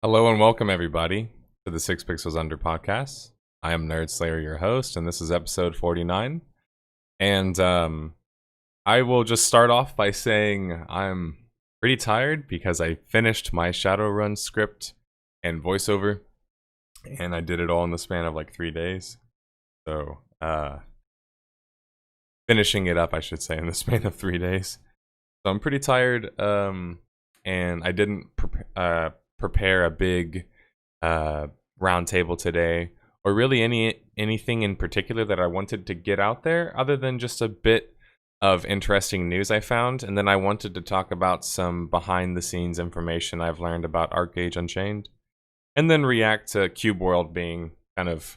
Hello and welcome everybody to the 6 Pixels Under podcast. I am nerdSlayer, your host, and this is episode 49. And I will just start off by saying I'm pretty tired because I finished my Shadowrun script and voiceover, and I did it all in the span of like 3 days. So, finishing it up, I should say, in the span of 3 days. So I'm pretty tired, and I didn't prepare a big round table today, or really anything in particular that I wanted to get out there, other than just a bit of interesting news I found. And then I wanted to talk about some behind the scenes information I've learned about Archeage Unchained, and then react to Cube World being kind of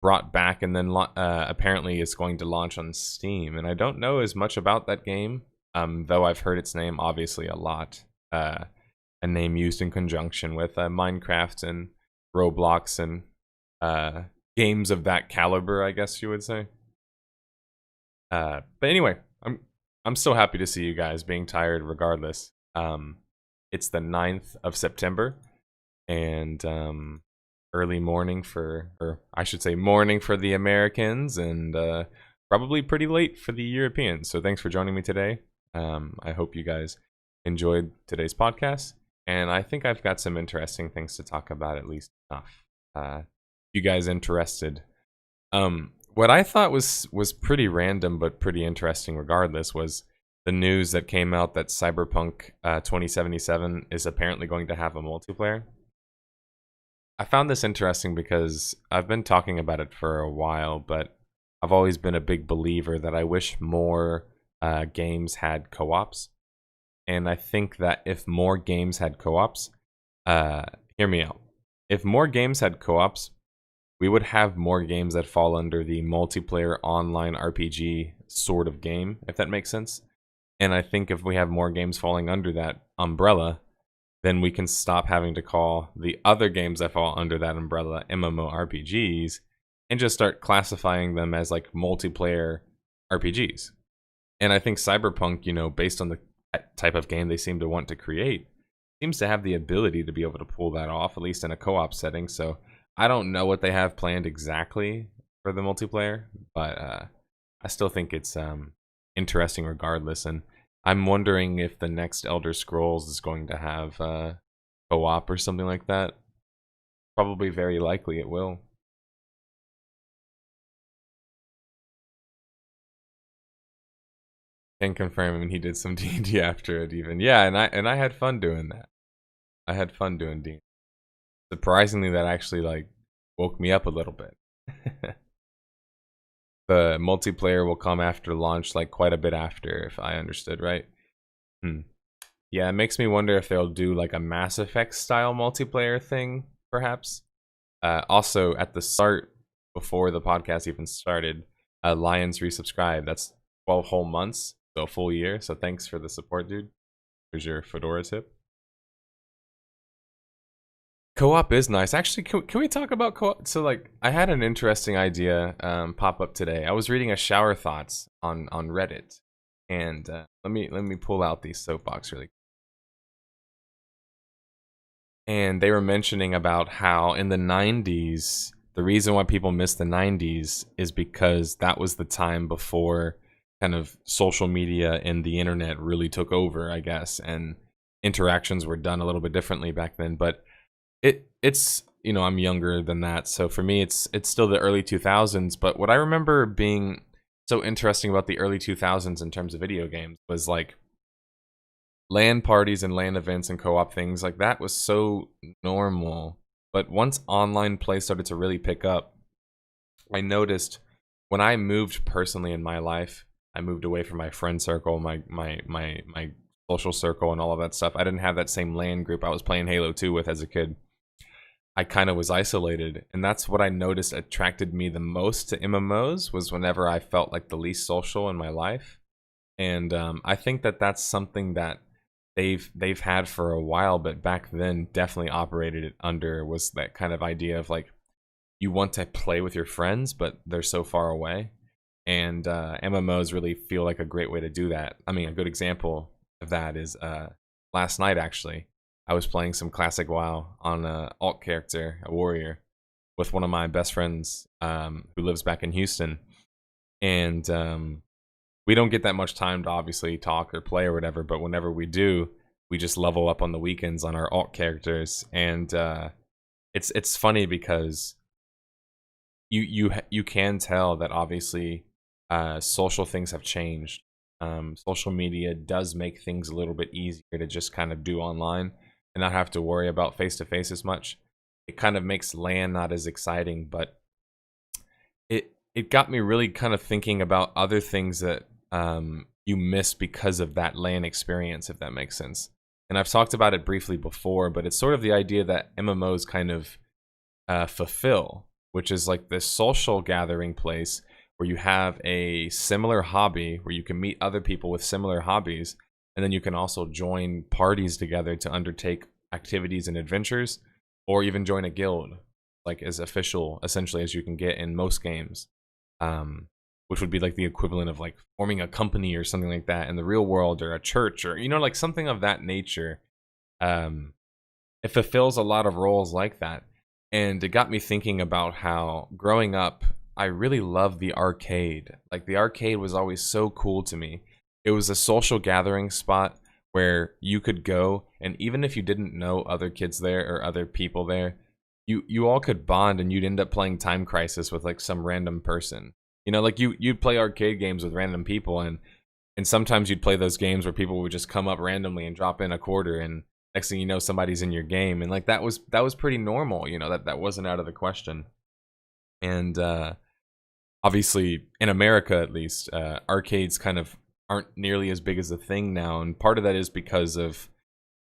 brought back, and then apparently it's going to launch on Steam. And I don't know as much about that game, though I've heard its name obviously a lot. A name used in conjunction with Minecraft and Roblox and games of that caliber, I guess you would say. But anyway, I'm so happy to see you guys being tired regardless. It's the 9th of September, and early morning or I should say morning for the Americans, and probably pretty late for the Europeans. So thanks for joining me today. I hope you guys enjoyed today's podcast. And I think I've got some interesting things to talk about, at least enough. You guys interested? What I thought was pretty random, but pretty interesting regardless, was the news that came out that Cyberpunk 2077 is apparently going to have a multiplayer. I found this interesting because I've been talking about it for a while, but I've always been a big believer that I wish more games had co-ops. And I think that if more games had co-ops, hear me out. If more games had co-ops, we would have more games that fall under the multiplayer online RPG sort of game, if that makes sense. And I think if we have more games falling under that umbrella, then we can stop having to call the other games that fall under that umbrella MMORPGs and just start classifying them as like multiplayer RPGs. And I think Cyberpunk, based on the type of game they seem to want to create, seems to have the ability to be able to pull that off, at least in a co-op setting. So I don't know what they have planned exactly for the multiplayer, but I still think it's interesting regardless. And I'm wondering if the next Elder Scrolls is going to have co-op or something like that. Probably very likely it will. Can confirm, and he did some D&D after it even. Yeah, and I had fun doing that. I had fun doing D&D. Surprisingly, that actually like woke me up a little bit. The multiplayer will come after launch, like quite a bit after, if I understood right. Yeah, it makes me wonder if they'll do like a Mass Effect style multiplayer thing, perhaps. Also, at the start, before the podcast even started, Lions resubscribed. That's 12 whole months. So a full year. So thanks for the support, dude. Here's your Fedora tip. Co-op is nice. Actually, can we talk about co-op? So like, I had an interesting idea pop up today. I was reading a shower thoughts on Reddit, and let me pull out these soapbox really. And they were mentioning about how in the 90s, the reason why people miss the 90s is because that was the time before kind of social media and the internet really took over, I guess, and interactions were done a little bit differently back then. But it's I'm younger than that, so for me it's still the early 2000s. But what I remember being so interesting about the early 2000s in terms of video games was like LAN parties and LAN events and co-op things like that was so normal. But once online play started to really pick up, I noticed when I moved personally in my life, I moved away from my friend circle, my social circle, and all of that stuff. I didn't have that same LAN group I was playing Halo 2 with as a kid. I kind of was isolated, and that's what I noticed attracted me the most to MMOs, was whenever I felt like the least social in my life. And I think that that's something that they've had for a while, but back then definitely operated it under, was that kind of idea of like, you want to play with your friends, but they're so far away. And MMOs really feel like a great way to do that. I mean, a good example of that is last night, actually. I was playing some classic WoW on a alt character, a warrior, with one of my best friends who lives back in Houston. And we don't get that much time to obviously talk or play or whatever, but whenever we do, we just level up on the weekends on our alt characters. And it's funny because you can tell that obviously social things have changed. Social media does make things a little bit easier to just kind of do online and not have to worry about face-to-face as much. It kind of makes LAN not as exciting, but it got me really kind of thinking about other things that you miss because of that LAN experience, if that makes sense. And I've talked about it briefly before, but it's sort of the idea that MMOs kind of fulfill, which is like this social gathering place where you have a similar hobby, where you can meet other people with similar hobbies, and then you can also join parties together to undertake activities and adventures, or even join a guild, like as official, essentially, as you can get in most games, which would be like the equivalent of like forming a company or something like that in the real world, or a church, or, you know, like something of that nature. It fulfills a lot of roles like that. And it got me thinking about how growing up, I really loved the arcade. Like, the arcade was always so cool to me. It was a social gathering spot where you could go, and even if you didn't know other kids there or other people there, you all could bond, and you'd end up playing Time Crisis with like some random person. You know, like you'd play arcade games with random people, and sometimes you'd play those games where people would just come up randomly and drop in a quarter, and next thing you know, somebody's in your game. And like that was pretty normal, you know, that wasn't out of the question. And obviously in America, at least, arcades kind of aren't nearly as big as a thing now, and part of that is because of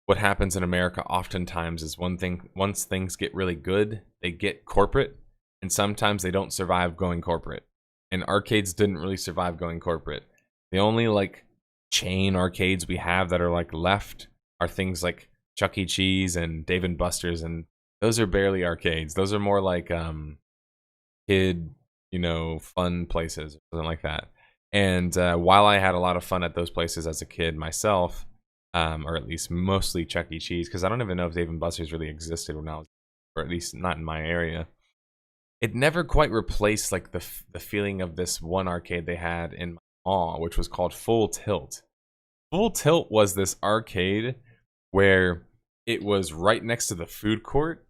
what happens in America oftentimes is once things get really good, they get corporate, and sometimes they don't survive going corporate. And arcades didn't really survive going corporate. The only like chain arcades we have that are like left are things like Chuck E. Cheese and Dave & Buster's, and those are barely arcades. Those are more like kid, you know, fun places, or something like that. And while I had a lot of fun at those places as a kid myself, or at least mostly Chuck E. Cheese, because I don't even know if Dave & Buster's really existed when I was, or at least not in my area, it never quite replaced like the feeling of this one arcade they had in my mall, which was called Full Tilt. Full Tilt was this arcade where it was right next to the food court,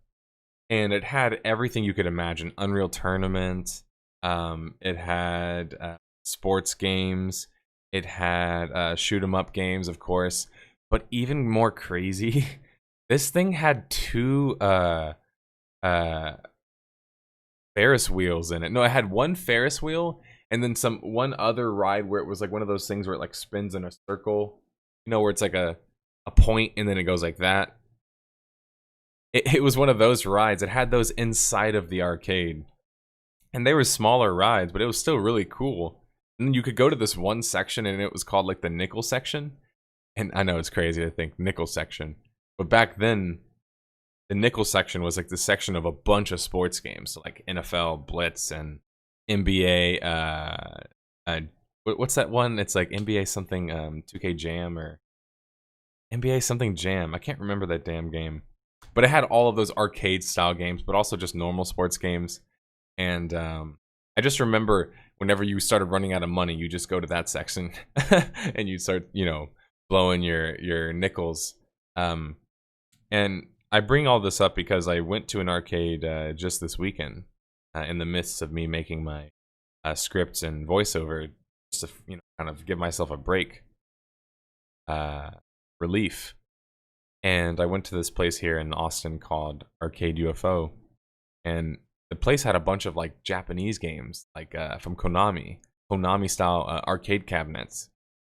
and it had everything you could imagine. Unreal Tournament, it had sports games, it had shoot 'em up games, of course, but even more crazy, this thing had two Ferris wheels in it. No, it had one Ferris wheel and then one other ride where it was like one of those things where it like spins in a circle, you know, where it's like a point and then it goes like that. It was one of those rides. It had those inside of the arcade, and they were smaller rides, but it was still really cool. And then you could go to this one section, and it was called like the nickel section. And I know it's crazy to think nickel section, but back then the nickel section was like the section of a bunch of sports games, so like NFL Blitz and NBA. What's that one? It's like NBA something 2K Jam or NBA something Jam. I can't remember that damn game. But it had all of those arcade style games, but also just normal sports games. And I just remember whenever you started running out of money, you just go to that section and you start, you know, blowing your nickels. And I bring all this up because I went to an arcade just this weekend in the midst of me making my scripts and voiceover, just to, you know, kind of give myself a break, relief. And I went to this place here in Austin called Arcade UFO, and the place had a bunch of like Japanese games, like from Konami style arcade cabinets,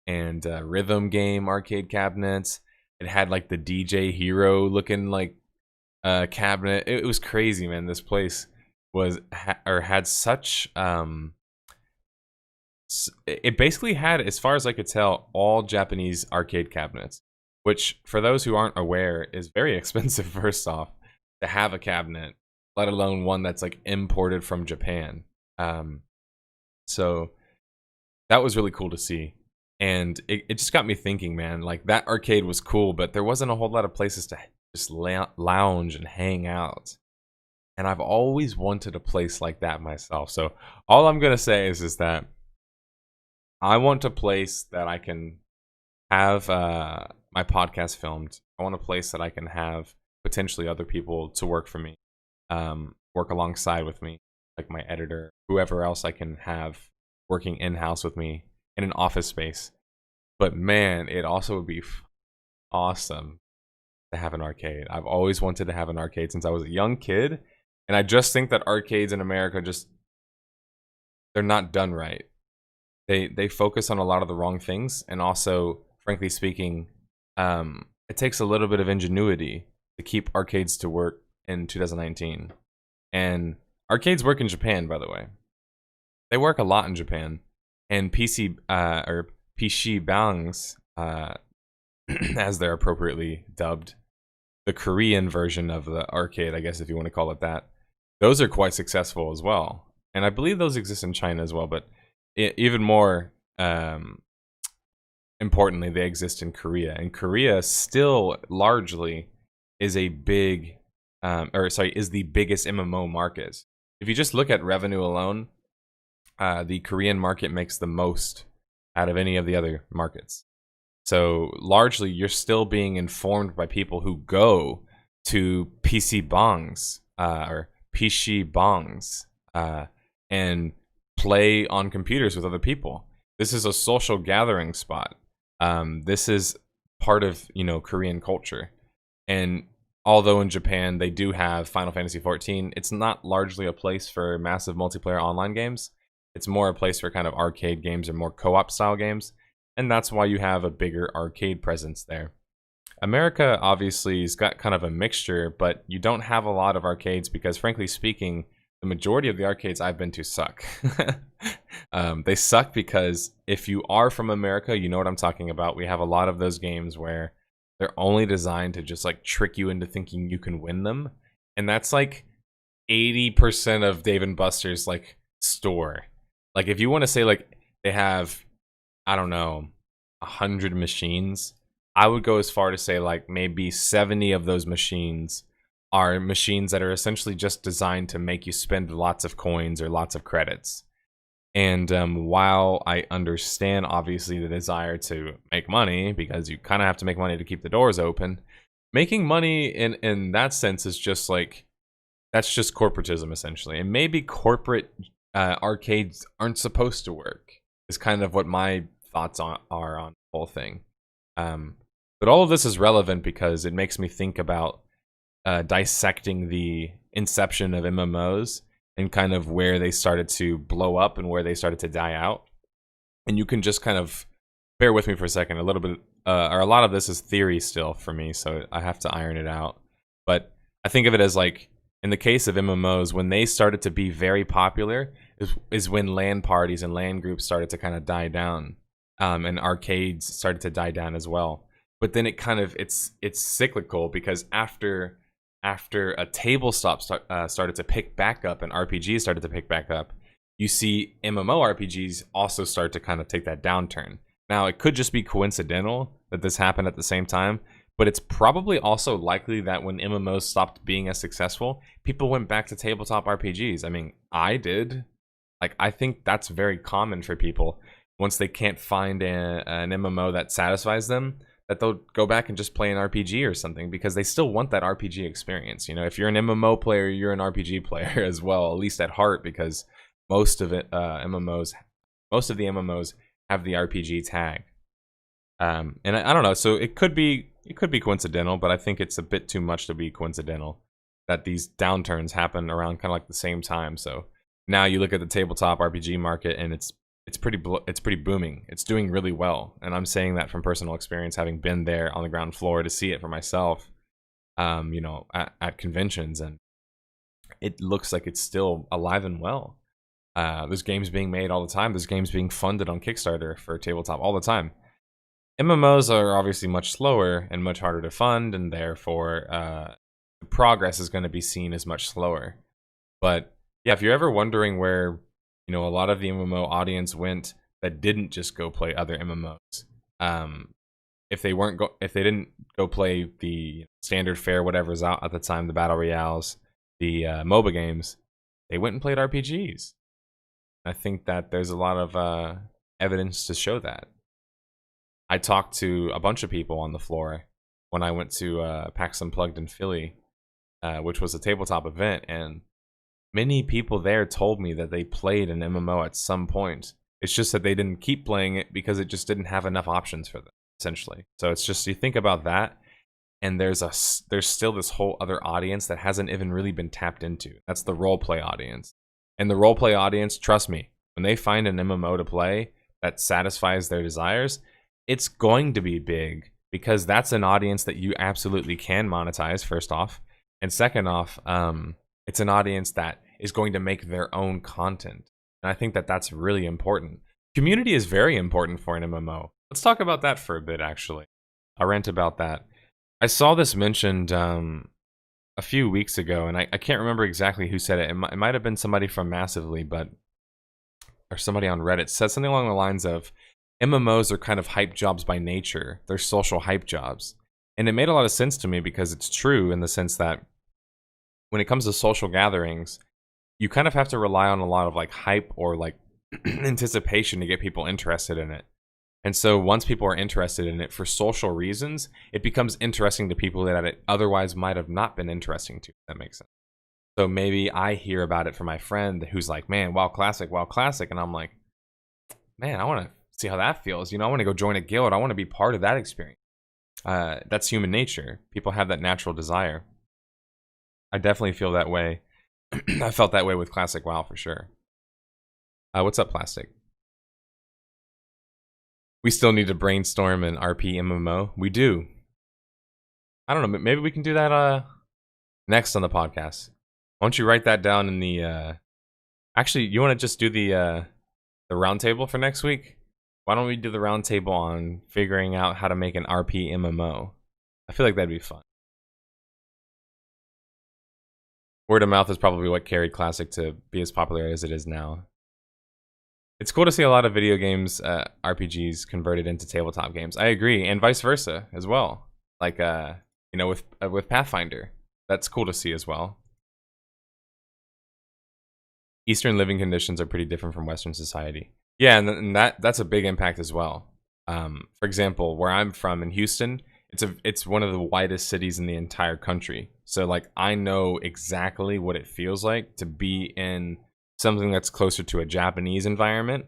and rhythm game arcade cabinets. It had like the DJ Hero looking like cabinet. It was crazy, man. This place had such it basically had, as far as I could tell, all Japanese arcade cabinets, which for those who aren't aware is very expensive. First off, to have a cabinet, let alone one that's like imported from Japan. So that was really cool to see. And it just got me thinking, man, like that arcade was cool, but there wasn't a whole lot of places just lounge and hang out. And I've always wanted a place like that myself. So all I'm gonna say is that I want a place that I can have my podcast filmed. I want a place that I can have potentially other people to work for me, work alongside with me, like my editor, whoever else I can have working in-house with me in an office space. But man, it also would be awesome to have an arcade. I've always wanted to have an arcade since I was a young kid, and I just think that arcades in America they're not done right. They focus on a lot of the wrong things, and also, frankly speaking, it takes a little bit of ingenuity to keep arcades to work in 2019. And arcades work in Japan, by the way. They work a lot in Japan, and PC or PC bangs, as they're appropriately dubbed, the Korean version of the arcade, I guess if you want to call it that, those are quite successful as well. And I believe those exist in China as well, but even more importantly, they exist in Korea. And Korea still largely is a big, is the biggest MMO market. If you just look at revenue alone, the Korean market makes the most out of any of the other markets. So largely, you're still being informed by people who go to PC bangs or PC bangs and play on computers with other people. This is a social gathering spot. This is part of, Korean culture. And although in Japan they do have Final Fantasy XIV, it's not largely a place for massive multiplayer online games. It's more a place for kind of arcade games or more co-op style games. And that's why you have a bigger arcade presence there. America obviously has got kind of a mixture, but you don't have a lot of arcades because, frankly speaking, the majority of the arcades I've been to suck. They suck because if you are from America, you know what I'm talking about. We have a lot of those games where they're only designed to just like trick you into thinking you can win them. And that's like 80% of Dave & Buster's like store. Like if you want to say like they have, I don't know, 100 machines, I would go as far to say like maybe 70 of those machines are machines that are essentially just designed to make you spend lots of coins or lots of credits. And while I understand obviously the desire to make money, because you kind of have to make money to keep the doors open, making money in that sense is just like, that's just corporatism essentially. And maybe corporate arcades aren't supposed to work, is kind of what my thoughts are on the whole thing. But all of this is relevant because it makes me think about dissecting the inception of MMOs and kind of where they started to blow up and where they started to die out. And you can just kind of bear with me for a second. A little bit, or a lot of this is theory still for me, so I have to iron it out. But I think of it as like, in the case of MMOs, when they started to be very popular is when LAN parties and LAN groups started to kind of die down, and arcades started to die down as well. But then it kind of it's cyclical, because after a tabletop started to pick back up and RPGs started to pick back up, you see MMORPGs also start to kind of take that downturn. Now, it could just be coincidental that this happened at the same time, but it's probably also likely that when MMOs stopped being as successful, people went back to tabletop RPGs. I mean, I did. Like, I think that's very common for people. Once they can't find an MMO that satisfies them, that they'll go back and just play an RPG or something, because they still want that RPG experience. You know, if you're an MMO player, you're an RPG player as well, at least at heart, because most of the MMOs have the RPG tag. And I don't know, so it could be coincidental, but I think it's a bit too much to be coincidental that these downturns happen around kind of like the same time. So now you look at the tabletop RPG market, and it's pretty booming. It's doing really well, and I'm saying that from personal experience, having been there on the ground floor to see it for myself. You know, at conventions, and it looks like it's still alive and well. There's games being made all the time. There's games being funded on Kickstarter for tabletop all the time. MMOs are obviously much slower and much harder to fund, and therefore the progress is going to be seen as much slower. But yeah, if you're ever wondering where, you know, a lot of the MMO audience went that didn't just go play other MMOs, if they didn't go play the standard fare, whatever's out at the time, the battle royales, the MOBA games, they went and played RPGs. I think that there's a lot of evidence to show that. I talked to a bunch of people on the floor when I went to PAX Unplugged in Philly, which was a tabletop event, and many people there told me that they played an MMO at some point. It's just that they didn't keep playing it because it just didn't have enough options for them, essentially. So it's just, you think about that, and there's still this whole other audience that hasn't even really been tapped into. That's the roleplay audience. And the roleplay audience, trust me, when they find an MMO to play that satisfies their desires, it's going to be big, because that's an audience that you absolutely can monetize, first off. And second off, it's an audience that is going to make their own content. And I think that that's really important. Community is very important for an MMO. Let's talk about that for a bit, actually. I'll rant about that. I saw this mentioned a few weeks ago, and I can't remember exactly who said it. It might have been somebody from Massively, or somebody on Reddit said something along the lines of, MMOs are kind of hype jobs by nature. They're social hype jobs. And it made a lot of sense to me, because it's true in the sense that when it comes to social gatherings, you kind of have to rely on a lot of like hype or like anticipation to get people interested in it. And so once people are interested in it for social reasons, it becomes interesting to people that it otherwise might have not been interesting to, if that makes sense. So maybe I hear about it from my friend who's like, man, WoW Classic. And I'm like, man, I want to see how that feels. You know, I want to go join a guild. I want to be part of that experience. That's human nature. People have that natural desire. I definitely feel that way. I felt that way with Classic WoW for sure. What's up, Plastic? We still need to brainstorm an RP MMO. We do. I don't know. Maybe we can do that next on the podcast. Why don't you write that down in the... Actually, you want to just do the roundtable for next week? Why don't we do the roundtable on figuring out how to make an RP MMO? I feel like that'd be fun. Word of mouth is probably what carried Classic to be as popular as it is now. It's cool to see a lot of video games, RPGs, converted into tabletop games. I agree, and vice versa as well. Like, you know, with Pathfinder, that's cool to see as well. Eastern living conditions are pretty different from Western society. Yeah, and that's a big impact as well. For example, where I'm from in Houston, it's one of the widest cities in the entire country. So like, I know exactly what it feels like to be in something that's closer to a Japanese environment,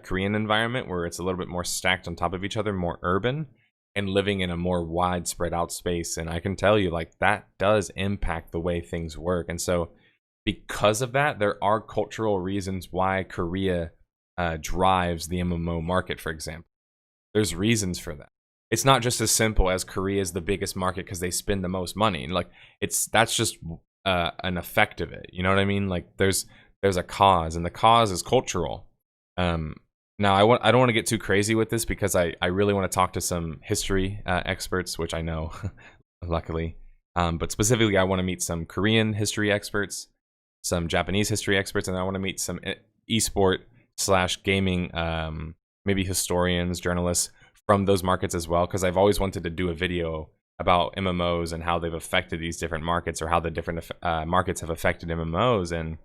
Korean environment, where it's a little bit more stacked on top of each other, more urban, and living in a more wide spread out space. And I can tell you, like, that does impact the way things work. And so because of that, there are cultural reasons why Korea drives the MMO market, for example. There's reasons for that. It's not just as simple as Korea is the biggest market because they spend the most money. Like, that's just an effect of it. You know what I mean? Like, there's a cause, and the cause is cultural. Now, I don't want to get too crazy with this, because I really want to talk to some history experts, which I know, luckily. But specifically, I want to meet some Korean history experts, some Japanese history experts, and I want to meet some esport/gaming, maybe historians, journalists from those markets as well, because I've always wanted to do a video about MMOs and how they've affected these different markets, or how the different markets have affected MMOs. And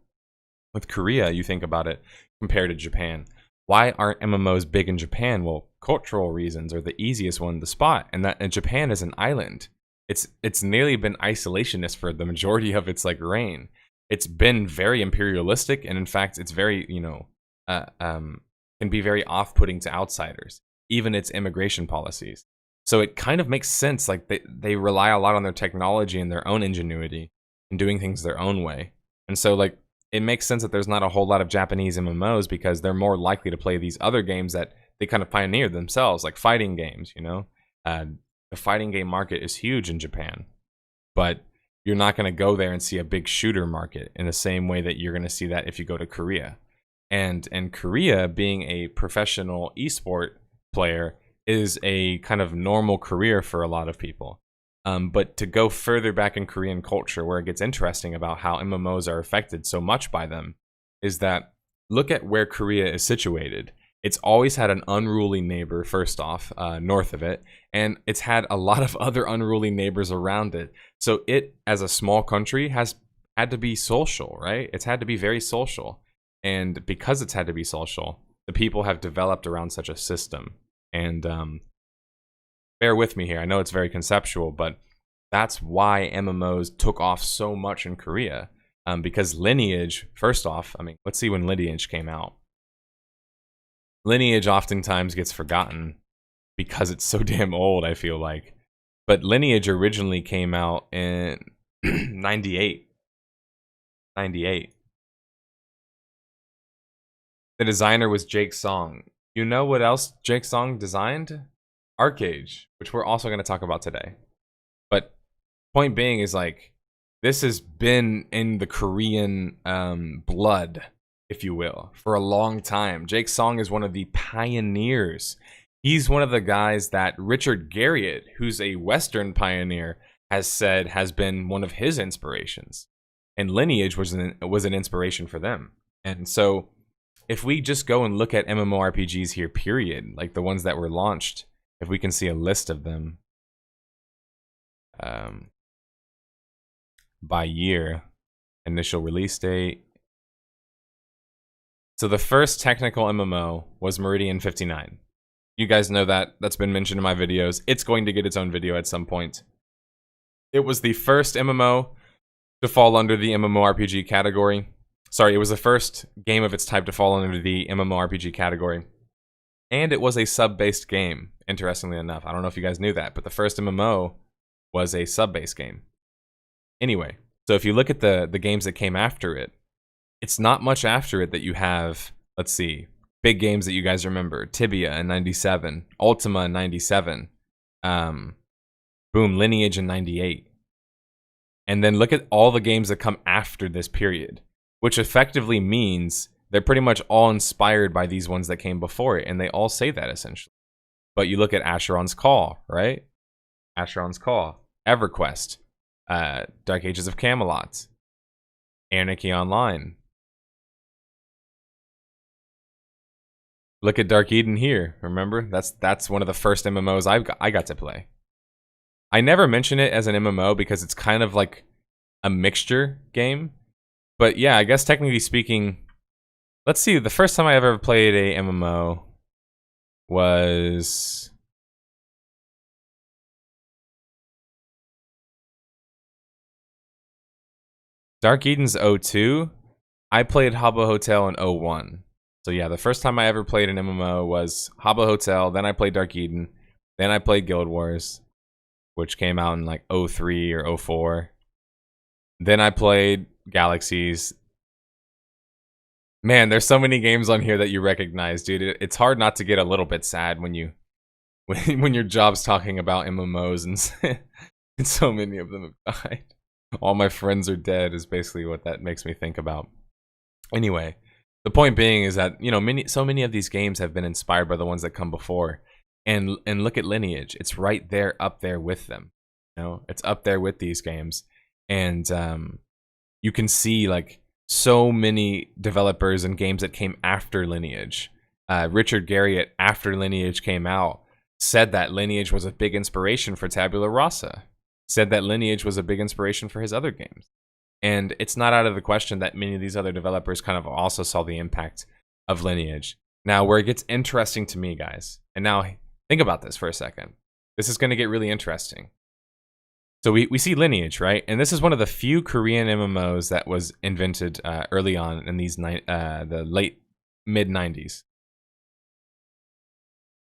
with Korea, you think about it compared to Japan. Why aren't MMOs big in Japan? Well, cultural reasons are the easiest one to spot, and Japan is an island. It's nearly been isolationist for the majority of its like reign. It's been very imperialistic, and in fact, it's very, you know, can be very off-putting to outsiders, even its immigration policies. So it kind of makes sense. Like, they rely a lot on their technology and their own ingenuity and doing things their own way. And so, like, it makes sense that there's not a whole lot of Japanese MMOs, because they're more likely to play these other games that they kind of pioneered themselves, like fighting games, you know? The fighting game market is huge in Japan, but you're not going to go there and see a big shooter market in the same way that you're going to see that if you go to Korea. And Korea, being a professional esport player, is a kind of normal career for a lot of people. But to go further back in Korean culture, where it gets interesting about how MMOs are affected so much by them, is that look at where Korea is situated. It's always had an unruly neighbor, first off, north of it, and it's had a lot of other unruly neighbors around it. So it, as a small country, has had to be social, right? It's had to be very social. And because it's had to be social, the people have developed around such a system. And bear with me here. I know it's very conceptual, but that's why MMOs took off so much in Korea. Because Lineage, first off, I mean, let's see when Lineage came out. Lineage oftentimes gets forgotten because it's so damn old, I feel like. But Lineage originally came out in 98. 98. The designer was Jake Song. You know what else Jake Song designed? Archeage, which we're also going to talk about today. But point being is, like, this has been in the Korean blood, if you will, for a long time. Jake Song is one of the pioneers. He's one of the guys that Richard Garriott, who's a Western pioneer, has said has been one of his inspirations. And Lineage was an inspiration for them. And so if we just go and look at MMORPGs here, period, like the ones that were launched, if we can see a list of them by year, initial release date. So the first technical MMO was Meridian 59. You guys know that. That's been mentioned in my videos. It's going to get its own video at some point. It was the first MMO to fall under the MMORPG category. Sorry, it was the first game of its type to fall under the MMORPG category. And it was a sub-based game, interestingly enough. I don't know if you guys knew that, but the first MMO was a sub-based game. Anyway, so if you look at the games that came after it, it's not much after it that you have, let's see, big games that you guys remember. Tibia in 97, Ultima in 97, boom, Lineage in 98. And then look at all the games that come after this period, which effectively means they're pretty much all inspired by these ones that came before it, and they all say that essentially. But you look at Asheron's Call, right? Asheron's Call, EverQuest, Dark Ages of Camelot, Anarchy Online. Look at Dark Eden here. Remember, that's one of the first MMOs I got to play. I never mention it as an MMO because it's kind of like a mixture game. But yeah, I guess technically speaking, let's see. The first time I ever played a MMO was Dark Eden's 02. I played Habbo Hotel in 01. So yeah, the first time I ever played an MMO was Habbo Hotel, then I played Dark Eden, then I played Guild Wars, which came out in like 03 or 04. Then I played Galaxies. Man, there's so many games on here that you recognize, dude. It's hard not to get a little bit sad when your job's talking about MMOs and so many of them have died. All my friends are dead is basically what that makes me think about. Anyway, the point being is that, you know, so many of these games have been inspired by the ones that come before. And look at Lineage. It's right there, up there with them. You know, it's up there with these games. And you can see, like, so many developers and games that came after Lineage. Richard Garriott, after Lineage came out, said that Lineage was a big inspiration for Tabula Rasa. Said that Lineage was a big inspiration for his other games. And it's not out of the question that many of these other developers kind of also saw the impact of Lineage. Now, where it gets interesting to me, guys, and now think about this for a second. This is going to get really interesting. So we see Lineage, right? And this is one of the few Korean MMOs that was invented early on in these the late mid-90s.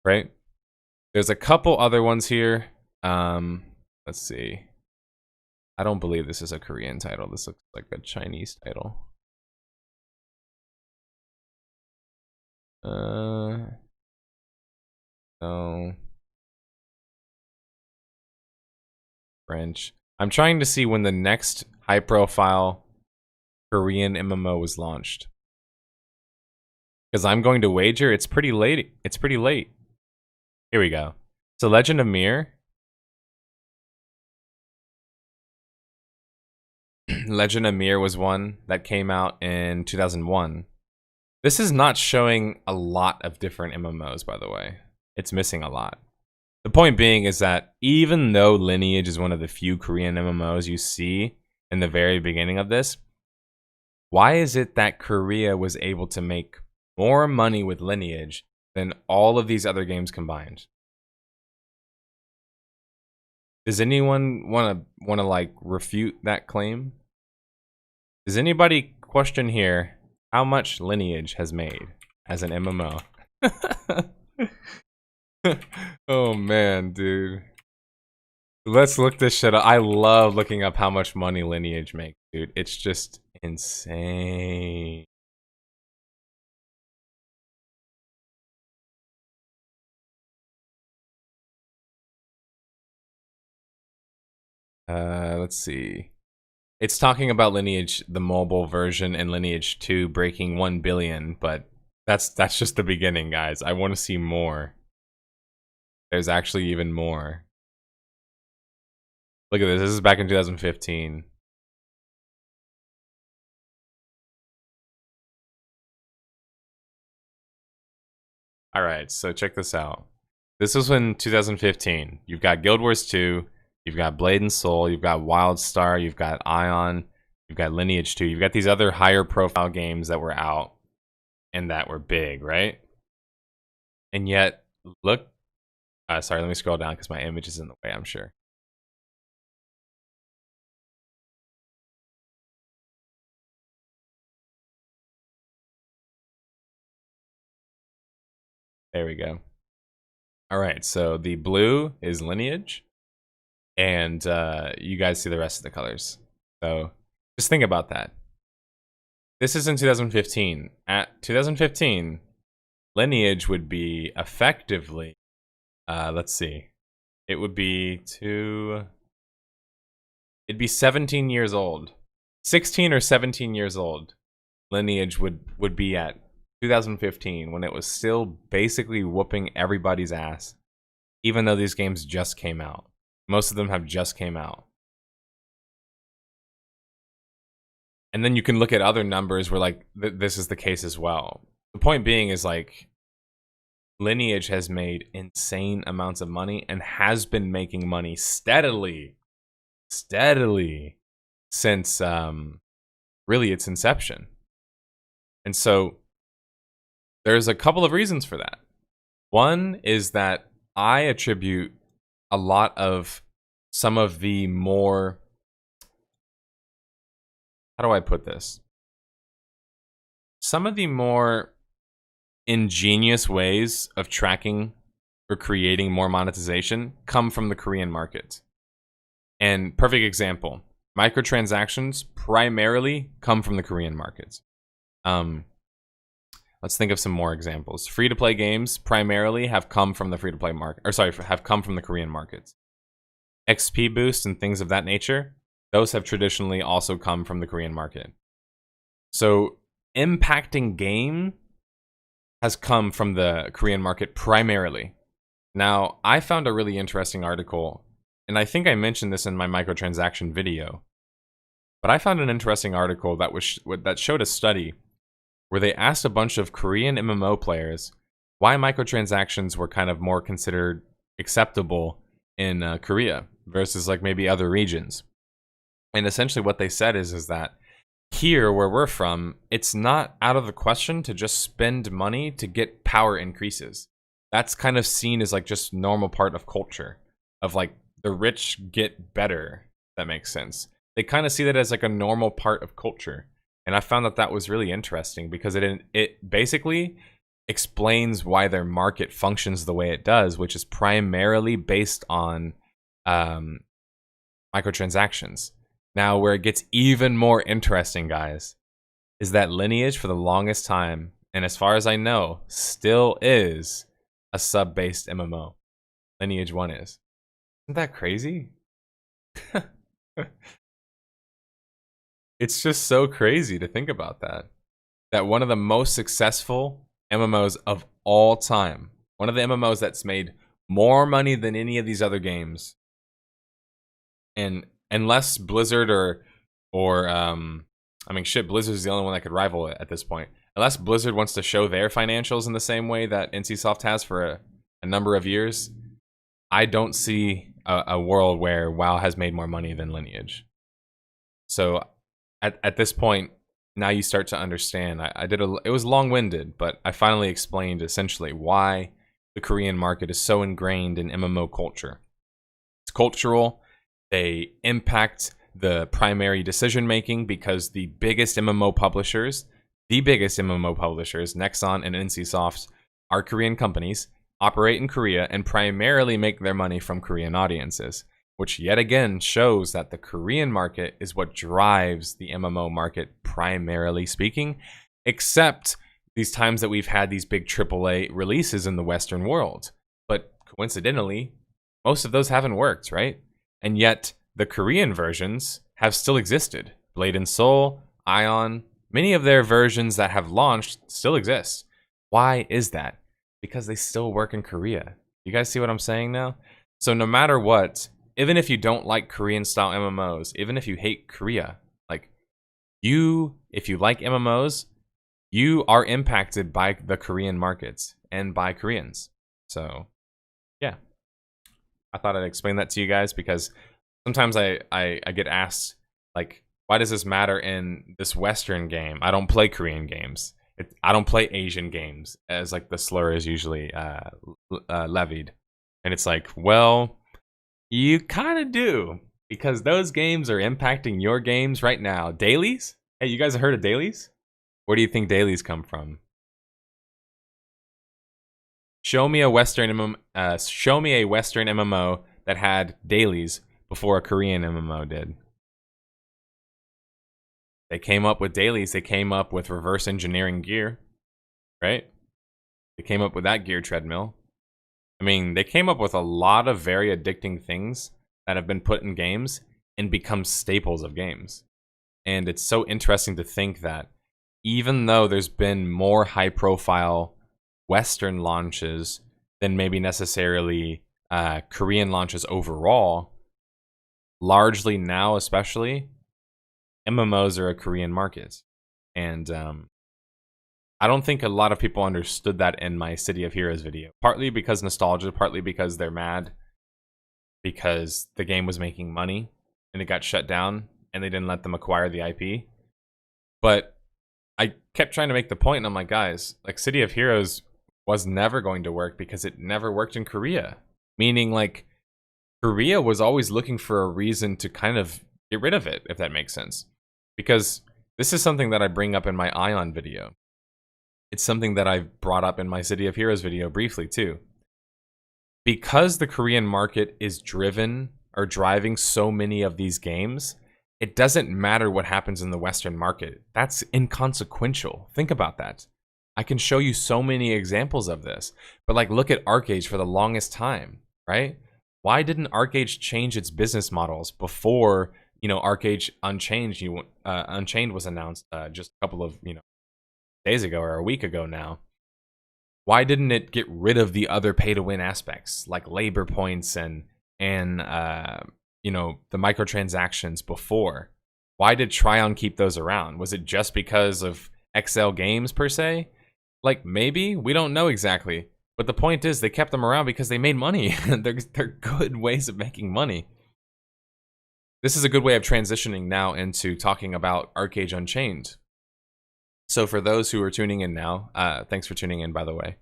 Right? There's a couple other ones here. Let's see. I don't believe this is a Korean title. This looks like a Chinese title. No. French. I'm trying to see when the next high-profile Korean MMO was launched. Because I'm going to wager it's pretty late. It's pretty late. Here we go. So Legend of Mir. Legend of Mir was one that came out in 2001. This is not showing a lot of different MMOs, by the way. It's missing a lot. The point being is that even though Lineage is one of the few Korean MMOs you see in the very beginning of this, why is it that Korea was able to make more money with Lineage than all of these other games combined? Does anyone want to like refute that claim? Does anybody question here how much Lineage has made as an MMO? Oh man, dude. Let's look this shit up. I love looking up how much money Lineage makes, dude. It's just insane. Let's see. It's talking about Lineage, the mobile version, and Lineage 2 breaking 1 billion, but that's just the beginning, guys. I want to see more. There's actually even more. Look at this. This is back in 2015. All right, so check this out. This was in 2015. You've got Guild Wars 2, you've got Blade and Soul, you've got Wildstar, you've got Ion, you've got Lineage 2. You've got these other higher profile games that were out and that were big, right? And yet, look. Sorry, let me scroll down because my image is in the way, I'm sure. There we go. All right, so the blue is Lineage, and you guys see the rest of the colors. So just think about that. This is in 2015. At 2015, Lineage would be effectively, let's see, it would be it'd be 17 years old. 16 or 17 years old. Lineage would be at 2015 when it was still basically whooping everybody's ass, even though these games just came out. Most of them have just came out. And then you can look at other numbers where like this is the case as well. The point being is like Lineage has made insane amounts of money and has been making money steadily since really its inception. And so there's a couple of reasons for that. One is that I attribute a lot of some of the more, how do I put this? Some of the more ingenious ways of tracking or creating more monetization come from the Korean market. And perfect example, microtransactions primarily come from the Korean market. Let's think of some more examples. Free-to-play games primarily have come from the free-to-play market, or sorry, have come from the Korean markets. XP boosts and things of that nature, those have traditionally also come from the Korean market. So impacting game has come from the Korean market primarily. Now, I found a really interesting article, and I think I mentioned this in my microtransaction video, but I found an interesting article that showed a study where they asked a bunch of Korean MMO players why microtransactions were kind of more considered acceptable in Korea versus like maybe other regions. And essentially what they said is that here where we're from, it's not out of the question to just spend money to get power increases. That's kind of seen as like just normal part of culture, of like the rich get better, if that makes sense. They kind of see that as like a normal part of culture. And I found that was really interesting because it basically explains why their market functions the way it does, which is primarily based on microtransactions. Now, where it gets even more interesting, guys, is that Lineage for the longest time, and as far as I know, still is a sub-based MMO. Lineage 1 is. Isn't that crazy? It's just so crazy to think about that. That one of the most successful MMOs of all time, one of the MMOs that's made more money than any of these other games, and unless Blizzard or I mean shit, Blizzard's the only one that could rival it at this point. unless Blizzard wants to show their financials in the same way that NCSoft has for a number of years, I don't see a world where WoW has made more money than Lineage. So at this point, now you start to understand. It was long-winded, but I finally explained essentially why the Korean market is so ingrained in MMO culture. It's cultural. They impact the primary decision-making because the biggest MMO publishers, Nexon and NCSoft, are Korean companies, operate in Korea, and primarily make their money from Korean audiences, which yet again shows that the Korean market is what drives the MMO market, primarily speaking, except these times that we've had these big AAA releases in the Western world. But coincidentally, most of those haven't worked, right? And yet, the Korean versions have still existed. Blade and Soul, Ion, many of their versions that have launched still exist. Why is that? Because they still work in Korea. You guys see what I'm saying now? So no matter what, even if you don't like Korean-style MMOs, even if you hate Korea, like, if you like MMOs, you are impacted by the Korean markets and by Koreans. So, yeah. I thought I'd explain that to you guys because sometimes I get asked, like, why does this matter in this Western game? I don't play Korean games. I don't play Asian games, as like the slur is usually levied. And it's like, well, you kind of do, because those games are impacting your games right now. Dailies? Hey, you guys have heard of dailies? Where do you think dailies come from? Show me a Western MMO that had dailies before a Korean MMO did. They came up with dailies. They came up with reverse engineering gear, right? They came up with that gear treadmill. I mean, they came up with a lot of very addicting things that have been put in games and become staples of games. And it's so interesting to think that even though there's been more high-profile Western launches than maybe necessarily Korean launches overall, largely now especially, MMOs are a Korean market. And I don't think a lot of people understood that in my City of Heroes video. Partly because nostalgia, partly because they're mad because the game was making money and it got shut down and they didn't let them acquire the IP. But I kept trying to make the point, and I'm like, guys, like, City of Heroes was never going to work because it never worked in Korea. Meaning, like, Korea was always looking for a reason to kind of get rid of it, if that makes sense. Because this is something that I bring up in my Ion video. It's something that I've brought up in my City of Heroes video briefly, too. Because the Korean market is driving so many of these games, it doesn't matter what happens in the Western market. That's inconsequential. Think about that. I can show you so many examples of this. But, like, look at Archeage for the longest time, right? Why didn't Archeage change its business models before, Archeage Unchained was announced just a couple of, days ago or a week ago now? Why didn't it get rid of the other pay-to-win aspects, like labor points and the microtransactions before? Why did Tryon keep those around? Was it just because of XL Games per se? Like, maybe, we don't know exactly. But the point is, they kept them around because they made money. they're good ways of making money. This is a good way of transitioning now into talking about Archeage Unchained. So for those who are tuning in now, thanks for tuning in, by the way.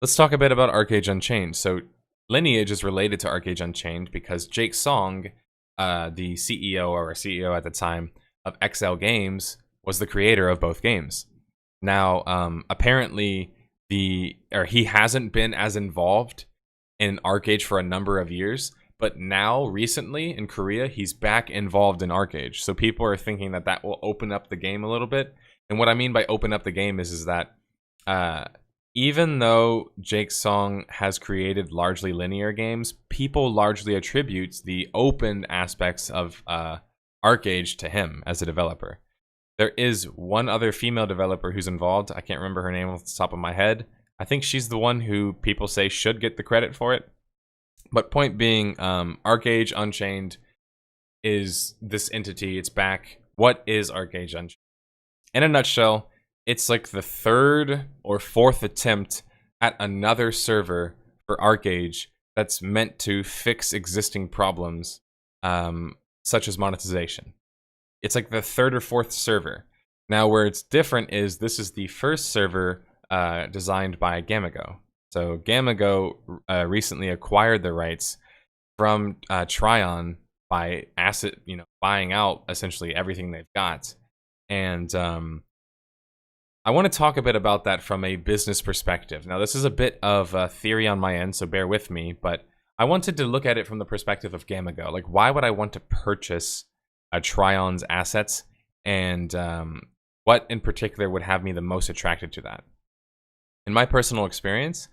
Let's talk a bit about Archeage Unchained. So Lineage is related to Archeage Unchained because Jake Song, the CEO at the time of XL Games, was the creator of both games. Now, apparently, he hasn't been as involved in Archeage for a number of years, but now, recently, in Korea, he's back involved in Archeage. So people are thinking that that will open up the game a little bit. And what I mean by open up the game is that even though Jake Song has created largely linear games, people largely attribute the open aspects of Archeage to him as a developer. There is one other female developer who's involved. I can't remember her name off the top of my head. I think she's the one who people say should get the credit for it. But point being, Archeage Unchained is this entity. It's back. What is Archeage Unchained? In a nutshell, it's like the third or fourth attempt at another server for Archeage that's meant to fix existing problems, such as monetization. It's like the third or fourth server. Now, where it's different is this is the first server designed by Gamigo. So Gamigo recently acquired the rights from Tryon by buying out essentially everything they've got. And I want to talk a bit about that from a business perspective. Now, this is a bit of a theory on my end, so bear with me, but I wanted to look at it from the perspective of Gamigo. Like, why would I want to purchase Tryon's assets, and what in particular would have me the most attracted to that? In my personal experience,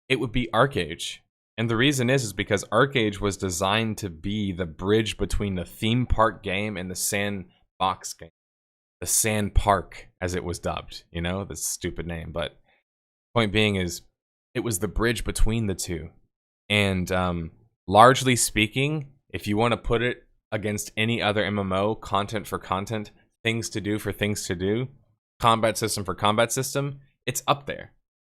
it would be Archeage. And the reason is because Archeage was designed to be the bridge between the theme park game and the sandbox game. The Sand Park, as it was dubbed, you know, the stupid name. But point being is, it was the bridge between the two. And largely speaking, if you want to put it against any other MMO, content for content, things to do for things to do, combat system for combat system, it's up there.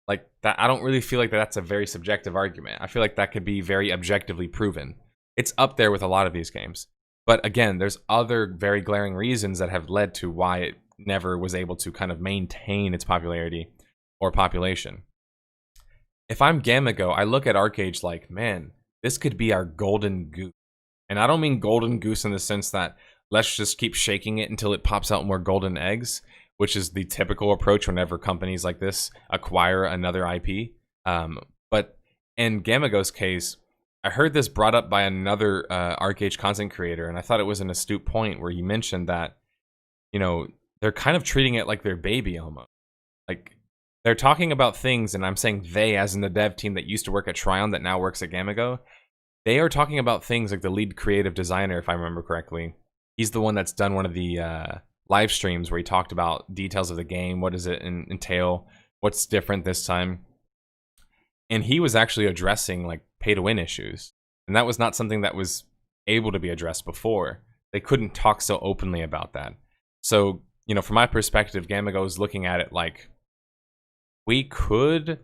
Like that, I don't really feel like that's a very subjective argument. I feel like that could be very objectively proven. It's up there with a lot of these games. But again, there's other very glaring reasons that have led to why it never was able to kind of maintain its popularity or population. If I'm Gamigo, I look at Archeage like, man, this could be our golden goose. And I don't mean golden goose in the sense that let's just keep shaking it until it pops out more golden eggs, which is the typical approach whenever companies like this acquire another IP. But in Gamigo's case, I heard this brought up by another Archeage content creator, and I thought it was an astute point where he mentioned that, you know, they're kind of treating it like their baby almost. Like, they're talking about things, and I'm saying they as in the dev team that used to work at Tryon that now works at Gamigo. They are talking about things like the lead creative designer, if I remember correctly. He's the one that's done one of the live streams where he talked about details of the game, what does it entail, what's different this time. And he was actually addressing like pay-to-win issues. And that was not something that was able to be addressed before. They couldn't talk so openly about that. So, you know, from my perspective, Gamigo is looking at it like, we could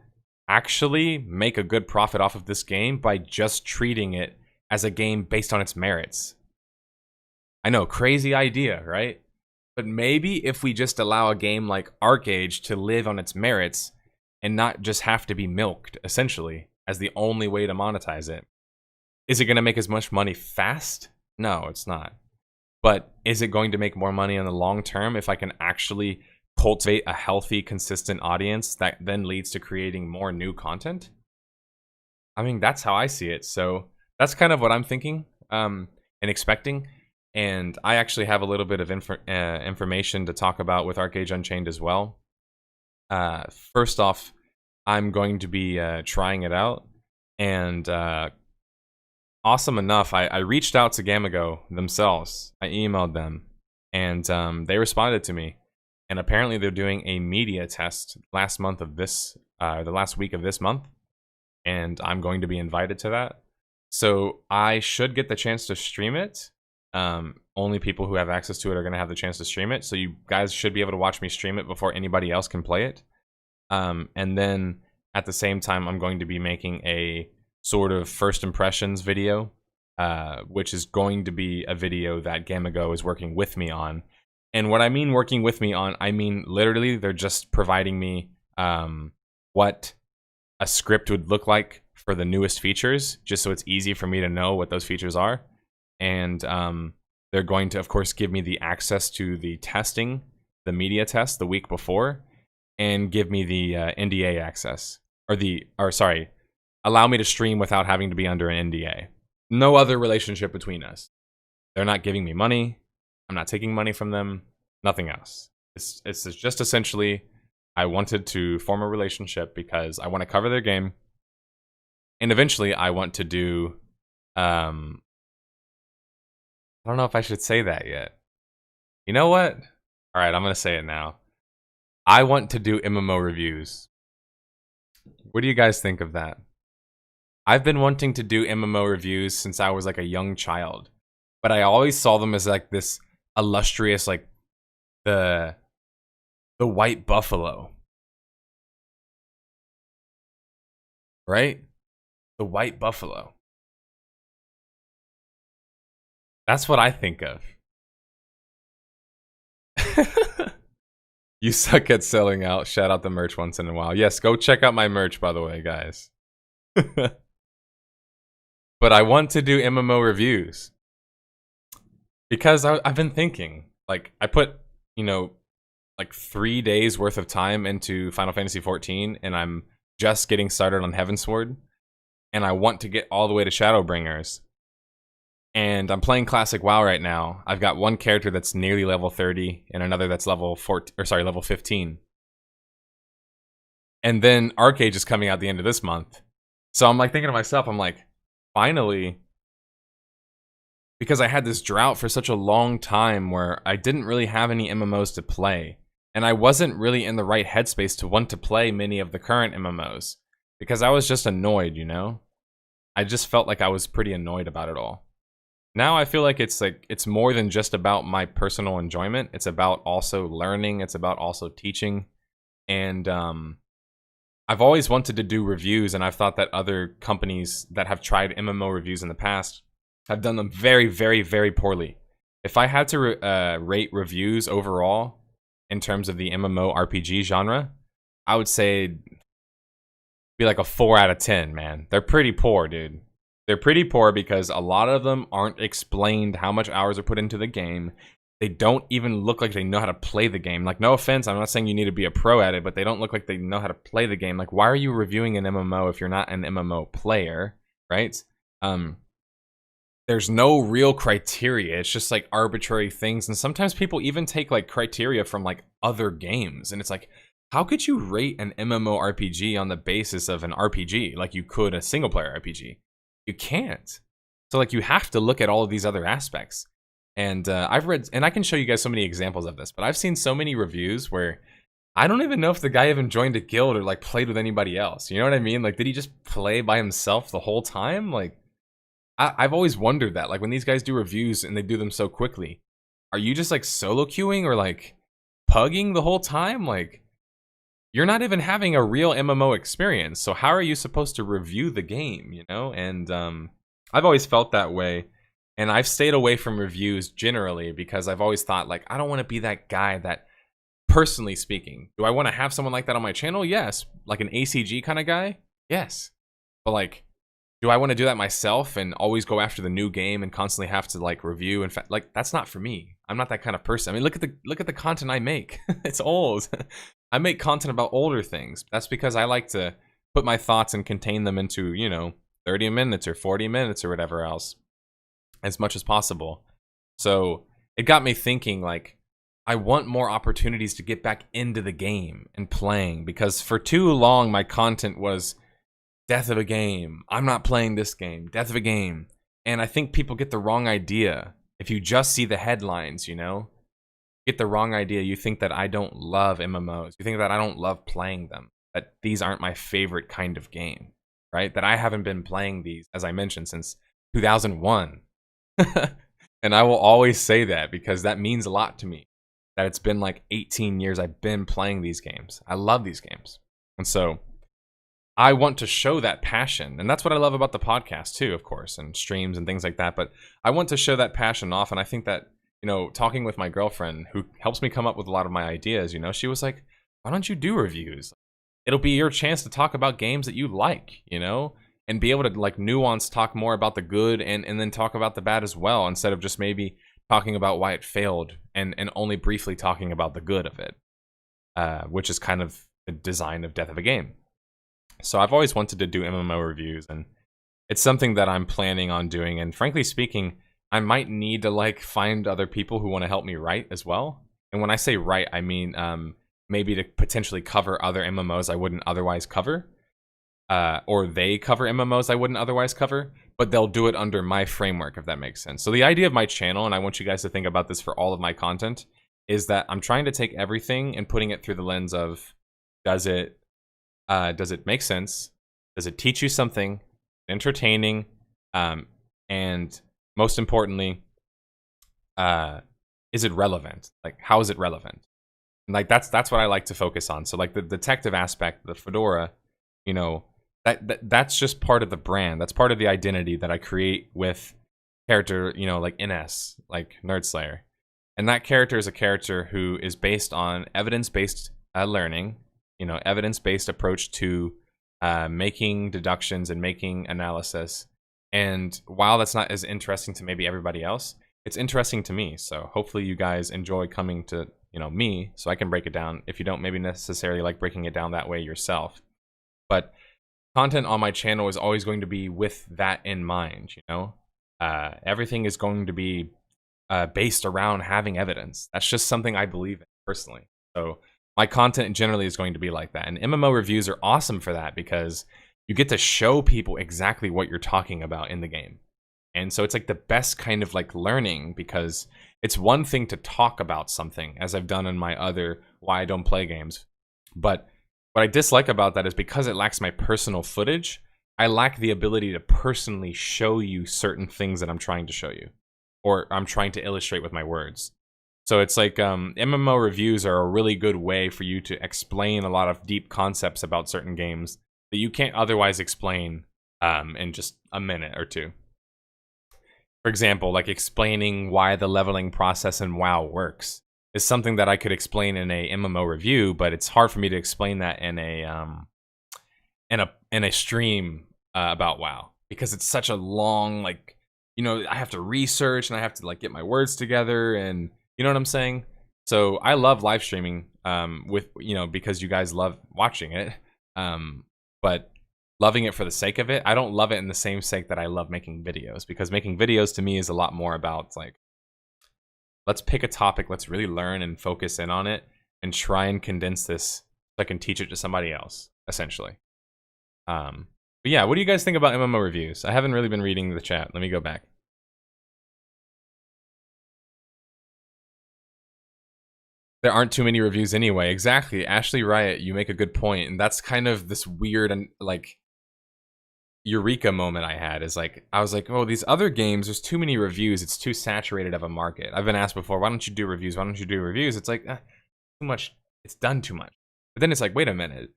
actually make a good profit off of this game by just treating it as a game based on its merits. I know, crazy idea, right? But maybe if we just allow a game like Archeage to live on its merits and not just have to be milked, essentially, as the only way to monetize it. Is it going to make as much money fast? No, it's not. But is it going to make more money in the long term if I can actually cultivate a healthy, consistent audience that then leads to creating more new content? I mean, that's how I see it. So that's kind of what I'm thinking and expecting. And I actually have a little bit of information to talk about with Archeage Unchained as well. First off, I'm going to be trying it out, and awesome enough, I reached out to Gamigo themselves. I emailed them, and they responded to me. And apparently, they're doing a media test the last week of this month, and I'm going to be invited to that. So I should get the chance to stream it. Only people who have access to it are going to have the chance to stream it. So you guys should be able to watch me stream it before anybody else can play it. And then at the same time, I'm going to be making a sort of first impressions video, which is going to be a video that Gamigo is working with me on. And what I mean working with me on, I mean literally they're just providing me what a script would look like for the newest features, just so it's easy for me to know what those features are. And they're going to, of course, give me the access to the testing, the media test the week before, and give me the NDA access. Allow me to stream without having to be under an NDA. No other relationship between us. They're not giving me money. I'm not taking money from them. Nothing else. It's just essentially, I wanted to form a relationship because I want to cover their game. And eventually, I want to do... I don't know if I should say that yet. You know what? All right, I'm going to say it now. I want to do MMO reviews. What do you guys think of that? I've been wanting to do MMO reviews since I was like a young child. But I always saw them as like this illustrious, like the The white buffalo. Right? The white buffalo. That's what I think of. You suck at selling out. Shout out the merch once in a while. Yes, go check out my merch, by the way, guys. But I want to do MMO reviews. Because I've been thinking. Like, I put, you know, like 3 days worth of time into Final Fantasy XIV, and I'm just getting started on Heavensward. And I want to get all the way to Shadowbringers. And I'm playing Classic WoW right now. I've got one character that's nearly level 30 and another that's level 15. And then Archeage is coming out the end of this month. So I'm like thinking to myself, I'm like, finally, because I had this drought for such a long time where I didn't really have any MMOs to play. And I wasn't really in the right headspace to want to play many of the current MMOs. Because I was just annoyed, you know? I just felt like I was pretty annoyed about it all. Now I feel like it's more than just about my personal enjoyment. It's about also learning. It's about also teaching. And I've always wanted to do reviews, and I've thought that other companies that have tried MMO reviews in the past have done them very, very, very poorly. If I had to rate reviews overall in terms of the MMO RPG genre, I would say be like a 4 out of 10, man. They're pretty poor, dude. They're pretty poor because a lot of them aren't explained how much hours are put into the game. They don't even look like they know how to play the game. Like, no offense, I'm not saying you need to be a pro at it, but they don't look like they know how to play the game. Like, why are you reviewing an MMO if you're not an MMO player, right? There's no real criteria. It's just like arbitrary things. And sometimes people even take like criteria from like other games. And it's like, how could you rate an MMORPG on the basis of an RPG like you could a single player RPG? You can't. So like you have to look at all of these other aspects. And I've read, and I can show you guys so many examples of this, but I've seen so many reviews where I don't even know if the guy even joined a guild or like played with anybody else. You know what I mean? Like, did he just play by himself the whole time? Like, I've always wondered that. Like when these guys do reviews and they do them so quickly, are you just like solo queuing or like pugging the whole time? Like, you're not even having a real MMO experience, so how are you supposed to review the game, you know? And I've always felt that way, and I've stayed away from reviews generally because I've always thought, like, I don't want to be that guy that, personally speaking, do I want to have someone like that on my channel? Yes. Like an ACG kind of guy? Yes. But, like, do I want to do that myself and always go after the new game and constantly have to, like, review? In fact, like, that's not for me. I'm not that kind of person. I mean, look at the content I make. It's old. I make content about older things. That's because I like to put my thoughts and contain them into, you know, 30 minutes or 40 minutes or whatever else as much as possible. So it got me thinking, like, I want more opportunities to get back into the game and playing, because for too long my content was death of a game. I'm not playing this game. Death of a game. And I think people get the wrong idea. If you just see the headlines, you know, get the wrong idea. You think that I don't love MMOs. You think that I don't love playing them. That these aren't my favorite kind of game, right? That I haven't been playing these, as I mentioned, since 2001. And I will always say that because that means a lot to me. That it's been like 18 years I've been playing these games. I love these games. And so I want to show that passion. And that's what I love about the podcast too, of course, and streams and things like that. But I want to show that passion off. And I think that, you know, talking with my girlfriend, who helps me come up with a lot of my ideas, you know, she was like, why don't you do reviews? It'll be your chance to talk about games that you like, you know, and be able to like nuance, talk more about the good and then talk about the bad as well, instead of just maybe talking about why it failed and only briefly talking about the good of it, which is kind of the design of Death of a Game. So I've always wanted to do MMO reviews, and it's something that I'm planning on doing. And frankly speaking, I might need to like find other people who want to help me write as well. And when I say write, I mean maybe to potentially cover other MMOs I wouldn't otherwise cover, or they cover MMOs I wouldn't otherwise cover, but they'll do it under my framework, if that makes sense. So the idea of my channel, and I want you guys to think about this for all of my content, is that I'm trying to take everything and putting it through the lens of, does it make sense? Does it teach you something entertaining? And most importantly, is it relevant? Like, how is it relevant? And like that's what I like to focus on. So like the detective aspect, the fedora, you know, that's just part of the brand. That's part of the identity that I create with character, you know, like N.S, like nerdSlayer. And that character is a character who is based on evidence-based learning, you know, evidence-based approach to making deductions and making analysis. And while that's not as interesting to maybe everybody else, it's interesting to me. So hopefully you guys enjoy coming to, you know, me so I can break it down if you don't maybe necessarily like breaking it down that way yourself. But content on my channel is always going to be with that in mind, you know? Everything is going to be based around having evidence. That's just something I believe in personally. So my content generally is going to be like that. And MMO reviews are awesome for that because you get to show people exactly what you're talking about in the game. And so it's like the best kind of like learning, because it's one thing to talk about something, as I've done in my other Why I Don't Play games. But what I dislike about that is because it lacks my personal footage, I lack the ability to personally show you certain things that I'm trying to show you, or I'm trying to illustrate with my words. So it's like MMO reviews are a really good way for you to explain a lot of deep concepts about certain games that you can't otherwise explain in just a minute or two. For example, like explaining why the leveling process in WoW works is something that I could explain in a MMO review, but it's hard for me to explain that in a stream about WoW, because it's such a long, like, you know, I have to research and I have to like get my words together, and you know what I'm saying? So I love live streaming with, you know, because you guys love watching it, but loving it for the sake of it, I don't love it in the same sake that I love making videos, because making videos to me is a lot more about like, let's pick a topic, let's really learn and focus in on it and try and condense this so I can teach it to somebody else, essentially. But yeah, what do you guys think about MMO reviews? I haven't really been reading the chat. Let me go back. There aren't too many reviews anyway. Exactly. Ashley Riot, you make a good point. And that's kind of this weird and like eureka moment I had, is like, I was like, oh, these other games, there's too many reviews. It's too saturated of a market. I've been asked before, why don't you do reviews? Why don't you do reviews? It's like, too much. It's done too much. But then it's like, wait a minute.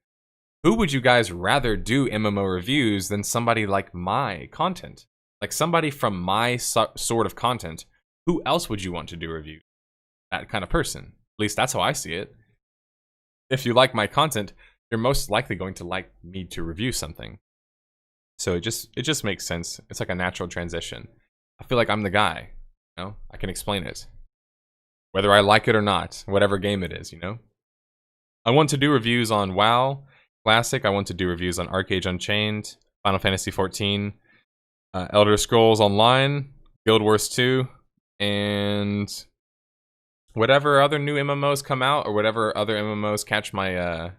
Who would you guys rather do MMO reviews than somebody like my content? Like somebody from my sort of content. Who else would you want to do reviews? That kind of person. At least that's how I see it. If you like my content, you're most likely going to like me to review something. So it just makes sense. It's like a natural transition. I feel like I'm the guy, you know? I can explain it. Whether I like it or not, whatever game it is, you know? I want to do reviews on WoW Classic. I want to do reviews on Archeage Unchained, Final Fantasy XIV, Elder Scrolls Online, Guild Wars 2, and whatever other new MMOs come out, or whatever other MMOs catch my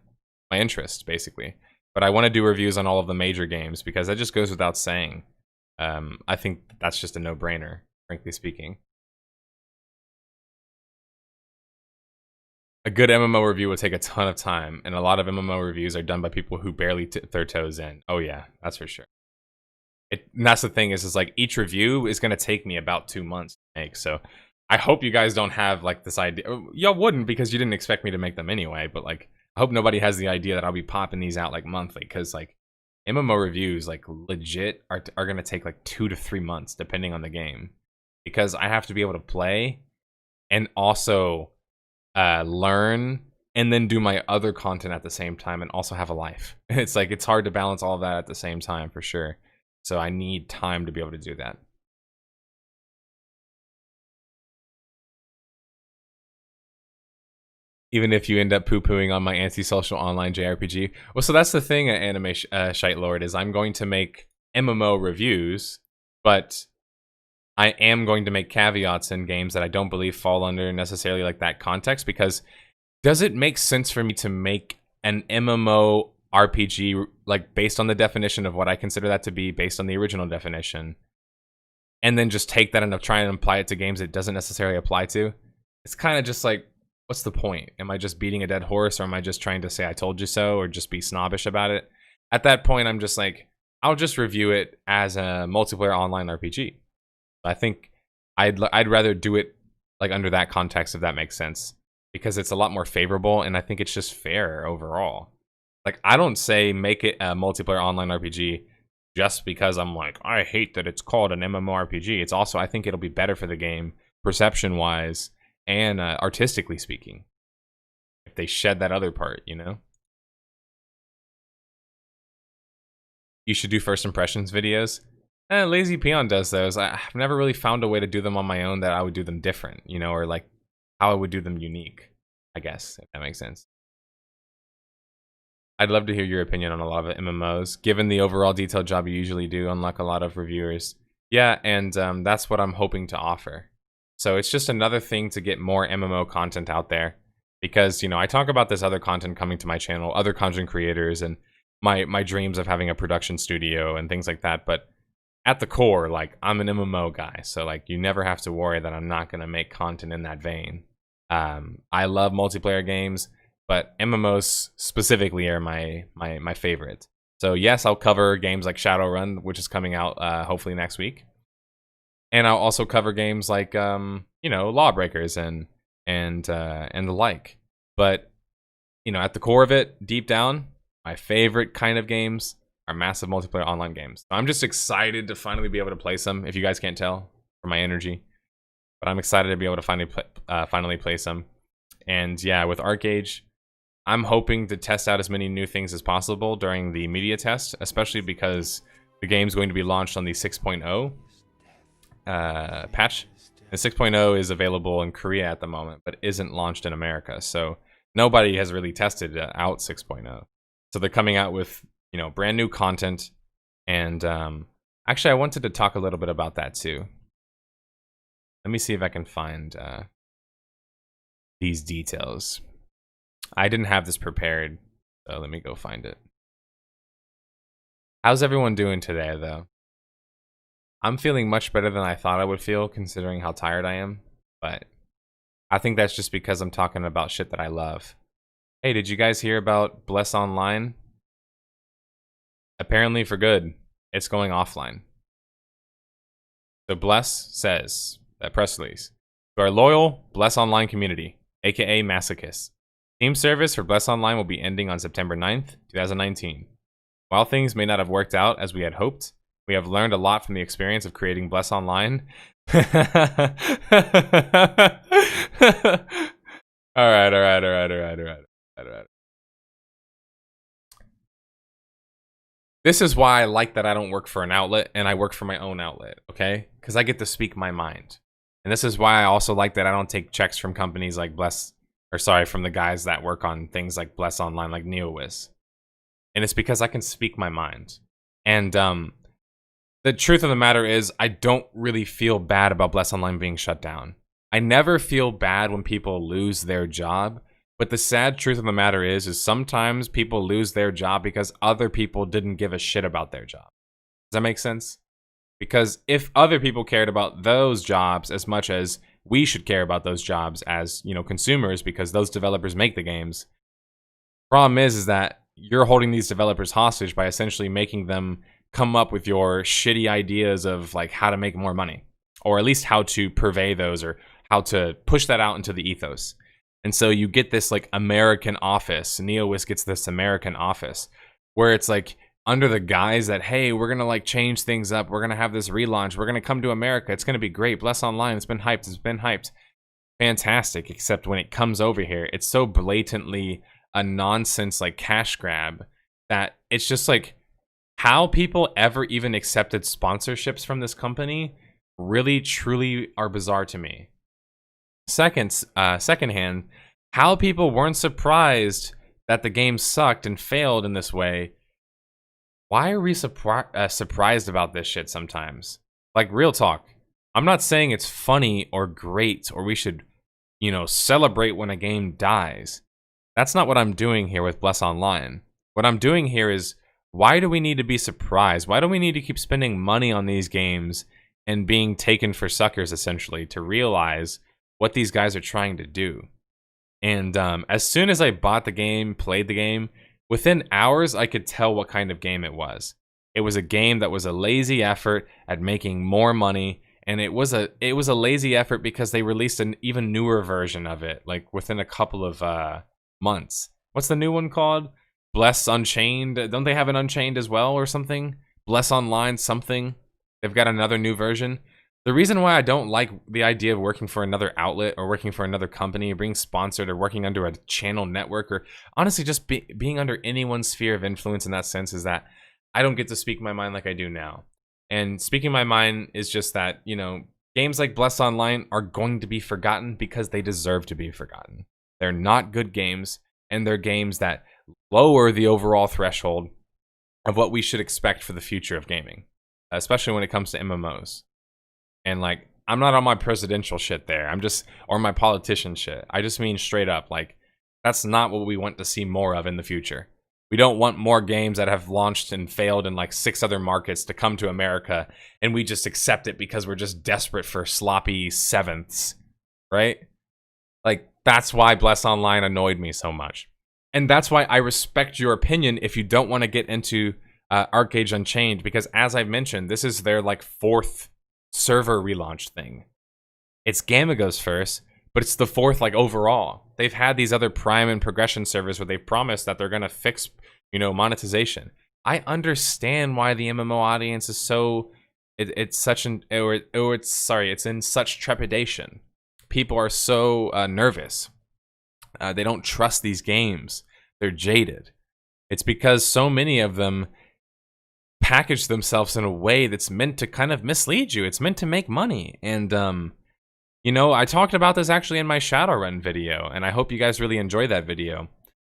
my interest, basically. But I want to do reviews on all of the major games, because that just goes without saying. I think that's just a no-brainer, frankly speaking. A good MMO review will take a ton of time, and a lot of MMO reviews are done by people who barely dip their toes in. Oh yeah, that's for sure. And that's the thing, is like each review is going to take me about 2 months to make, so I hope you guys don't have like this idea. Y'all wouldn't, because you didn't expect me to make them anyway, but like, I hope nobody has the idea that I'll be popping these out like monthly, because like MMO reviews like legit are going to take like 2 to 3 months depending on the game, because I have to be able to play and also learn and then do my other content at the same time and also have a life. It's like, it's hard to balance all of that at the same time, for sure. So I need time to be able to do that. Even if you end up poo-pooing on my anti-social online JRPG. Well, so that's the thing, Anime Shite Lord, is I'm going to make MMO reviews, but I am going to make caveats in games that I don't believe fall under necessarily like that context, because does it make sense for me to make an MMO RPG like based on the definition of what I consider that to be, based on the original definition, and then just take that and try and apply it to games it doesn't necessarily apply to? It's kind of just like, what's the point? Am I just beating a dead horse, or am I just trying to say I told you so, or just be snobbish about it? At that point, I'm just like, I'll just review it as a multiplayer online RPG. I think I'd rather do it like under that context, if that makes sense. because it's a lot more favorable, and I think it's just fair overall. Like, I don't say make it a multiplayer online RPG just because I'm like, I hate that it's called an MMORPG. It's also, I think it'll be better for the game, perception-wise, and artistically speaking. If they shed that other part, you know? You should do first impressions videos. Lazy Peon does those. I've never really found a way to do them on my own that I would do them different, you know, or like how I would do them unique, I guess, if that makes sense. I'd love to hear your opinion on a lot of MMOs. Given the overall detailed job you usually do, unlike a lot of reviewers. Yeah, and that's what I'm hoping to offer. So it's just another thing to get more MMO content out there. Because, you know, I talk about this other content coming to my channel, other content creators, and my dreams of having a production studio and things like that. But at the core, like, I'm an MMO guy. So, like, you never have to worry that I'm not going to make content in that vein. I love multiplayer games, but MMOs specifically are my favorite. So yes, I'll cover games like Shadowrun, which is coming out hopefully next week, and I'll also cover games like you know, Lawbreakers and the like. But you know, at the core of it, deep down, my favorite kind of games are massive multiplayer online games. So I'm just excited to finally be able to play some. If you guys can't tell from my energy, but I'm excited to be able to finally play some. And yeah, with Archeage, I'm hoping to test out as many new things as possible during the media test, especially because the game's going to be launched on the 6.0 patch. And 6.0 is available in Korea at the moment, but isn't launched in America. So nobody has really tested out 6.0. So they're coming out with, you know, brand new content. And actually, I wanted to talk a little bit about that too. Let me see if I can find these details. I didn't have this prepared, so let me go find it. How's everyone doing today, though? I'm feeling much better than I thought I would feel, considering how tired I am. But I think that's just because I'm talking about shit that I love. Hey, did you guys hear about Bless Online? Apparently for good, it's going offline. So Bless says, that press release, to our loyal Bless Online community, aka masochists, Team service for Bless Online will be ending on September 9th, 2019. While things may not have worked out as we had hoped, we have learned a lot from the experience of creating Bless Online. Alright. This is why I like that I don't work for an outlet and I work for my own outlet, okay? Because I get to speak my mind. And this is why I also like that I don't take checks from companies like from the guys that work on things like Bless Online, like NeoWiz. And it's because I can speak my mind. And the truth of the matter is, I don't really feel bad about Bless Online being shut down. I never feel bad when people lose their job. But the sad truth of the matter is sometimes people lose their job because other people didn't give a shit about their job. Does that make sense? Because if other people cared about those jobs as much as we should care about those jobs as, you know, consumers, because those developers make the games. Problem is that you're holding these developers hostage by essentially making them come up with your shitty ideas of like how to make more money, or at least how to purvey those, or how to push that out into the ethos. And so you get this like American office. NeoWiz gets this American office where it's like under the guise that, hey, we're gonna like change things up, we're gonna have this relaunch, we're gonna come to America, it's gonna be great, Bless Online, it's been hyped, fantastic. Except when it comes over here, it's so blatantly a nonsense like cash grab that it's just like, how people ever even accepted sponsorships from this company really truly are bizarre to me. Secondhand, how people weren't surprised that the game sucked and failed in this way. Why are we surprised about this shit sometimes? Like, real talk. I'm not saying it's funny or great or we should, you know, celebrate when a game dies. That's not what I'm doing here with Bless Online. What I'm doing here is, why do we need to be surprised? Why do we need to keep spending money on these games and being taken for suckers, essentially, to realize what these guys are trying to do? And as soon as I bought the game, played the game, within hours, I could tell what kind of game it was. It was a game that was a lazy effort at making more money and it was a lazy effort because they released an even newer version of it, like within a couple of months. What's the new one called? Bless Unchained. Don't they have an Unchained as well or something? Bless Online something. They've got another new version. The reason why I don't like the idea of working for another outlet or working for another company or being sponsored or working under a channel network or honestly just being under anyone's sphere of influence in that sense is that I don't get to speak my mind like I do now. And speaking my mind is just that, you know, games like Bless Online are going to be forgotten because they deserve to be forgotten. They're not good games, and they're games that lower the overall threshold of what we should expect for the future of gaming, especially when it comes to MMOs. And like, I'm not on my presidential shit there. I'm just, or my politician shit. I just mean straight up, like, that's not what we want to see more of in the future. We don't want more games that have launched and failed in like 6 other markets to come to America and we just accept it because we're just desperate for sloppy sevenths, right? Like, that's why Bless Online annoyed me so much. And that's why I respect your opinion if you don't want to get into Archeage Unchained, because as I've mentioned, this is their like 4th server relaunch thing. It's Gamago's first, but it's the 4th like overall. They've had these other Prime and Progression servers where they've promised that they're gonna fix, you know, monetization. I understand why the MMO audience is so it's in such trepidation. People are so nervous. They don't trust these games. They're jaded. It's because so many of them package themselves in a way that's meant to kind of mislead you. It's meant to make money. And, you know, I talked about this actually in my Shadowrun video, and I hope you guys really enjoy that video.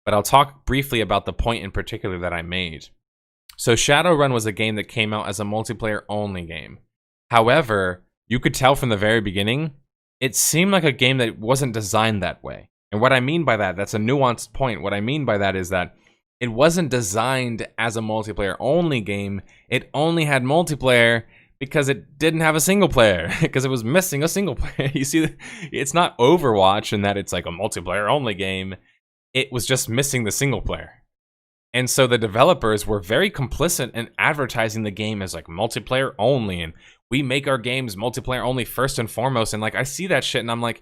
But I'll talk briefly about the point in particular that I made. So Shadowrun was a game that came out as a multiplayer-only game. However, you could tell from the very beginning, it seemed like a game that wasn't designed that way. And what I mean by that, that's a nuanced point. What I mean by that is that it wasn't designed as a multiplayer-only game. It only had multiplayer because it didn't have a single player, because it was missing a single player. You see, it's not Overwatch in that it's like a multiplayer-only game. It was just missing the single player. And so the developers were very complicit in advertising the game as like multiplayer only, and we make our games multiplayer only first and foremost. And like, I see that shit and I'm like,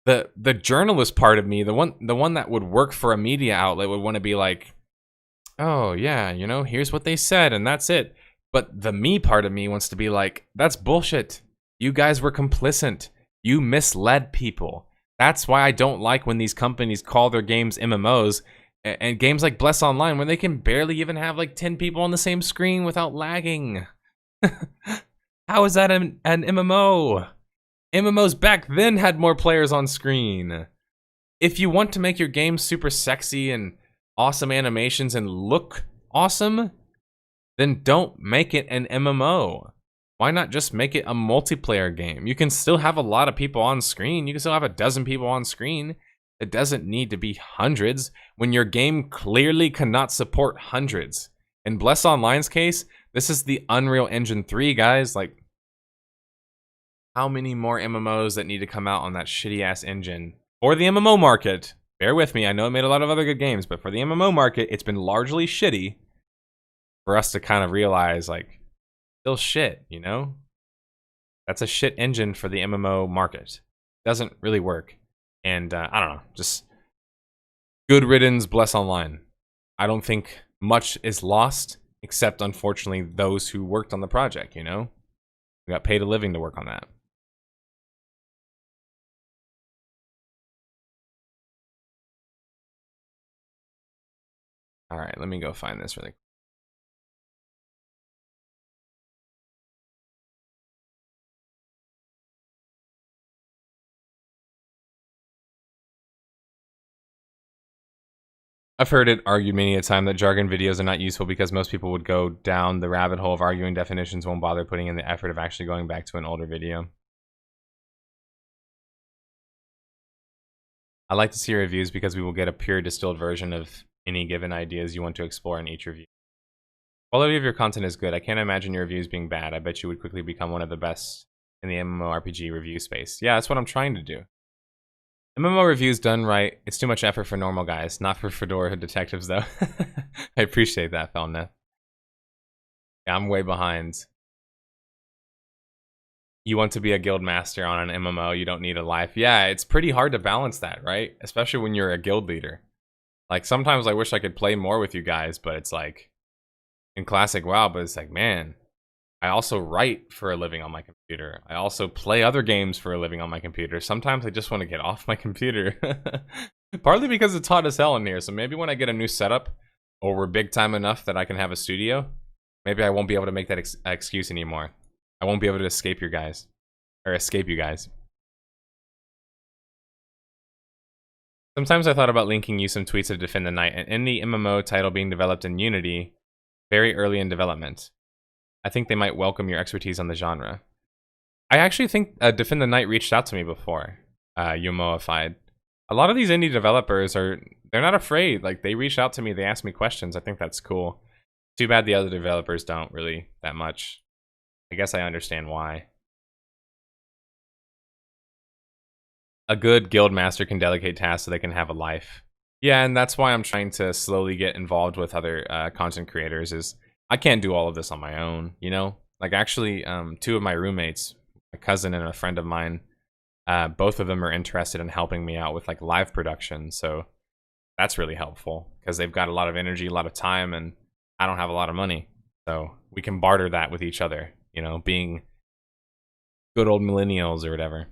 the journalist part of me, the one that would work for a media outlet would want to be like, oh yeah, you know, here's what they said and that's it. But the me part of me wants to be like, that's bullshit. You guys were complicit. You misled people. That's why I don't like when these companies call their games MMOs, and games like Bless Online, where they can barely even have like 10 people on the same screen without lagging. How is that an MMO? MMOs back then had more players on screen. If you want to make your game super sexy and awesome animations and look awesome, then don't make it an MMO. Why not just make it a multiplayer game? You can still have a lot of people on screen. You can still have a dozen people on screen. It doesn't need to be hundreds when your game clearly cannot support hundreds. In Bless Online's case, this is the Unreal Engine 3, guys. Like, how many more MMOs that need to come out on that shitty-ass engine? For the MMO market, bear with me, I know it made a lot of other good games, but for the MMO market, it's been largely shitty for us to kind of realize, like, still shit, you know? That's a shit engine for the MMO market. Doesn't really work. And, I don't know, just good riddance, Bless Online. I don't think much is lost, except, unfortunately, those who worked on the project, you know? We got paid a living to work on that. All right, let me go find this really quick. I've heard it argued many a time that jargon videos are not useful because most people would go down the rabbit hole of arguing definitions, won't bother putting in the effort of actually going back to an older video. I like to see your reviews because we will get a pure distilled version of any given ideas you want to explore in each review. Quality of your content is good. I can't imagine your reviews being bad. I bet you would quickly become one of the best in the MMORPG review space. Yeah, that's what I'm trying to do. MMO reviews done right. It's too much effort for normal guys, not for Fedora detectives though. I appreciate that, Felneth. Yeah, I'm way behind. you want to be a guild master on an MMO, you don't need a life. Yeah, it's pretty hard to balance that, right? Especially when you're a guild leader. Like, sometimes I wish I could play more with you guys, but it's like, in Classic WoW, but it's like, man, I also write for a living on my computer. I also play other games for a living on my computer. Sometimes I just want to get off my computer. Partly because it's hot as hell in here, so maybe when I get a new setup, or we're big time enough that I can have a studio, maybe I won't be able to make that excuse anymore. I won't be able to escape you guys. Or escape you guys. Sometimes I thought about linking you some tweets of Defend the Night, an indie MMO title being developed in Unity, very early in development. I think they might welcome your expertise on the genre. I actually think Defend the Night reached out to me before, Yomoified. A lot of these indie developers they're not afraid. Like, they reach out to me, they ask me questions. I think that's cool. Too bad the other developers don't really that much. I guess I understand why. A good guild master can delegate tasks so they can have a life. Yeah, and that's why I'm trying to slowly get involved with other content creators. Is I can't do all of this on my own, you know? Like, actually, two of my roommates, a cousin and a friend of mine, both of them are interested in helping me out with like live production. So that's really helpful because they've got a lot of energy, a lot of time, and I don't have a lot of money. So we can barter that with each other, you know, being good old millennials or whatever.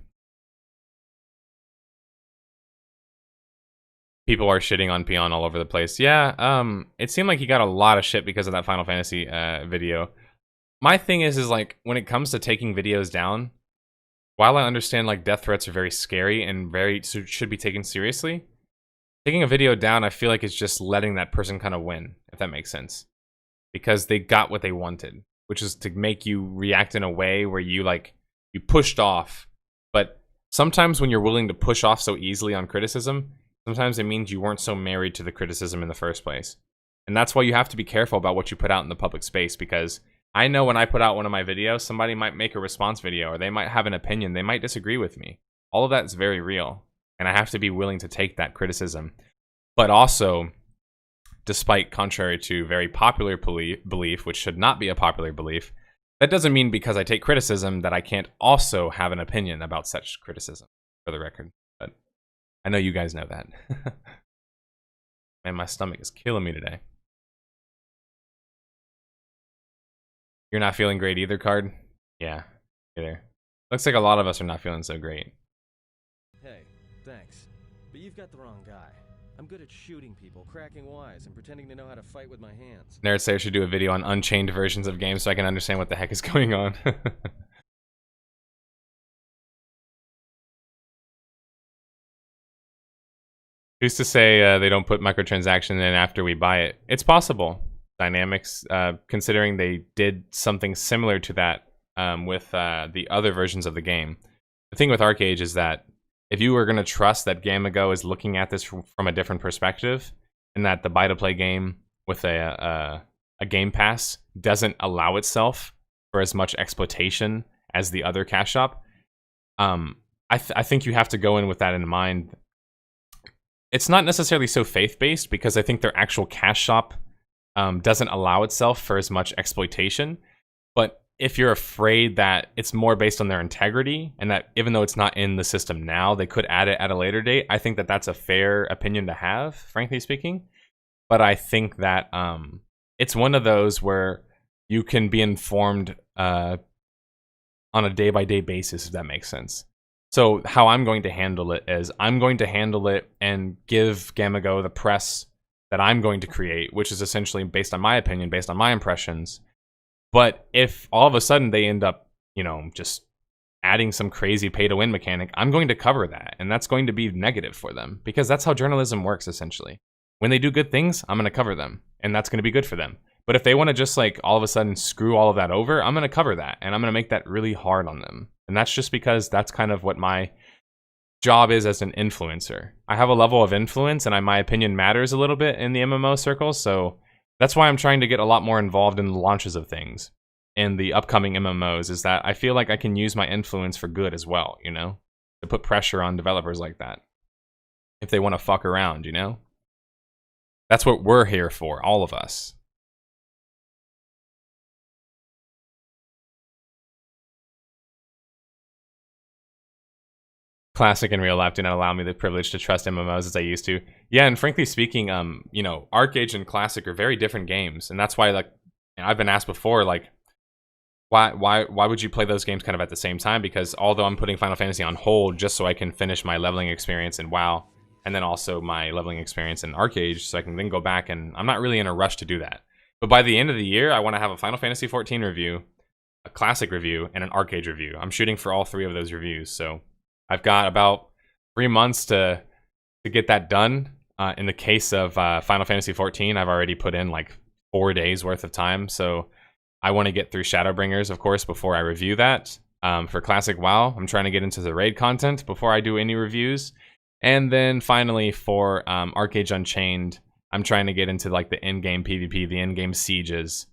People are shitting on Peon all over the place. Yeah, it seemed like he got a lot of shit because of that Final Fantasy video. My thing is like, when it comes to taking videos down, while I understand like death threats are very scary and should be taken seriously, taking a video down, I feel like it's just letting that person kind of win, if that makes sense. Because they got what they wanted, which is to make you react in a way where you pushed off. But sometimes when you're willing to push off so easily on criticism, sometimes it means you weren't so married to the criticism in the first place. And that's why you have to be careful about what you put out in the public space, because I know when I put out one of my videos, somebody might make a response video, or they might have an opinion, they might disagree with me. All of that is very real, and I have to be willing to take that criticism. But also, despite contrary to very popular belief, which should not be a popular belief, that doesn't mean because I take criticism that I can't also have an opinion about such criticism, for the record. But I know you guys know that. Man, my stomach is killing me today. You're not feeling great either, Card? Yeah, either. Looks like a lot of us are not feeling so great. Hey, thanks. But you've got the wrong guy. I'm good at shooting people, cracking wise, and pretending to know how to fight with my hands. nerdSlayer should do a video on unchained versions of games so I can understand what the heck is going on. Who's to say they don't put microtransactions in after we buy it? It's possible. Dynamics, considering they did something similar to that with the other versions of the game. The thing with Archeage is that if you were going to trust that Gamago is looking at this from a different perspective, and that the buy-to-play game with a Game Pass doesn't allow itself for as much exploitation as the other cash shop, I think you have to go in with that in mind. It's not necessarily so faith-based, because I think their actual cash shop doesn't allow itself for as much exploitation. But if you're afraid that it's more based on their integrity, and that even though it's not in the system now, they could add it at a later date, I think that that's a fair opinion to have, frankly speaking. But I think that it's one of those where you can be informed on a day-by-day basis, if that makes sense. So how I'm going to handle it is I'm going to handle it and give Gamago the press that I'm going to create, which is essentially based on my opinion, based on my impressions. But if all of a sudden they end up, you know, just adding some crazy pay-to-win mechanic, I'm going to cover that. And that's going to be negative for them, because that's how journalism works, essentially. When they do good things, I'm going to cover them, and that's going to be good for them. But if they want to just, like, all of a sudden screw all of that over, I'm going to cover that, and I'm going to make that really hard on them. And that's just because that's kind of what my job is as an influencer. I have a level of influence, and my opinion matters a little bit in the MMO circles, so that's why I'm trying to get a lot more involved in the launches of things in the upcoming MMOs, is that I feel like I can use my influence for good as well, you know? To put pressure on developers like that. If they want to fuck around, you know? That's what we're here for, all of us. Classic and real life do not allow me the privilege to trust MMOs as I used to. Yeah, and frankly speaking, you know, Archeage and Classic are very different games, and that's why, like, I've been asked before, like, why would you play those games kind of at the same time? Because although I'm putting Final Fantasy on hold just so I can finish my leveling experience in WoW, and then also my leveling experience in Archeage, so I can then go back, and I'm not really in a rush to do that. But by the end of the year, I want to have a Final Fantasy 14 review, a Classic review, and an Archeage review. I'm shooting for all 3 of those reviews, so I've got about 3 months to get that done. In the case of Final Fantasy 14, I've already put in like 4 days worth of time, so I want to get through Shadowbringers, of course, before I review that. For Classic WoW, I'm trying to get into the raid content before I do any reviews. And then finally for Archeage Unchained, I'm trying to get into like the in-game PvP, the in-game sieges,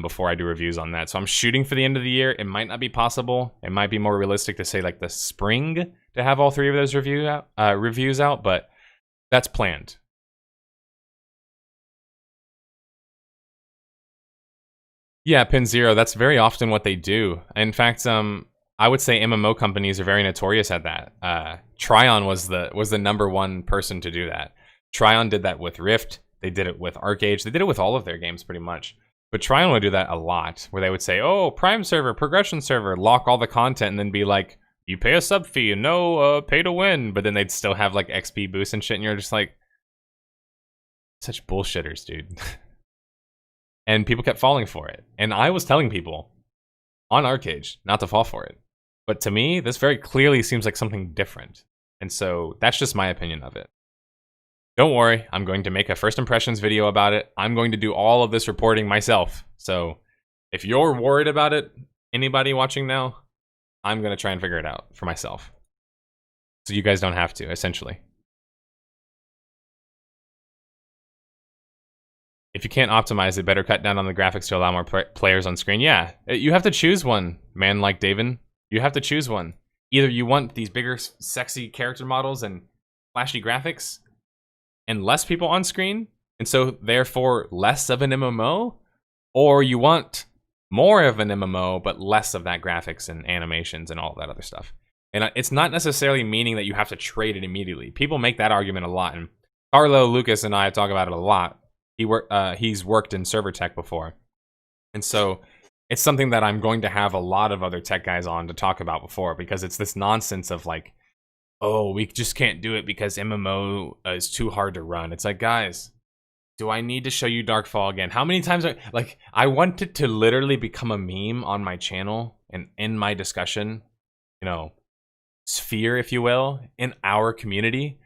before I do reviews on that. So I'm shooting for the end of the year. It might not be possible. It might be more realistic to say like the spring to have all 3 of those reviews out, but that's planned. Yeah, Pin Zero, that's very often what they do. In fact, I would say MMO companies are very notorious at that. Tryon was the #1 person to do that. Tryon did that with Rift. They did it with Archeage. They did it with all of their games pretty much. But Tryon would do that a lot, where they would say, oh, Prime server, Progression server, lock all the content, and then be like, you pay a sub fee, and no, pay to win. But then they'd still have like XP boosts and shit, and you're just like, such bullshitters, dude. And people kept falling for it. And I was telling people on Archeage not to fall for it. But to me, this very clearly seems like something different. And so that's just my opinion of it. Don't worry, I'm going to make a first impressions video about it. I'm going to do all of this reporting myself. So if you're worried about it, anybody watching now, I'm going to try and figure it out for myself. So you guys don't have to, essentially. If you can't optimize it, better cut down on the graphics to allow more players on screen. Yeah, you have to choose one, man like David. You have to choose one. Either you want these bigger, sexy character models and flashy graphics, and less people on screen, and so therefore less of an MMO, or you want more of an MMO but less of that graphics and animations and all that other stuff. And it's not necessarily meaning that you have to trade it immediately. People make that argument a lot, and Carlo, Lucas, and I talk about it a lot. He's worked in server tech before, and so it's something that I'm going to have a lot of other tech guys on to talk about before, because it's this nonsense of like, oh, we just can't do it because MMO is too hard to run. It's like, guys, do I need to show you Darkfall again? How many times like, I want it to literally become a meme on my channel and in my discussion, you know, sphere, if you will, in our community,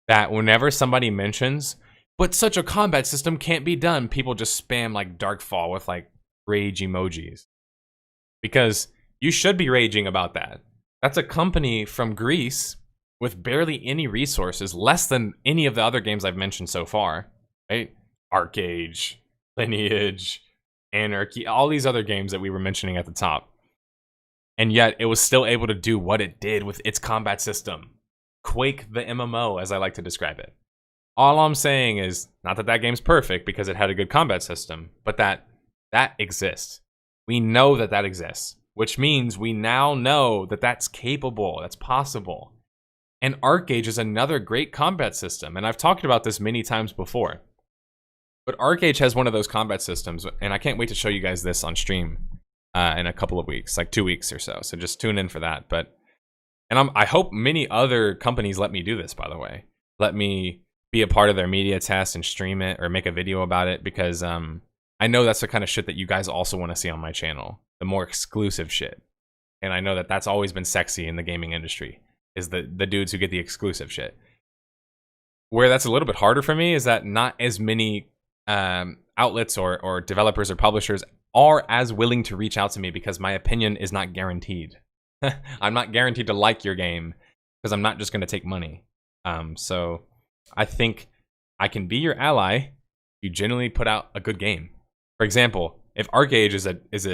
that whenever somebody mentions, but such a combat system can't be done, people just spam like Darkfall with like rage emojis. Because you should be raging about that. That's a company from Greece with barely any resources, less than any of the other games I've mentioned so far, right? Archeage, Lineage, Anarchy, all these other games that we were mentioning at the top. And yet, it was still able to do what it did with its combat system. Quake the MMO, as I like to describe it. All I'm saying is, not that that game's perfect because it had a good combat system, but that exists. We know that that exists, which means we now know that that's capable, that's possible. And Archeage is another great combat system, and I've talked about this many times before. But Archeage has one of those combat systems, and I can't wait to show you guys this on stream in a couple of weeks, like 2 weeks or so. So just tune in for that. I hope many other companies let me do this, by the way. Let me be a part of their media test and stream it or make a video about it, because I know that's the kind of shit that you guys also want to see on my channel. The more exclusive shit. And I know that that's always been sexy in the gaming industry, is the dudes who get the exclusive shit. Where that's a little bit harder for me is that not as many outlets or developers or publishers are as willing to reach out to me, because my opinion is not guaranteed. I'm not guaranteed to like your game, because I'm not just going to take money. So I think I can be your ally if you genuinely put out a good game. For example, if Archeage is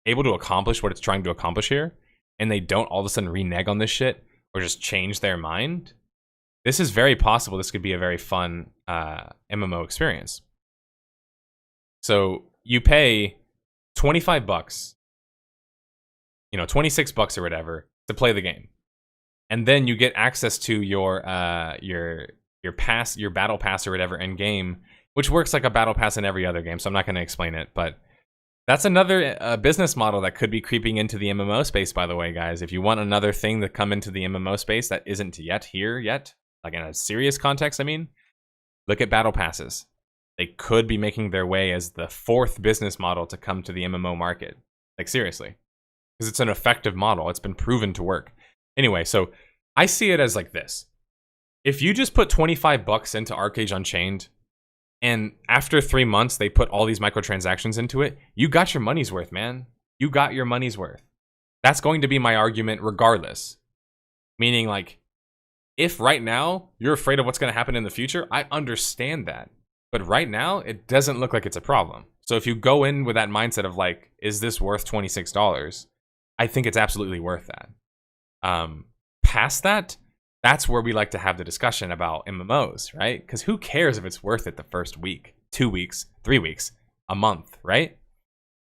able to accomplish what it's trying to accomplish here, and they don't all of a sudden renege on this shit or just change their mind, this is very possible. This could be a very fun MMO experience. So you pay $25, you know, $26 or whatever to play the game. and then you get access to your battle pass or whatever in game, which works like a battle pass in every other game. So I'm not going to explain it, but that's another business model that could be creeping into the MMO space, by the way, guys. If you want another thing to come into the MMO space that isn't here yet, like in a serious context, I mean, look at battle passes. They could be making their way as the fourth business model to come to the MMO market. Like, seriously. Because it's an effective model. It's been proven to work. Anyway, so I see it as like this. If you just put 25 bucks into Archeage Unchained, and after 3 months, they put all these microtransactions into it, you got your money's worth, man. You got your money's worth. That's going to be my argument regardless. Meaning, like, if right now you're afraid of what's going to happen in the future, I understand that. But right now, it doesn't look like it's a problem. So if you go in with that mindset of, like, is this worth $26? I think it's absolutely worth that. Past that, that's where we like to have the discussion about MMOs, right? Because who cares if it's worth it the first week, 2 weeks, 3 weeks, a month, right?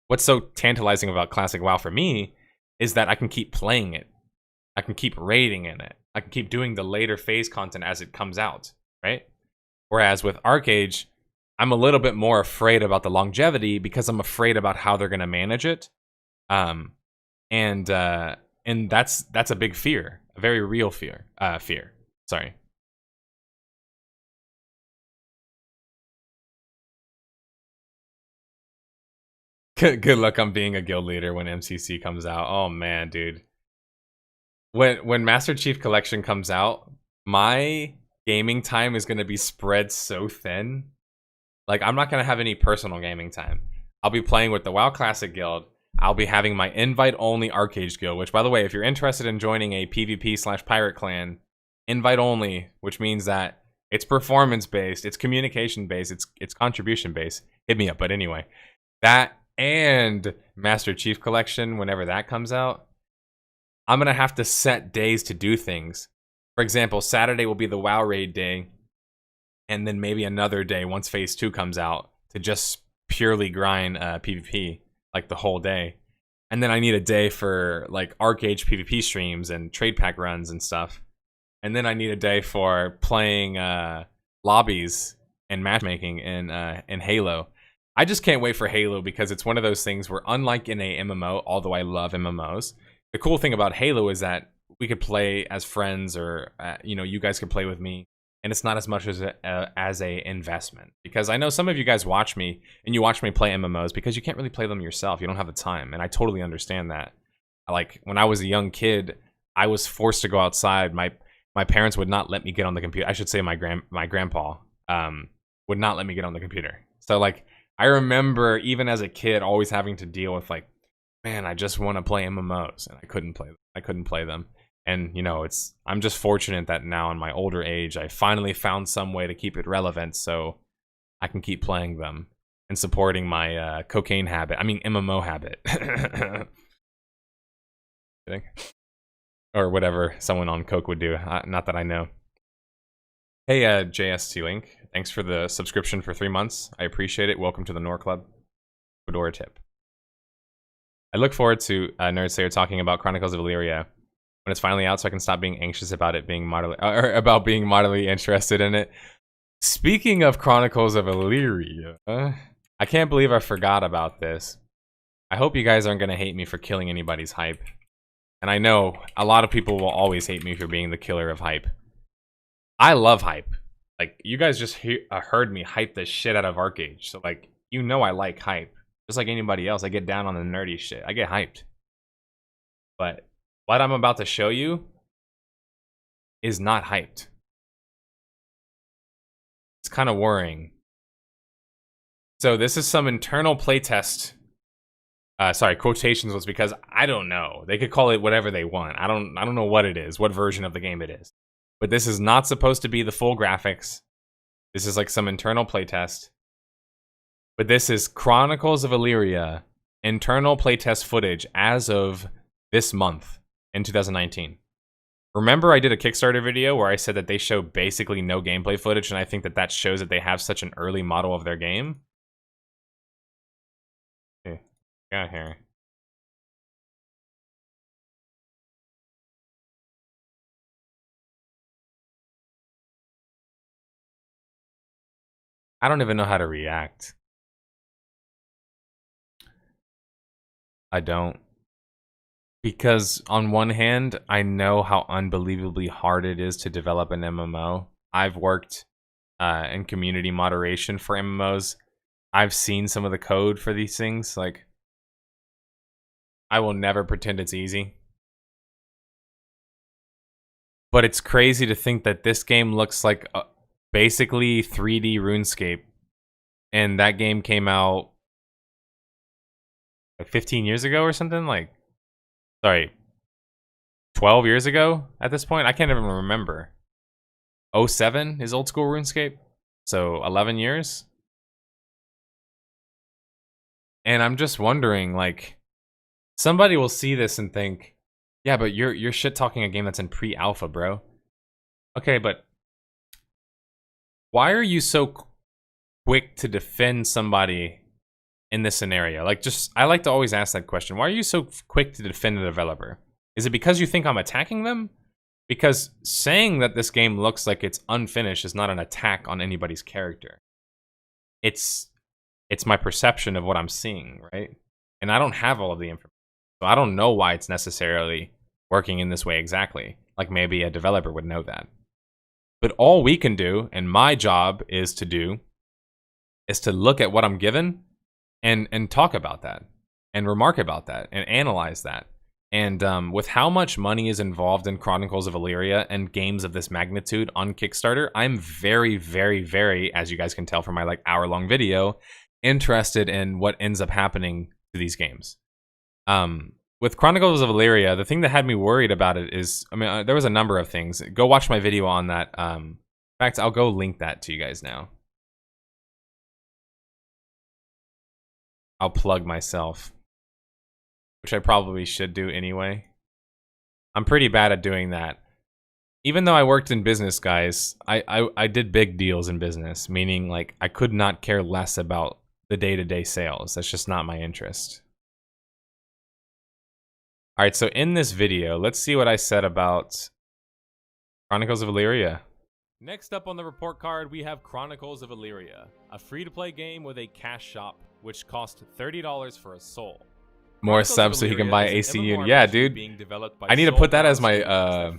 What's so tantalizing about Classic WoW for me is that I can keep playing it. I can keep raiding in it. I can keep doing the later phase content as it comes out, right? Whereas with Archeage, I'm a little bit more afraid about the longevity because I'm afraid about how they're going to manage it. And that's a big fear. A very real fear. Sorry. Good luck on being a guild leader when MCC comes out. Oh man, dude. When Master Chief Collection comes out, my gaming time is gonna be spread so thin. Like, I'm not gonna have any personal gaming time. I'll be playing with the WoW Classic Guild. I'll be having my invite-only Archeage Guild, which, by the way, if you're interested in joining a PvP/pirate clan, invite-only, which means that it's performance-based, it's communication-based, it's contribution-based, hit me up. But anyway, that and Master Chief Collection, whenever that comes out, I'm going to have to set days to do things. For example, Saturday will be the WoW Raid day, and then maybe another day once Phase 2 comes out to just purely grind PvP. Like the whole day. And then I need a day for like Archeage PvP streams and trade pack runs and stuff. And then I need a day for playing lobbies and matchmaking in Halo. I just can't wait for Halo because it's one of those things where, unlike in a MMO, although I love MMOs, the cool thing about Halo is that we could play as friends, or you guys could play with me. And it's not as much as a investment, because I know some of you guys watch me and you watch me play MMOs because you can't really play them yourself. You don't have the time, and I totally understand that. Like, when I was a young kid, I was forced to go outside. My parents would not let me get on the computer. I should say my grandpa would not let me get on the computer. So like, I remember even as a kid always having to deal with like, man, I just want to play MMOs, and I couldn't play them. And, I'm just fortunate that now in my older age, I finally found some way to keep it relevant so I can keep playing them and supporting my cocaine habit. I mean, MMO habit. Or whatever someone on coke would do. Not that I know. Hey, JST Link. Thanks for the subscription for 3 months. I appreciate it. Welcome to the Nor Club. Fedora tip. I look forward to nerdSlayer talking about Chronicles of Elyria when it's finally out, so I can stop being anxious about it being moderately interested in it. Speaking of Chronicles of Elyria, I can't believe I forgot about this. I hope you guys aren't going to hate me for killing anybody's hype. And I know a lot of people will always hate me for being the killer of hype. I love hype. Like, you guys just heard me hype the shit out of Archeage. So, like, I like hype. Just like anybody else, I get down on the nerdy shit. I get hyped. But what I'm about to show you is not hyped. It's kind of worrying. So this is some internal playtest. Sorry, quotations was because I don't know. They could call it whatever they want. I don't know what it is, what version of the game it is. But this is not supposed to be the full graphics. This is like some internal playtest. But this is Chronicles of Elyria internal playtest footage as of this month in 2019. Remember, I did a Kickstarter video where I said that they show basically no gameplay footage, and I think that shows that they have such an early model of their game. Okay, got here. I don't even know how to react. I don't. Because on one hand, I know how unbelievably hard it is to develop an MMO. I've worked in community moderation for MMOs. I've seen some of the code for these things. Like, I will never pretend it's easy. But it's crazy to think that this game looks like basically 3D RuneScape. And that game came out like 15 years ago or something? Like, sorry, 12 years ago at this point? I can't even remember. 07 is old school RuneScape? So 11 years? And I'm just wondering, like, somebody will see this and think, yeah, but you're shit talking a game that's in pre-alpha, bro. Okay, but why are you so quick to defend somebody in this scenario? Like, just, I like to always ask that question. Why are you so quick to defend a developer? Is it because you think I'm attacking them? Because saying that this game looks like it's unfinished is not an attack on anybody's character. It's my perception of what I'm seeing, right? And I don't have all of the information. So I don't know why it's necessarily working in this way exactly. Like, maybe a developer would know that. But all we can do, and my job is to do, is to look at what I'm given and talk about that, and remark about that, and analyze that. And with how much money is involved in Chronicles of Elyria and games of this magnitude on Kickstarter, I'm very, very, very, as you guys can tell from my like hour-long video, interested in what ends up happening to these games. With Chronicles of Elyria, the thing that had me worried about it is, I mean, there was a number of things. Go watch my video on that. In fact, I'll go link that to you guys now. I'll plug myself, which I probably should do anyway. I'm pretty bad at doing that. Even though I worked in business, guys, I did big deals in business, meaning like I could not care less about the day-to-day sales. That's just not my interest. All right, so in this video, let's see what I said about Chronicles of Elyria. Next up on the report card, we have Chronicles of Elyria, a free-to-play game with a cash shop, which cost $30 for a soul. More subs so he can buy AC unit. Yeah, dude. I need to put that as my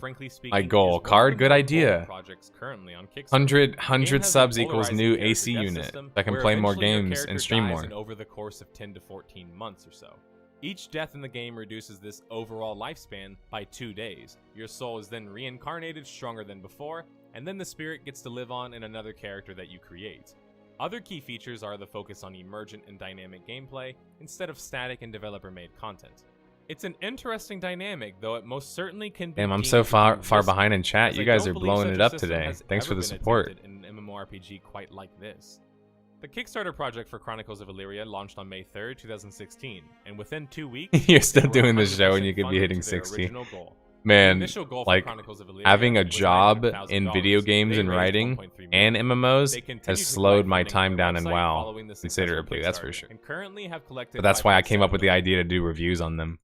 my goal. Card, good idea. 100 subs equals new AC unit. I can play more games and stream more. Over the course of 10 to 14 months or so. Each death in the game reduces this overall lifespan by 2 days. Your soul is then reincarnated stronger than before, and then the spirit gets to live on in another character that you create. Other key features are the focus on emergent and dynamic gameplay instead of static and developer-made content. It's an interesting dynamic, though it most certainly can be. Damn, I'm so far behind in chat. You guys are blowing it up today. Thanks for the support. In an MMORPG quite like this. The Kickstarter project for Chronicles of Elyria launched on May 3rd, 2016, and within 2 weeks, you're still doing this show and you could be hitting 60. Man, like, having a job in video games and writing and MMOs has slowed my time down in WoW considerably, that's for sure. But that's why I came up with the idea to do reviews on them.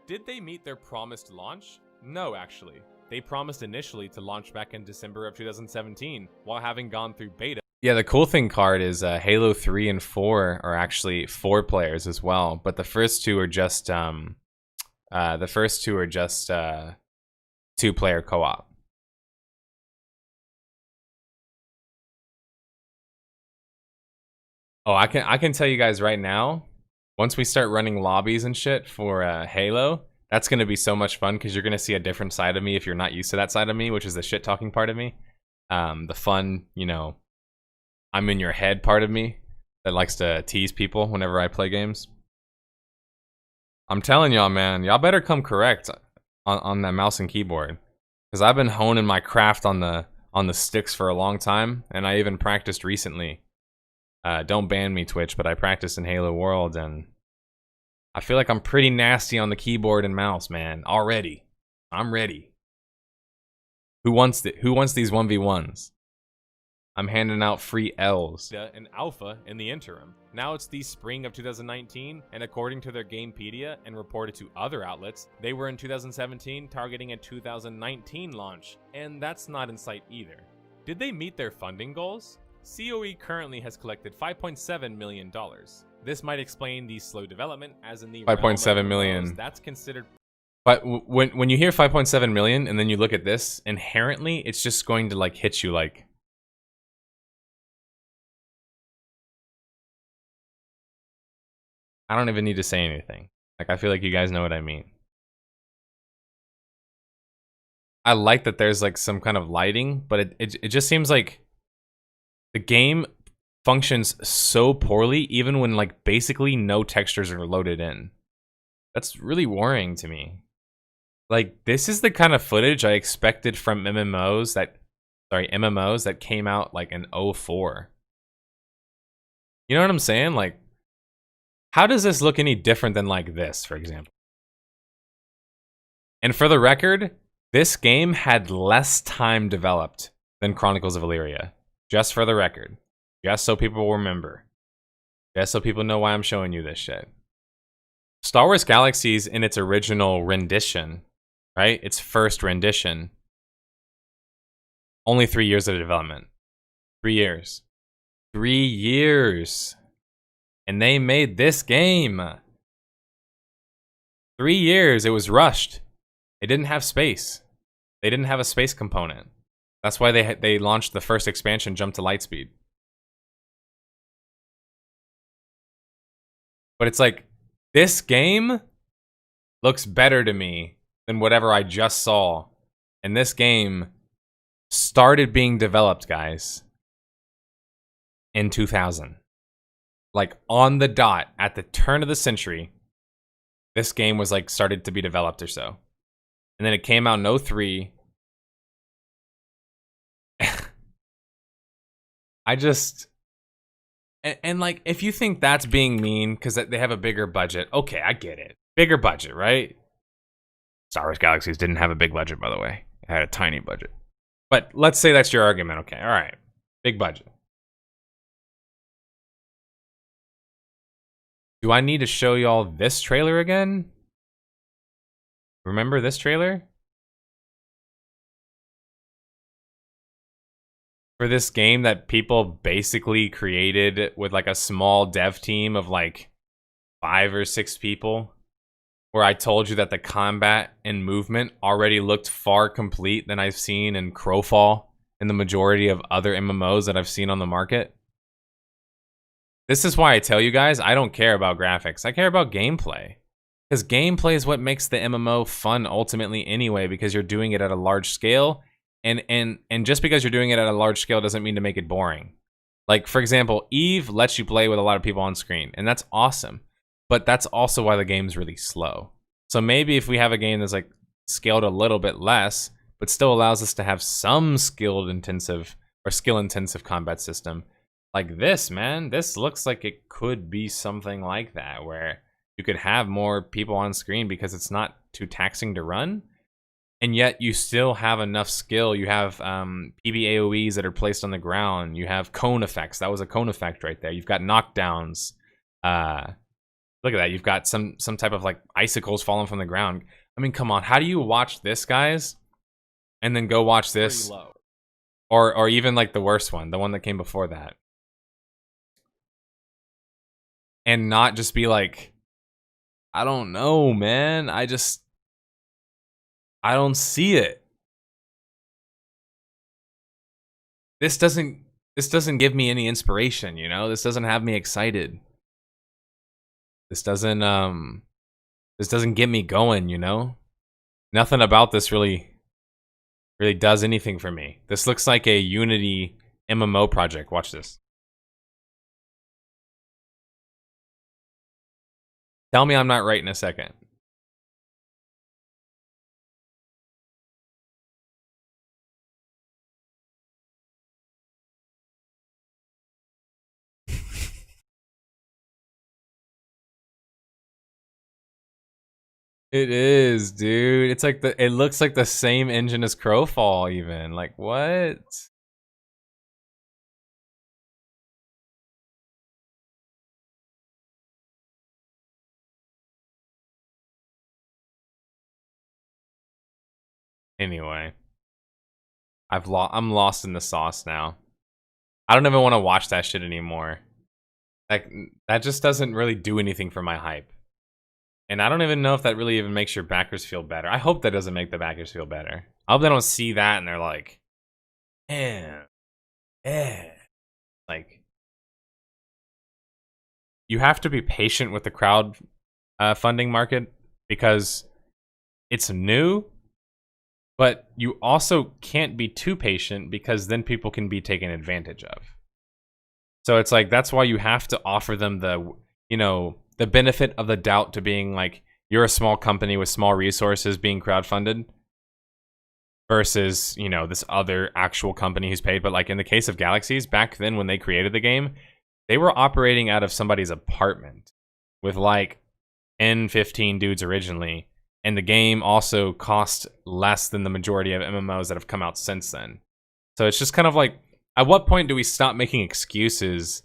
Did they meet their promised launch? No, actually. They promised initially to launch back in December of 2017, while having gone through beta. Yeah, the cool thing, Card, is Halo 3 and 4 are actually 4 players as well, but the first two are just 2-player co-op. Oh, I can tell you guys right now, once we start running lobbies and shit for Halo, that's gonna be so much fun because you're gonna see a different side of me if you're not used to that side of me, which is the shit talking part of me. The fun, you know, I'm in your head part of me that likes to tease people whenever I play games. I'm telling y'all, man, y'all better come correct on that mouse and keyboard, because I've been honing my craft on the sticks for a long time, and I even practiced recently. Don't ban me, Twitch, but I practiced in Halo World, and I feel like I'm pretty nasty on the keyboard and mouse, man. Already, I'm ready. Who wants it? Who wants these 1v1s? I'm handing out free L's. An alpha in the interim. Now it's the spring of 2019, and according to their Gamepedia and reported to other outlets, they were in 2017 targeting a 2019 launch, and that's not in sight either. Did they meet their funding goals? COE currently has collected $5.7 million. This might explain the slow development, as in the 5.7 million. That's considered. But when you hear 5.7 million and then you look at this, inherently it's just going to like hit you like. I don't even need to say anything. Like, I feel like you guys know what I mean. I like that there's like some kind of lighting, but it just seems like the game functions so poorly even when like basically no textures are loaded in. That's really worrying to me. Like, this is the kind of footage I expected from MMOs that came out like in 04. You know what I'm saying? Like, how does this look any different than like this, for example? And for the record, this game had less time developed than Chronicles of Elyria. Just for the record. Just so people will remember. Just so people know why I'm showing you this shit. Star Wars Galaxies in its original rendition, right? Its first rendition. Only 3 years of development. 3 years. 3 years. And they made this game. 3 years. It was rushed. It didn't have space. They didn't have a space component. That's why they launched the first expansion, Jump to Lightspeed. But it's like, this game looks better to me than whatever I just saw. And this game started being developed, guys, in 2000. Like, on the dot, at the turn of the century, this game was like started to be developed or so. And then it came out in 03. I just... And like, if you think that's being mean because they have a bigger budget, okay, I get it. Bigger budget, right? Star Wars Galaxies didn't have a big budget, by the way. It had a tiny budget. But let's say that's your argument. Okay, all right. Big budget. Do I need to show y'all this trailer again? Remember this trailer? For this game that people basically created with like a small dev team of like 5 or 6 people, where I told you that the combat and movement already looked far complete than I've seen in Crowfall and the majority of other MMOs that I've seen on the market. This is why I tell you guys, I don't care about graphics. I care about gameplay. Because gameplay is what makes the MMO fun ultimately anyway, because you're doing it at a large scale. And just because you're doing it at a large scale doesn't mean to make it boring. Like, for example, Eve lets you play with a lot of people on screen, and that's awesome. But that's also why the game's really slow. So maybe if we have a game that's like scaled a little bit less, but still allows us to have some skill-intensive combat system, like this, man, this looks like it could be something like that, where you could have more people on screen because it's not too taxing to run. And yet you still have enough skill. You have PB AoEs that are placed on the ground. You have cone effects. That was a cone effect right there. You've got knockdowns. Look at that. You've got some type of like icicles falling from the ground. I mean, come on. How do you watch this, guys, and then go watch this? Or even like the worst one, the one that came before that, and not just be like, I don't know, man. I don't see it. This doesn't give me any inspiration, you know? This doesn't have me excited. This doesn't get me going, you know? Nothing about this really does anything for me. This looks like a Unity MMO project. Watch this. Tell me I'm not right in a second. It is, dude. It's like it looks like the same engine as Crowfall even. Like, what? Anyway, I'm lost in the sauce now. I don't even want to watch that shit anymore. Like, that just doesn't really do anything for my hype. And I don't even know if that really even makes your backers feel better. I hope that doesn't make the backers feel better. I hope they don't see that and they're like, like, you have to be patient with the crowd funding market because it's new, but you also can't be too patient because then people can be taken advantage of. So it's like, that's why you have to offer them the, you know, the benefit of the doubt to being like, you're a small company with small resources being crowdfunded versus, you know, this other actual company who's paid. But like in the case of Galaxies, back then when they created the game, they were operating out of somebody's apartment with like 10, 15 dudes originally. And the game also cost less than the majority of MMOs that have come out since then. So it's just kind of like, at what point do we stop making excuses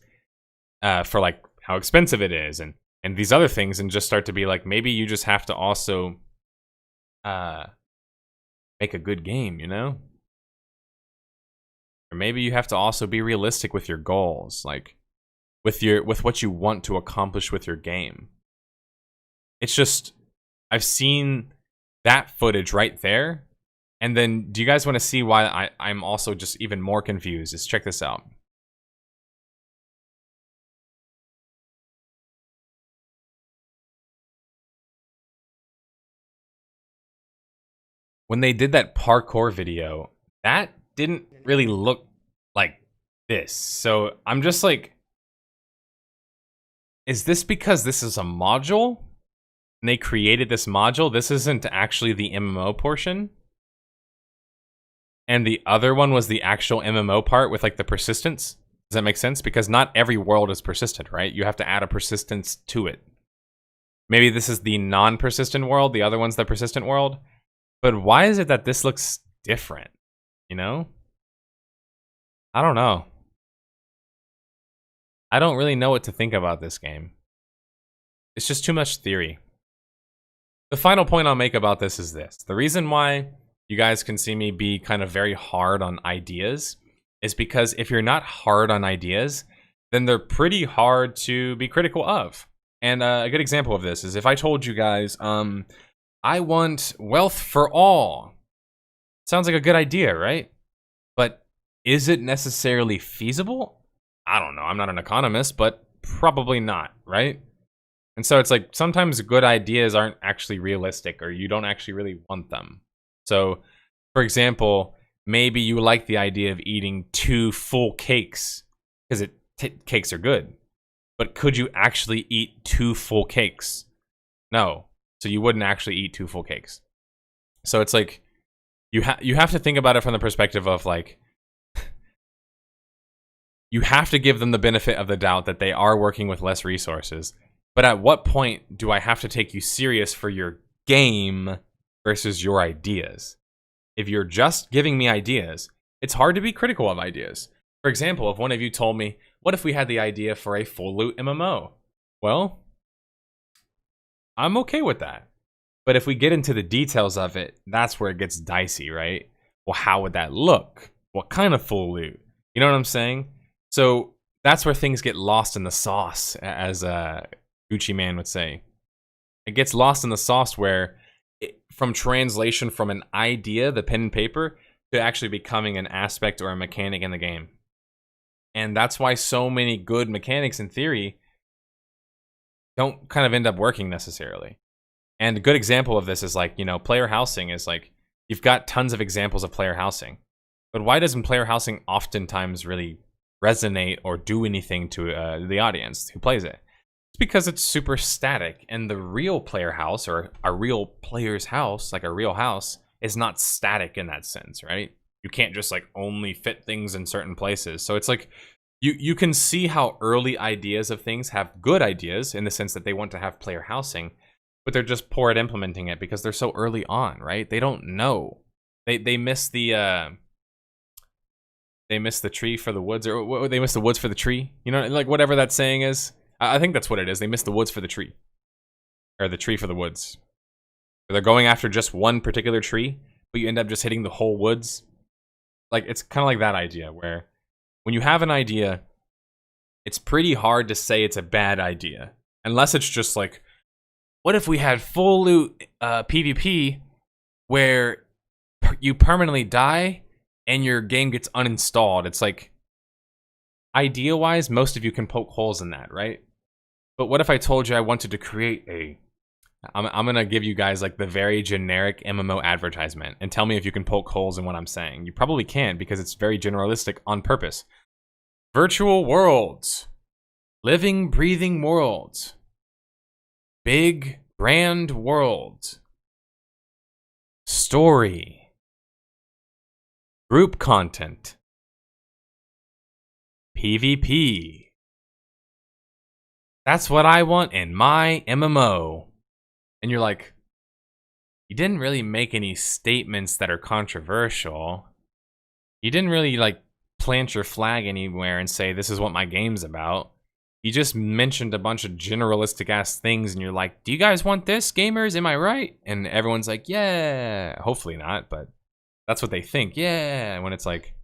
for like how expensive it is and these other things and just start to be like, maybe you just have to also make a good game, you know? Or maybe you have to also be realistic with your goals, like with what you want to accomplish with your game. It's just, I've seen that footage right there. And then, do you guys want to see why I'm also just even more confused? Just check this out. When they did that parkour video, that didn't really look like this. So I'm just like, is this because this is a module? And they created this module? This isn't actually the MMO portion? And the other one was the actual MMO part with like the persistence. Does that make sense? Because not every world is persistent, right? You have to add a persistence to it. Maybe this is the non-persistent world, the other one's the persistent world. But why is it that this looks different? You know? I don't know. I don't really know what to think about this game. It's just too much theory. The final point I'll make about this is this. The reason why you guys can see me be kind of very hard on ideas is because if you're not hard on ideas, then they're pretty hard to be critical of. And a good example of this is if I told you guys, I want wealth for all. Sounds like a good idea, right? But is it necessarily feasible? I don't know. I'm not an economist, but probably not, right? And so it's like sometimes good ideas aren't actually realistic or you don't actually really want them. So, for example, maybe you like the idea of eating 2 full cakes because cakes are good. But could you actually eat 2 full cakes? No. So you wouldn't actually eat 2 full cakes. So it's like you have to think about it from the perspective of like you have to give them the benefit of the doubt that they are working with less resources. But at what point do I have to take you serious for your game versus your ideas? If you're just giving me ideas, it's hard to be critical of ideas. For example, if one of you told me, what if we had the idea for a full loot MMO? Well, I'm okay with that. But if we get into the details of it, that's where it gets dicey, right? Well, how would that look? What kind of full loot? You know what I'm saying? So that's where things get lost in the sauce, as Gucci Man would say. It gets lost in the sauce where from translation from an idea, the pen and paper, to actually becoming an aspect or a mechanic in the game. And that's why so many good mechanics in theory don't kind of end up working necessarily. And a good example of this is like, you know, player housing is like, you've got tons of examples of player housing. But why doesn't player housing oftentimes really resonate or do anything to the audience who plays it? It's because it's super static, and the real player house, or a real player's house, like a real house, is not static in that sense, right? You can't just like only fit things in certain places. So it's like you can see how early ideas of things have good ideas in the sense that they want to have player housing, but they're just poor at implementing it because they're so early on, right? They don't know. They miss the tree for the woods, or they miss the woods for the tree. You know, like whatever that saying is. I think that's what it is. They miss the woods for the tree. Or the tree for the woods. Or they're going after just one particular tree, but you end up just hitting the whole woods. Like, it's kind of like that idea, where when you have an idea, it's pretty hard to say it's a bad idea. Unless it's just like, what if we had full loot PvP where you permanently die and your game gets uninstalled? It's like, idea-wise, most of you can poke holes in that, right? But what if I told you I wanted to create a... I'm going to give you guys like the very generic MMO advertisement and tell me if you can poke holes in what I'm saying. You probably can't because it's very generalistic on purpose. Virtual worlds. Living, breathing worlds. Big, grand worlds. Story. Group content. PvP. That's what I want in my MMO. And you're like, you didn't really make any statements that are controversial. You didn't really like plant your flag anywhere and say, this is what my game's about. You just mentioned a bunch of generalistic ass things and you're like, do you guys want this, gamers? Am I right? And everyone's like, yeah. Hopefully not, but that's what they think. Yeah. When it's like,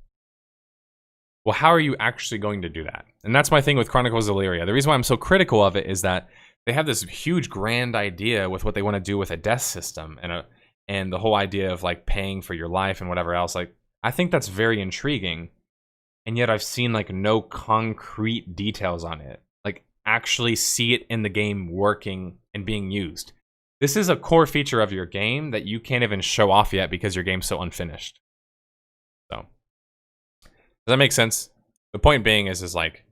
well, how are you actually going to do that? And that's my thing with Chronicles of Elyria. The reason why I'm so critical of it is that they have this huge grand idea with what they want to do with a death system and the whole idea of like paying for your life and whatever else. Like, I think that's very intriguing. And yet I've seen like no concrete details on it. Like actually see it in the game working and being used. This is a core feature of your game that you can't even show off yet because your game's so unfinished. So, does that make sense? The point being is like,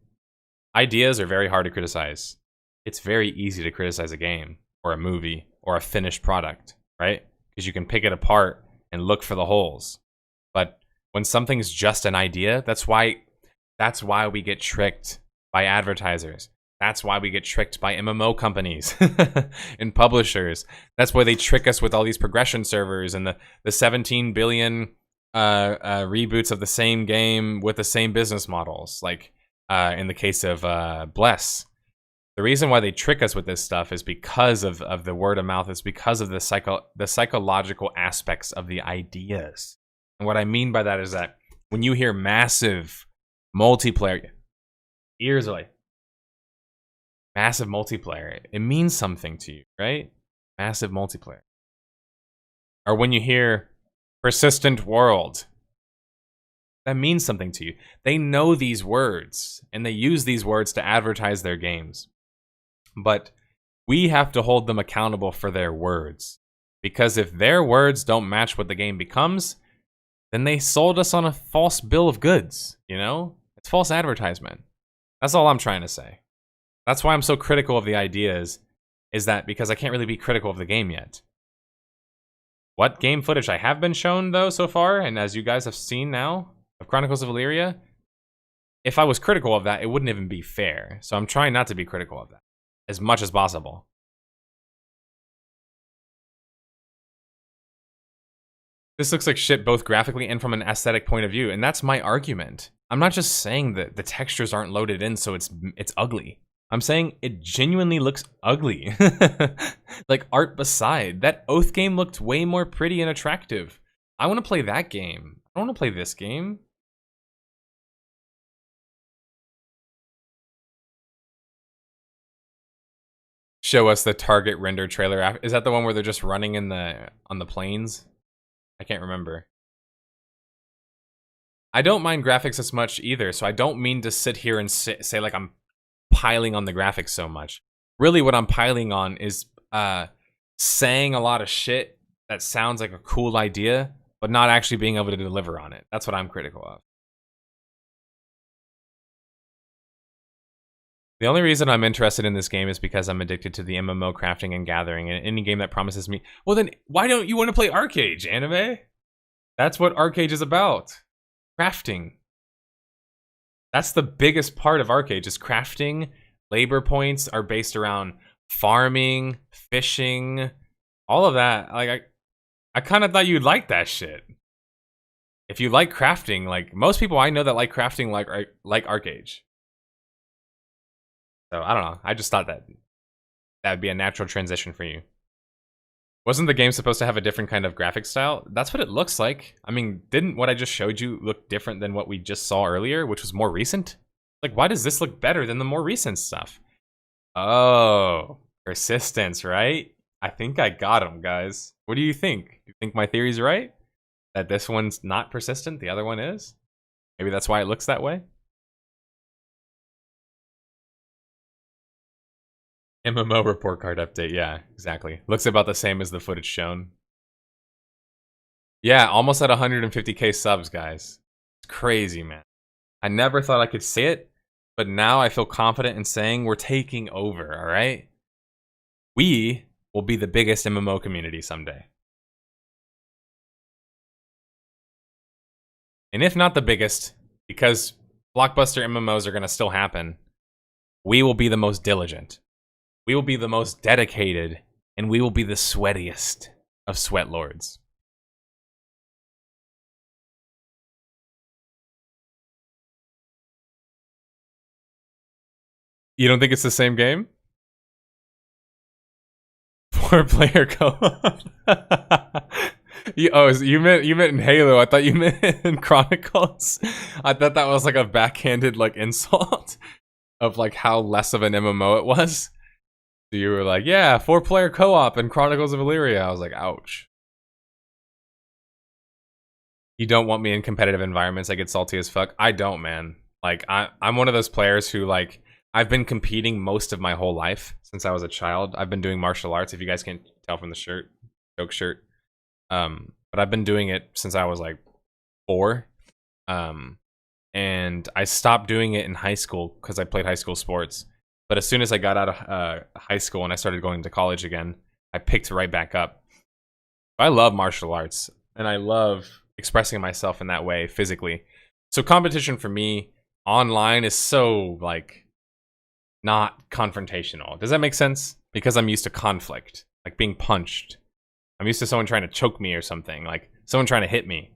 ideas are very hard to criticize. It's very easy to criticize a game or a movie or a finished product, right? Because you can pick it apart and look for the holes. But when something's just an idea, that's why we get tricked by advertisers. That's why we get tricked by MMO companies and publishers. That's why they trick us with all these progression servers and the 17 billion reboots of the same game with the same business models. Like in the case of Bless. The reason why they trick us with this stuff is because of the word of mouth. It's because of the psychological aspects of the ideas. And what I mean by that is that when you hear massive multiplayer, ears are like, massive multiplayer, it means something to you, right? Massive multiplayer. Or when you hear persistent world, that means something to you. They know these words, and they use these words to advertise their games. But we have to hold them accountable for their words. Because if their words don't match what the game becomes, then they sold us on a false bill of goods, you know? It's false advertisement. That's all I'm trying to say. That's why I'm so critical of the ideas, is that because I can't really be critical of the game yet. What game footage I have been shown, though, so far, and as you guys have seen now, of Chronicles of Elyria, if I was critical of that, it wouldn't even be fair. So I'm trying not to be critical of that as much as possible. This looks like shit both graphically and from an aesthetic point of view, and that's my argument. I'm not just saying that the textures aren't loaded in so it's ugly. I'm saying it genuinely looks ugly. Like, art beside. That Oath game looked way more pretty and attractive. I want to play that game. I don't want to play this game. Show us the Target render trailer. Is that the one where they're just running in on the planes? I can't remember. I don't mind graphics as much either, so I don't mean to sit here and say like I'm piling on the graphics so much. Really what I'm piling on is saying a lot of shit that sounds like a cool idea, but not actually being able to deliver on it. That's what I'm critical of. The only reason I'm interested in this game is because I'm addicted to the MMO crafting and gathering, and any game that promises me, well then, why don't you want to play Archeage, anime? That's what Archeage is about. Crafting. That's the biggest part of Archeage, is crafting. Labor points are based around farming, fishing, all of that. Like, I kind of thought you'd like that shit. If you like crafting, like, most people I know that like crafting like Archeage. So, I don't know. I just thought that would be a natural transition for you. Wasn't the game supposed to have a different kind of graphic style? That's what it looks like. I mean, didn't what I just showed you look different than what we just saw earlier, which was more recent? Like, why does this look better than the more recent stuff? Oh, persistence, right? I think I got him, guys. What do you think? Do you think my theory's right? That this one's not persistent, the other one is? Maybe that's why it looks that way? MMO report card update, yeah, exactly. Looks about the same as the footage shown. Yeah, almost at 150k subs, guys. It's crazy, man. I never thought I could say it, but now I feel confident in saying we're taking over, alright? We will be the biggest MMO community someday. And if not the biggest, because blockbuster MMOs are going to still happen, we will be the most diligent. We will be the most dedicated, and we will be the sweatiest of sweat lords. You don't think it's the same game? 4-player co-op. You meant in Halo. I thought you meant in Chronicles. I thought that was like a backhanded like insult of like how less of an MMO it was. So you were like, yeah, 4-player co-op in Chronicles of Elyria. I was like, ouch. You don't want me in competitive environments. I get salty as fuck. I don't, man. Like, I'm one of those players who, like, I've been competing most of my whole life since I was a child. I've been doing martial arts, if you guys can't tell from the shirt. Joke shirt. But I've been doing it since I was, like, 4. And I stopped doing it in high school because I played high school sports. But as soon as I got out of high school and I started going to college again, I picked right back up. I love martial arts, and I love expressing myself in that way physically. So competition for me online is so, like, not confrontational. Does that make sense? Because I'm used to conflict, like being punched. I'm used to someone trying to choke me or something, like someone trying to hit me.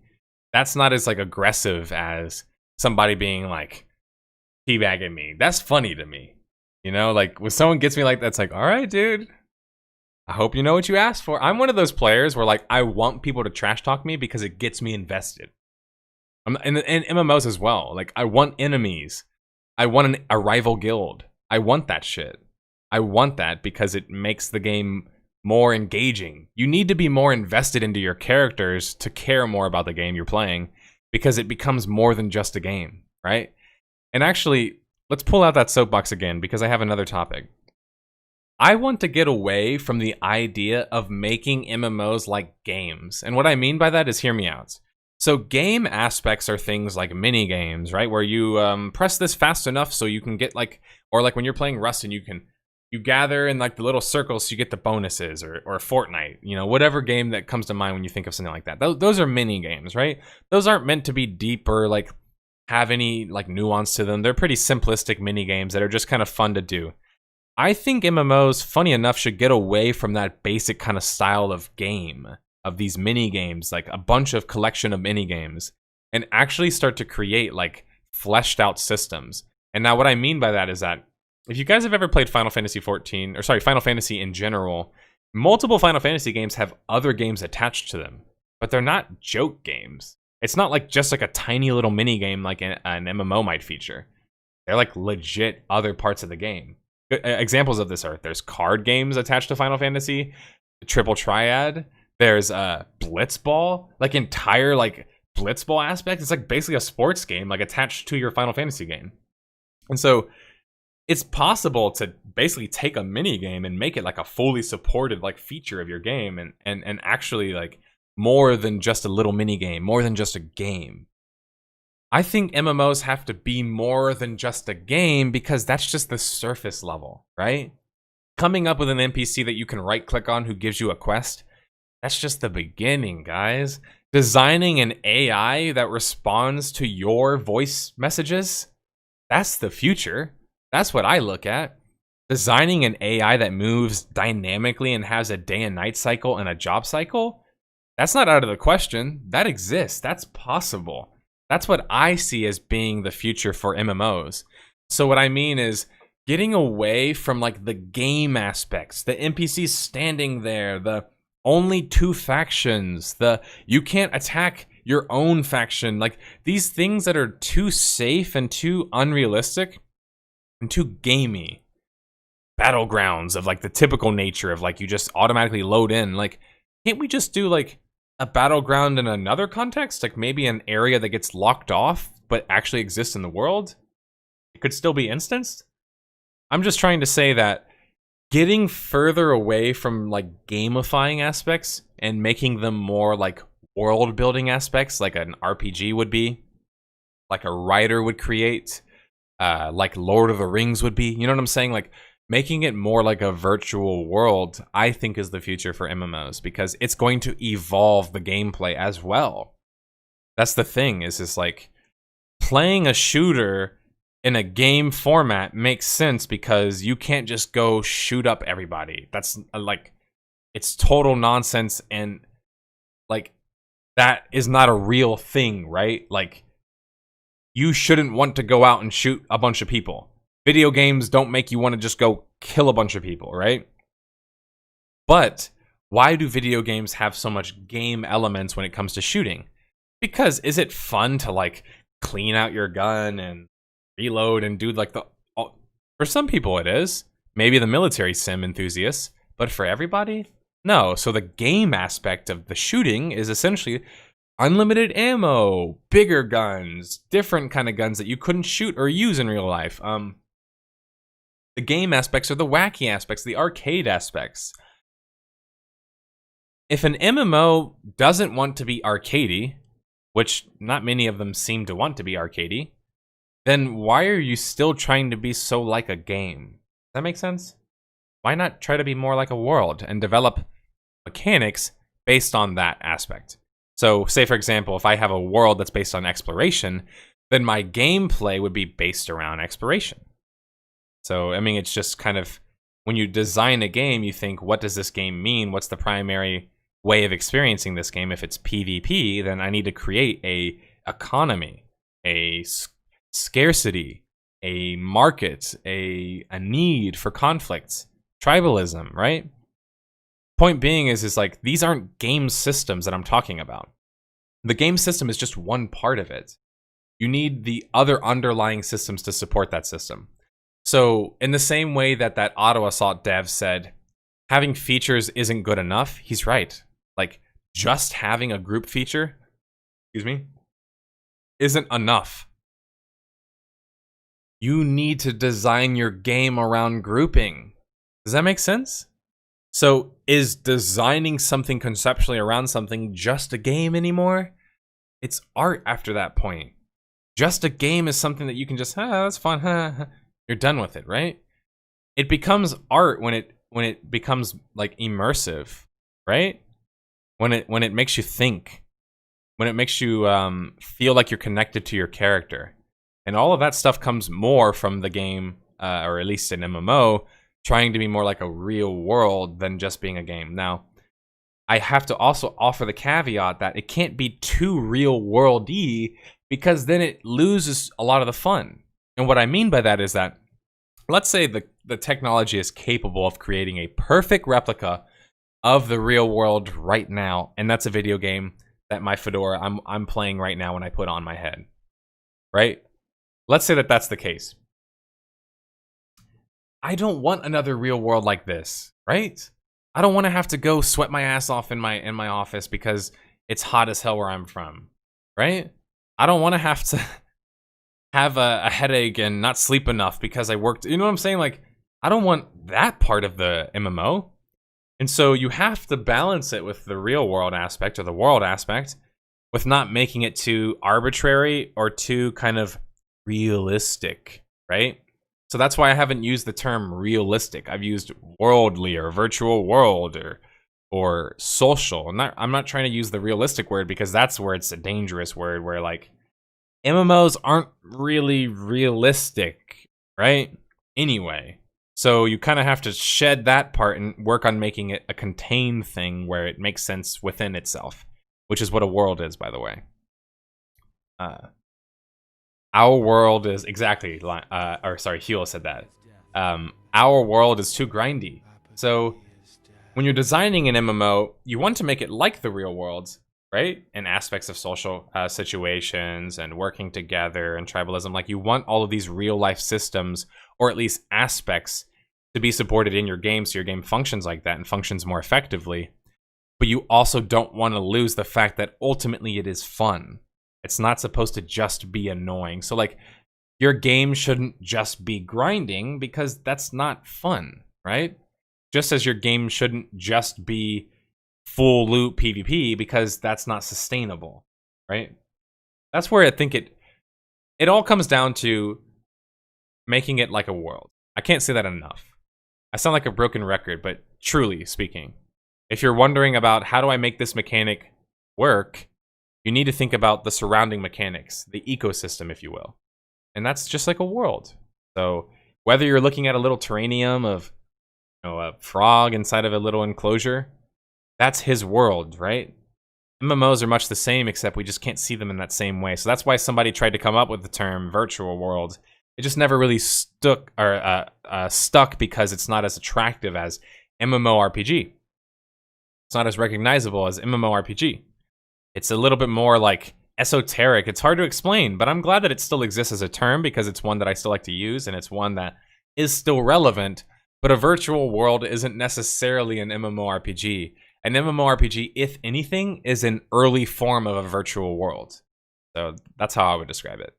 That's not as, like, aggressive as somebody being, like, teabagging me. That's funny to me. You know, like, when someone gets me like that, it's like, all right, dude, I hope you know what you asked for. I'm one of those players where, like, I want people to trash talk me because it gets me invested. And MMOs as well. Like, I want enemies. I want a rival guild. I want that shit. I want that because it makes the game more engaging. You need to be more invested into your characters to care more about the game you're playing because it becomes more than just a game, right? And actually, let's pull out that soapbox again because I have another topic. I want to get away from the idea of making MMOs like games. And what I mean by that is, hear me out. So game aspects are things like mini games, right? Where you press this fast enough so you can get, like, or like when you're playing Rust and you gather in, like, the little circles so you get the bonuses, or Fortnite, you know, whatever game that comes to mind when you think of something like that. Those are mini games, right? Those aren't meant to be deep or, like, have any, like, nuance to them. They're pretty simplistic mini games that are just kind of fun to do. I think MMOs, funny enough, should get away from that basic kind of style of game, of these mini games, like a bunch of collection of mini games, and actually start to create, like, fleshed out systems. And now what I mean by that is that if you guys have ever played Final Fantasy 14, or sorry, Final Fantasy in general, multiple Final Fantasy games have other games attached to them, but they're not joke games. It's not like just like a tiny little mini game like an MMO might feature. They're like legit other parts of the game. Examples of this are, there's card games attached to Final Fantasy, Triple Triad, there's Blitzball, like entire like Blitzball aspect. It's like basically a sports game like attached to your Final Fantasy game. And so it's possible to basically take a mini game and make it like a fully supported like feature of your game, and actually like more than just a little mini game, more than just a game. I think MMOs have to be more than just a game because that's just the surface level, right? Coming up with an NPC that you can right click on who gives you a quest, that's just the beginning, guys. Designing an AI that responds to your voice messages, that's the future. That's what I look at. Designing an AI that moves dynamically and has a day and night cycle and a job cycle, that's not out of the question. That exists. That's possible. That's what I see as being the future for MMOs. So what I mean is getting away from like the game aspects, the NPCs standing there, the only 2 factions. You can't attack your own faction. Like, these things that are too safe and too unrealistic and too gamey. Battlegrounds of like the typical nature of like you just automatically load in. Like, can't we just do like a battleground in another context? Like maybe an area that gets locked off but actually exists in the world? It could still be instanced? I'm just trying to say that getting further away from like gamifying aspects and making them more like world building aspects, like an RPG would be, like a writer would create, like Lord of the Rings would be. You know what I'm saying? Like making it more like a virtual world, I think, is the future for MMOs, because it's going to evolve the gameplay as well. That's the thing, is just like playing a shooter in a game format makes sense because you can't just go shoot up everybody. That's like, it's total nonsense, and like that is not a real thing, right? Like, you shouldn't want to go out and shoot a bunch of people. Video games don't make you want to just go kill a bunch of people, right? But why do video games have so much game elements when it comes to shooting? Because is it fun to like clean out your gun and reload and do like for some people it is. Maybe the military sim enthusiasts, but for everybody? No. So the game aspect of the shooting is essentially unlimited ammo, bigger guns, different kind of guns that you couldn't shoot or use in real life. The game aspects are the wacky aspects, the arcade aspects. If an MMO doesn't want to be arcadey, which not many of them seem to want to be arcadey, then why are you still trying to be so like a game? Does that make sense? Why not try to be more like a world and develop mechanics based on that aspect? So, say for example, if I have a world that's based on exploration, then my gameplay would be based around exploration. So, I mean, it's just kind of, when you design a game, you think, what does this game mean? What's the primary way of experiencing this game? If it's PvP, then I need to create a economy, a scarcity, a market, a need for conflicts, tribalism, right? Point being is like, these aren't game systems that I'm talking about. The game system is just one part of it. You need the other underlying systems to support that system. So in the same way that Auto Assault dev said, having features isn't good enough, he's right. Like, just having a group feature, isn't enough. You need to design your game around grouping. Does that make sense? So is designing something conceptually around something just a game anymore? It's art after that point. Just a game is something that you can just, that's fun, you're done with it, right? It becomes art when it becomes like immersive, right? When it makes you think, when it makes you feel like you're connected to your character, and all of that stuff comes more from the game, or at least an MMO, trying to be more like a real world than just being a game. Now, I have to also offer the caveat that it can't be too real world-y, because then it loses a lot of the fun. And what I mean by that is that, let's say the technology is capable of creating a perfect replica of the real world right now, and that's a video game that my fedora I'm playing right now when I put on my head, right? Let's say that that's the case. I don't want another real world like this, right? I don't want to have to go sweat my ass off in my office because it's hot as hell where I'm from, right? I don't want to have to have a headache and not sleep enough because I worked. You know what I'm saying? Like, I don't want that part of the MMO. And so you have to balance it with the real world aspect or the world aspect, with not making it too arbitrary or too kind of realistic, right? So that's why I haven't used the term realistic. I've used worldly or virtual world or social. I'm not trying to use the realistic word, because that's where it's a dangerous word, where like MMOs aren't really realistic, right? Anyway, so you kind of have to shed that part and work on making it a contained thing where it makes sense within itself, which is what a world is, by the way. Our world is exactly, Hula said that. Our world is too grindy. So when you're designing an MMO, you want to make it like the real world, right? And aspects of social situations and working together and tribalism. Like, you want all of these real life systems, or at least aspects, to be supported in your game so your game functions like that and functions more effectively. But you also don't want to lose the fact that ultimately it is fun. It's not supposed to just be annoying. So, like, your game shouldn't just be grinding, because that's not fun, right? Just as your game shouldn't just be full loot PvP, because that's not sustainable, right? That's where I think it all comes down to making it like a world. I can't say that enough. I sound like a broken record, but truly speaking, if you're wondering about how do I make this mechanic work, you need to think about the surrounding mechanics, the ecosystem, if you will. And that's just like a world. So whether you're looking at a little terranium of, you know, a frog inside of a little enclosure, that's his world, right? MMOs are much the same, except we just can't see them in that same way. So that's why somebody tried to come up with the term virtual world. It just never really stuck because it's not as attractive as MMORPG. It's not as recognizable as MMORPG. It's a little bit more like esoteric. It's hard to explain, but I'm glad that it still exists as a term, because it's one that I still like to use, and it's one that is still relevant. But a virtual world isn't necessarily an MMORPG. An MMORPG, if anything, is an early form of a virtual world. So that's how I would describe it.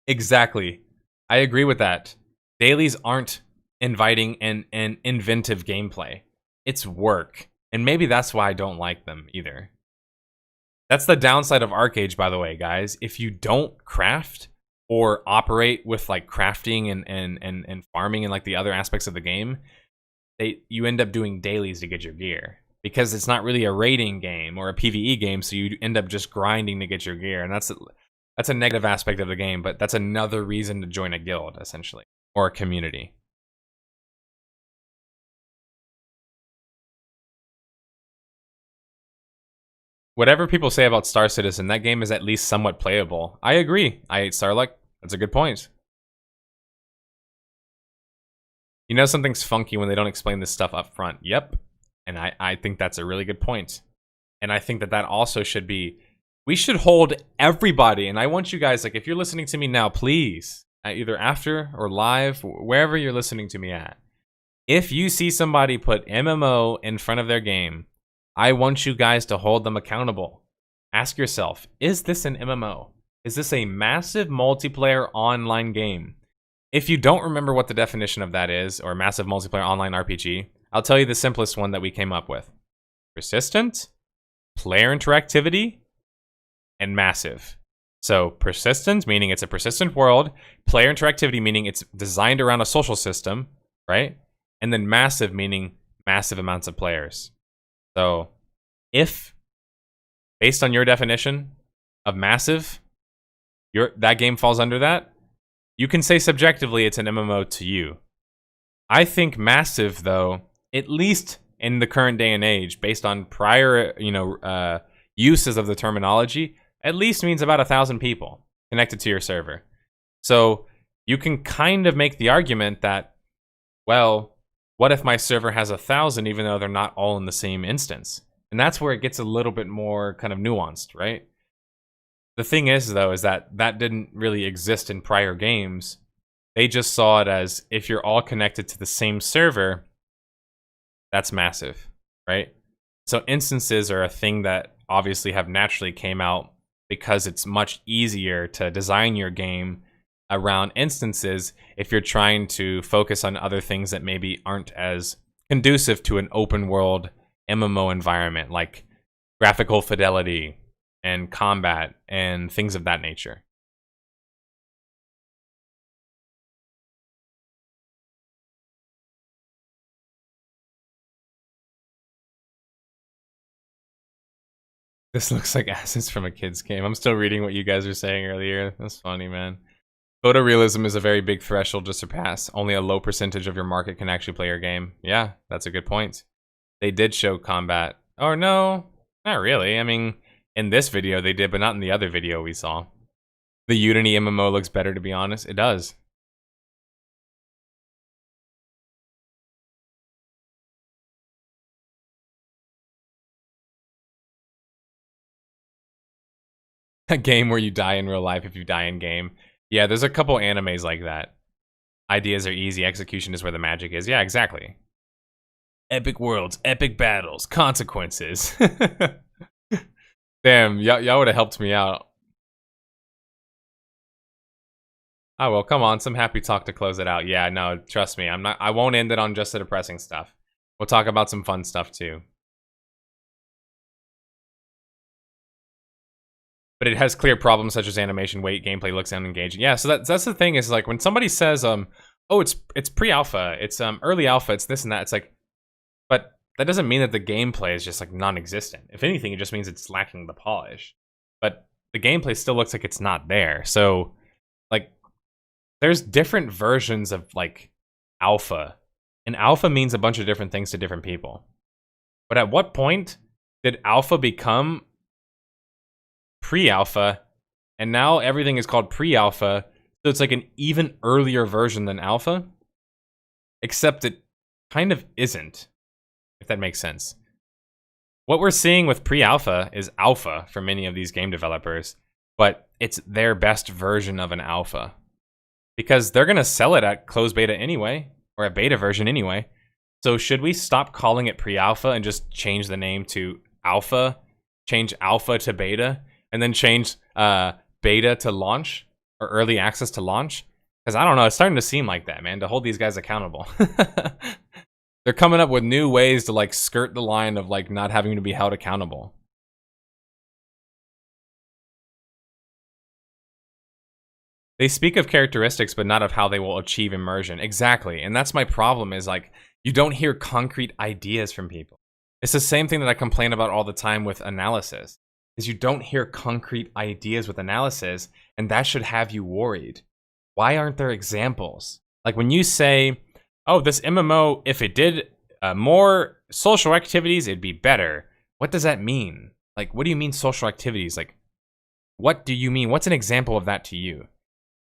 Exactly. I agree with that. Dailies aren't inviting and inventive gameplay. It's work. And maybe that's why I don't like them either. That's the downside of Archeage, by the way, guys. If you don't craft or operate with like crafting and farming and like the other aspects of the game, you end up doing dailies to get your gear. Because it's not really a raiding game or a PvE game, so you end up just grinding to get your gear. And that's a negative aspect of the game, but that's another reason to join a guild, essentially, or a community. Whatever people say about Star Citizen, that game is at least somewhat playable. I agree. I ate Starluck. That's a good point. You know something's funky when they don't explain this stuff up front. Yep. And I think that's a really good point. And I think that also should be... We should hold everybody, and I want you guys, like, if you're listening to me now, please, either after or live, wherever you're listening to me at, if you see somebody put MMO in front of their game, I want you guys to hold them accountable. Ask yourself, is this an MMO? Is this a massive multiplayer online game? If you don't remember what the definition of that is, or massive multiplayer online RPG, I'll tell you the simplest one that we came up with. Persistent, player interactivity, and massive. So persistent, meaning it's a persistent world. Player interactivity, meaning it's designed around a social system, right? And then massive, meaning massive amounts of players. So if, based on your definition of massive, that game falls under that, you can say subjectively it's an MMO to you. I think massive, though, at least in the current day and age, based on prior, uses of the terminology, at least means about 1,000 people connected to your server. So you can kind of make the argument that, well, what if my server has 1,000 even though they're not all in the same instance? And that's where it gets a little bit more kind of nuanced, right? The thing is, though, is that didn't really exist in prior games. They just saw it as, if you're all connected to the same server, that's massive, right? So instances are a thing that obviously have naturally came out because it's much easier to design your game around instances if you're trying to focus on other things that maybe aren't as conducive to an open world MMO environment, like graphical fidelity and combat and things of that nature. This looks like assets from a kid's game. I'm still reading what you guys were saying earlier. That's funny, man. Photorealism is a very big threshold to surpass. Only a low percentage of your market can actually play your game. Yeah, that's a good point. They did show combat. Or no, not really. I mean, in this video they did, but not in the other video we saw. The Unity MMO looks better, to be honest. It does. A game where you die in real life if you die in game. Yeah, there's a couple animes like that. Ideas are easy, execution is where the magic is. Yeah, exactly. Epic worlds, epic battles, consequences. Damn, y'all would have helped me out. Oh well, come on, some happy talk to close it out. Yeah, no, trust me, I won't end it on just the depressing stuff. We'll talk about some fun stuff too. But it has clear problems such as animation, weight, gameplay looks unengaging. Yeah, so that's the thing is like when somebody says oh it's pre-alpha, it's early alpha, it's this and that, it's like, but that doesn't mean that the gameplay is just like non-existent. If anything, it just means it's lacking the polish. But the gameplay still looks like it's not there. So like there's different versions of like alpha. And alpha means a bunch of different things to different people. But at what point did alpha become pre-alpha, and now everything is called pre-alpha, so it's like an even earlier version than alpha, except it kind of isn't, if that makes sense. What we're seeing with pre-alpha is alpha for many of these game developers, but it's their best version of an alpha, because they're going to sell it at closed beta anyway, or a beta version anyway. So should we stop calling it pre-alpha and just change the name to alpha, change alpha to beta, and then change beta to launch, or early access to launch? Because I don't know, it's starting to seem like that, man, to hold these guys accountable. They're coming up with new ways to like skirt the line of like not having to be held accountable. They speak of characteristics, but not of how they will achieve immersion. Exactly, and that's my problem is like, you don't hear concrete ideas from people. It's the same thing that I complain about all the time with analysis. Is you don't hear concrete ideas with analysis, and that should have you worried. Why aren't there examples? Like when you say, oh, this MMO, if it did more social activities, it'd be better. What does that mean? Like, what do you mean social activities? Like, what do you mean? What's an example of that to you?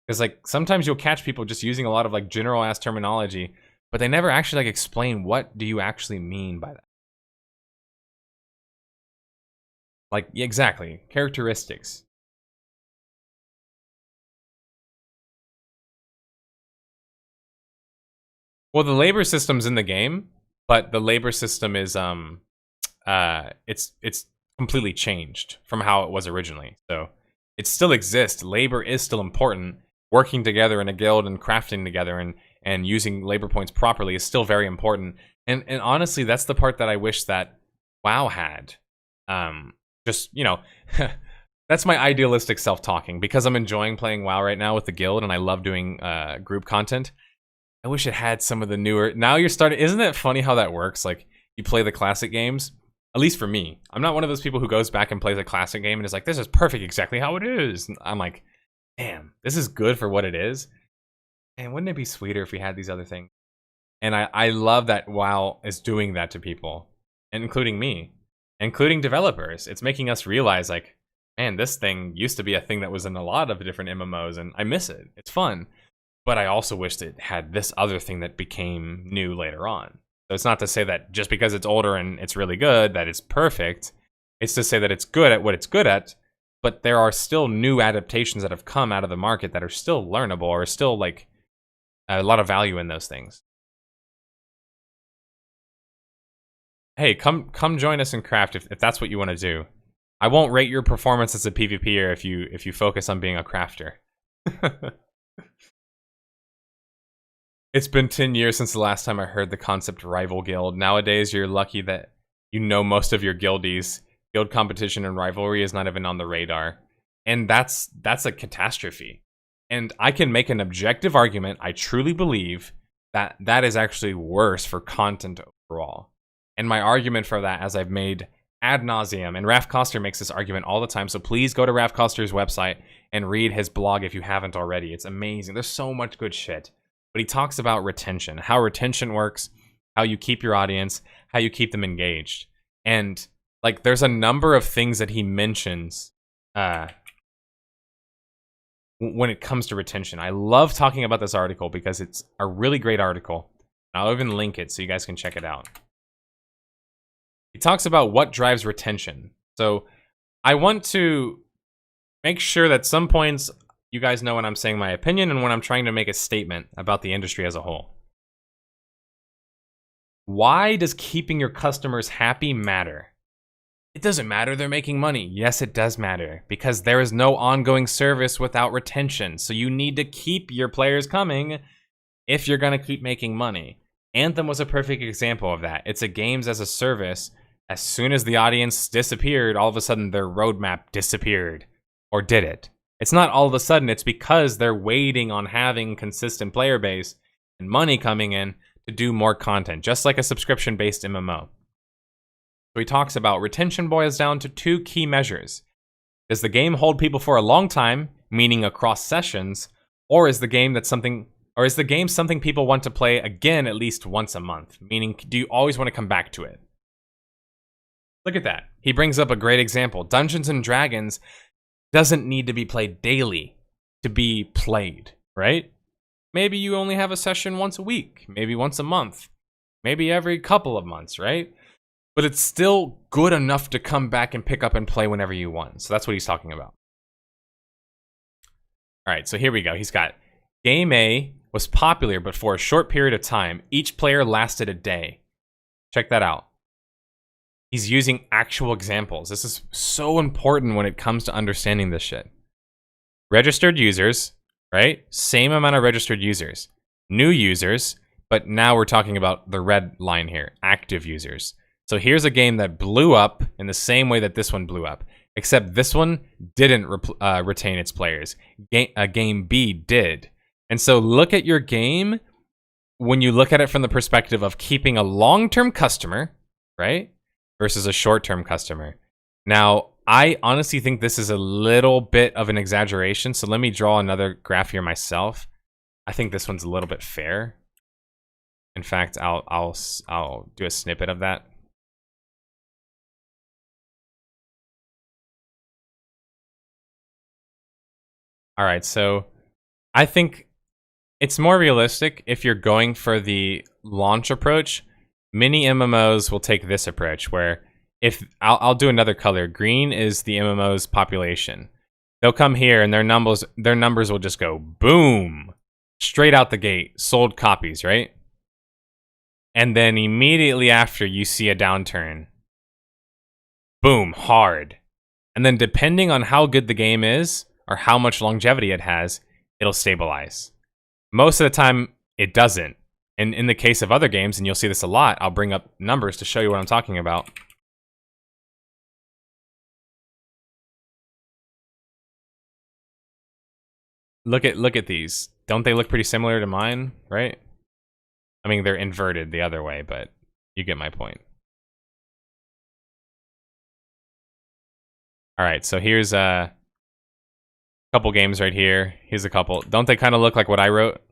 Because like sometimes you'll catch people just using a lot of like general ass terminology, but they never actually like explain what do you actually mean by that. Like, exactly. Characteristics. Well, the labor system's in the game, but the labor system is it's completely changed from how it was originally. So it still exists. Labor is still important. Working together in a guild and crafting together and using labor points properly is still very important. And honestly, that's the part that I wish that WoW had. Just, you know, that's my idealistic self-talking. Because I'm enjoying playing WoW right now with the guild and I love doing group content, I wish it had some of the newer... Now you're starting... Isn't it funny how that works? Like, you play the classic games, at least for me. I'm not one of those people who goes back and plays a classic game and is like, this is perfect exactly how it is. And I'm like, damn, this is good for what it is. And wouldn't it be sweeter if we had these other things? And I love that WoW is doing that to people, including me. Including developers. It's making us realize, like, man, this thing used to be a thing that was in a lot of different MMOs, and I miss it. It's fun. But I also wished it had this other thing that became new later on. So it's not to say that just because it's older and it's really good, that it's perfect. It's to say that it's good at what it's good at, but there are still new adaptations that have come out of the market that are still learnable, or still, like, a lot of value in those things. Hey, come join us in craft if that's what you want to do. I won't rate your performance as a PvPer if you focus on being a crafter. It's been 10 years since the last time I heard the concept rival guild. Nowadays, you're lucky that you know most of your guildies. Guild competition and rivalry is not even on the radar. And that's a catastrophe. And I can make an objective argument, I truly believe, that that is actually worse for content overall. And my argument for that, as I've made ad nauseum, and Raph Koster makes this argument all the time, so please go to Raph Koster's website and read his blog if you haven't already. It's amazing. There's so much good shit. But he talks about retention, how retention works, how you keep your audience, how you keep them engaged. And, like, there's a number of things that he mentions when it comes to retention. I love talking about this article because it's a really great article. I'll even link it so you guys can check it out. He talks about what drives retention. So I want to make sure that some points you guys know when I'm saying my opinion and when I'm trying to make a statement about the industry as a whole. Why does keeping your customers happy matter? It doesn't matter, they're making money. Yes, it does matter, because there is no ongoing service without retention. So you need to keep your players coming if you're gonna keep making money. Anthem was a perfect example of that. It's a games as a service. As soon as the audience disappeared, all of a sudden their roadmap disappeared. Or did it? It's not all of a sudden, it's because they're waiting on having consistent player base and money coming in to do more content, just like a subscription-based MMO. So he talks about retention boils down to two key measures. Does the game hold people for a long time, meaning across sessions, or is the game something people want to play again at least once a month, meaning do you always want to come back to it? Look at that. He brings up a great example. Dungeons and Dragons doesn't need to be played daily to be played, right? Maybe you only have a session once a week, maybe once a month, maybe every couple of months, right? But it's still good enough to come back and pick up and play whenever you want. So that's what he's talking about. All right, so here we go. He's got Game A was popular, but for a short period of time. Each player lasted a day. Check that out. He's using actual examples. This is so important when it comes to understanding this shit. Registered users, right? Same amount of registered users. New users, but now we're talking about the red line here, active users. So here's a game that blew up in the same way that this one blew up, except this one didn't retain its players. Game B did. And so look at your game when you look at it from the perspective of keeping a long-term customer, right, versus a short-term customer. Now, I honestly think this is a little bit of an exaggeration, so let me draw another graph here myself. I think this one's a little bit fair. In fact, I'll do a snippet of that. All right, so I think it's more realistic if you're going for the launch approach. Many MMOs will take this approach, where if I'll do another color. Green is the MMO's population. They'll come here and their numbers will just go boom, straight out the gate, sold copies, right? And then immediately after, you see a downturn. Boom, hard. And then depending on how good the game is, or how much longevity it has, it'll stabilize. Most of the time, it doesn't. And in the case of other games, and you'll see this a lot, I'll bring up numbers to show you what I'm talking about. Look at these. Don't they look pretty similar to mine, right? I mean, they're inverted the other way, but you get my point. All right, so here's a couple games right here. Here's a couple. Don't they kind of look like what I wrote?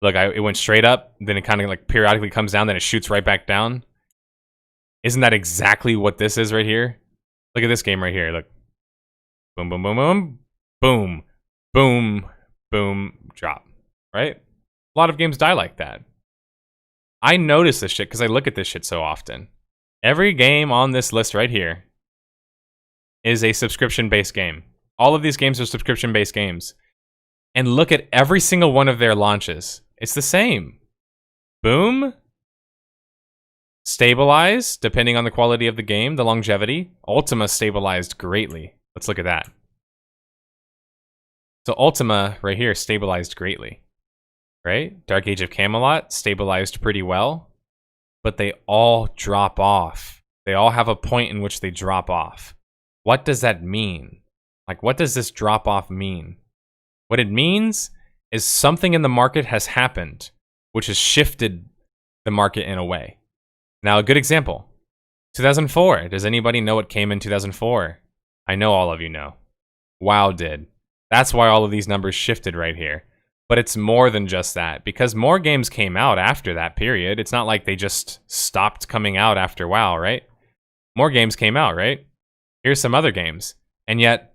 Look, it went straight up, then it kind of like periodically comes down, then it shoots right back down. Isn't that exactly what this is right here? Look at this game right here. Look. Boom, boom, boom, boom. Boom, boom, boom, drop. Right? A lot of games die like that. I notice this shit because I look at this shit so often. Every game on this list right here is a subscription-based game. All of these games are subscription-based games. And look at every single one of their launches. It's the same. Boom. Stabilize, depending on the quality of the game, the longevity. Ultima stabilized greatly. Let's look at that. So Ultima, right here, stabilized greatly. Right? Dark Age of Camelot stabilized pretty well. But they all drop off. They all have a point in which they drop off. What does that mean? Like, what does this drop off mean? What it means is something in the market has happened, which has shifted the market in a way. Now, a good example, 2004. Does anybody know what came in 2004? I know all of you know. WoW did. That's why all of these numbers shifted right here. But it's more than just that, because more games came out after that period. It's not like they just stopped coming out after WoW, right? More games came out, right? Here's some other games. And yet,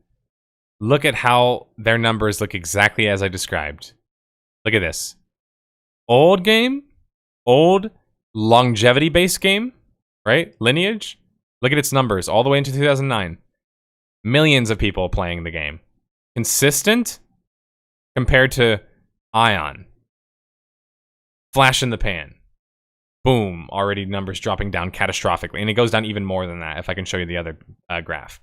look at how their numbers look exactly as I described. Look at this. Old game, old longevity-based game, right? Lineage. Look at its numbers all the way into 2009. Millions of people playing the game. consistent compared to Ion. Flash in the pan. Boom, already numbers dropping down catastrophically. And it goes down even more than that if I can show you the other graph.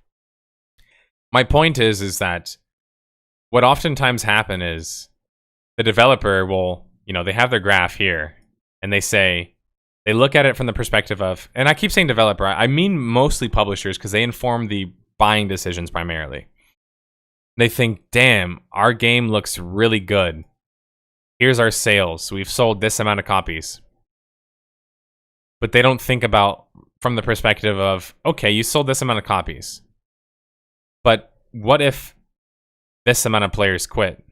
My point is that what oftentimes happen is the developer will, you know, they have their graph here and they look at it from the perspective of, and I keep saying developer, I mean mostly publishers because they inform the buying decisions primarily. They think, damn, our game looks really good. Here's our sales. We've sold this amount of copies. But they don't think about from the perspective of, okay, you sold this amount of copies. But what if this amount of players quit?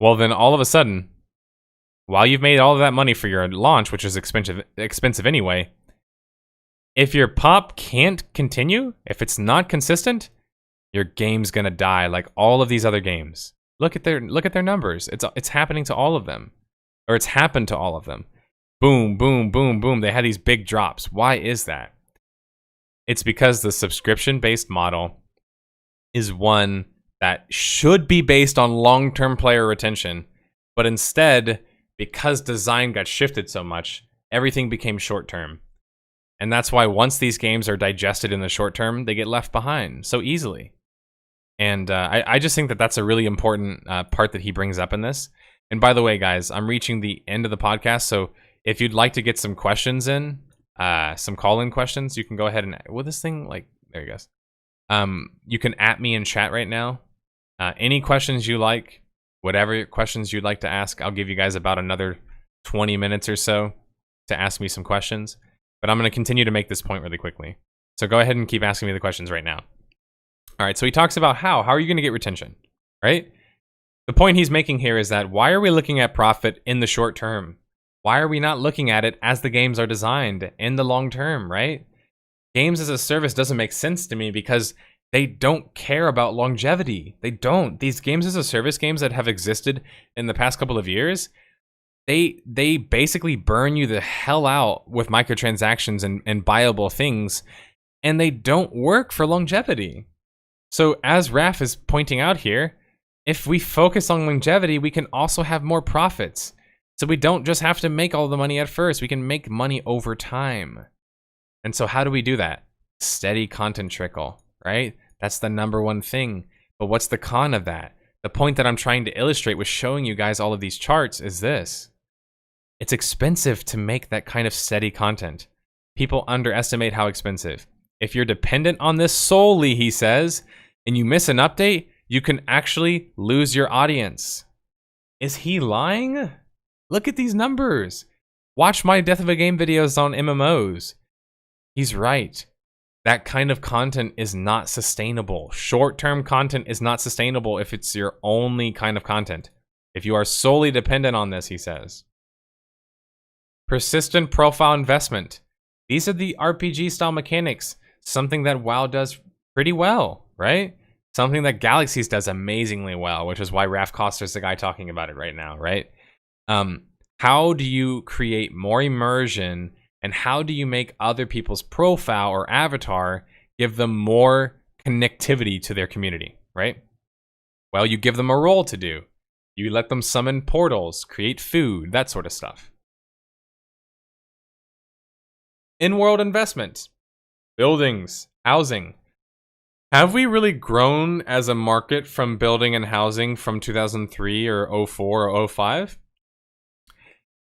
Well, then all of a sudden, while you've made all of that money for your launch, which is expensive anyway, if your pop can't continue, if it's not consistent, your game's gonna die like all of these other games. Look at their numbers. It's happening to all of them. Or it's happened to all of them. Boom, boom, boom, boom. They had these big drops. Why is that? It's because the subscription-based model is one that should be based on long-term player retention, but instead, because design got shifted so much, everything became short-term. And that's why once these games are digested in the short term, they get left behind so easily. And I just think that that's a really important part that he brings up in this. And by the way, guys, I'm reaching the end of the podcast, so if you'd like to get some questions in, some call-in questions, you can go ahead and... Will this thing, like... There you go. You can @ me in chat right now. Any questions you like, whatever questions you'd like to ask, I'll give you guys about another 20 minutes or so to ask me some questions. But I'm going to continue to make this point really quickly. So go ahead and keep asking me the questions right now. All right, so he talks about how are you going to get retention, right? The point he's making here is that why are we looking at profit in the short term? Why are we not looking at it as the games are designed in the long term, right? Games as a service doesn't make sense to me because they don't care about longevity. They don't. These games as a service games that have existed in the past couple of years, they basically burn you the hell out with microtransactions and buyable things, and they don't work for longevity. So as Raph is pointing out here, if we focus on longevity, we can also have more profits. So we don't just have to make all the money at first. We can make money over time. And so how do we do that? Steady content trickle, right? That's the number one thing. But what's the con of that? The point that I'm trying to illustrate with showing you guys all of these charts is this. It's expensive to make that kind of steady content. People underestimate how expensive. If you're dependent on this solely, he says, and you miss an update, you can actually lose your audience. Is he lying? Look at these numbers. Watch my Death of a Game videos on MMOs. He's right. That kind of content is not sustainable. Short-term content is not sustainable if it's your only kind of content. If you are solely dependent on this, he says. Persistent profile investment. These are the RPG style mechanics. Something that WoW does pretty well, right? Something that Galaxies does amazingly well, which is why Raph Koster is the guy talking about it right now, right? How do you create more immersion, and how do you make other people's profile or avatar give them more connectivity to their community, right? Well, you give them a role to do. You let them summon portals, create food, that sort of stuff. In-world investment. Buildings, housing. Have we really grown as a market from building and housing from 2003 or 04 or 05?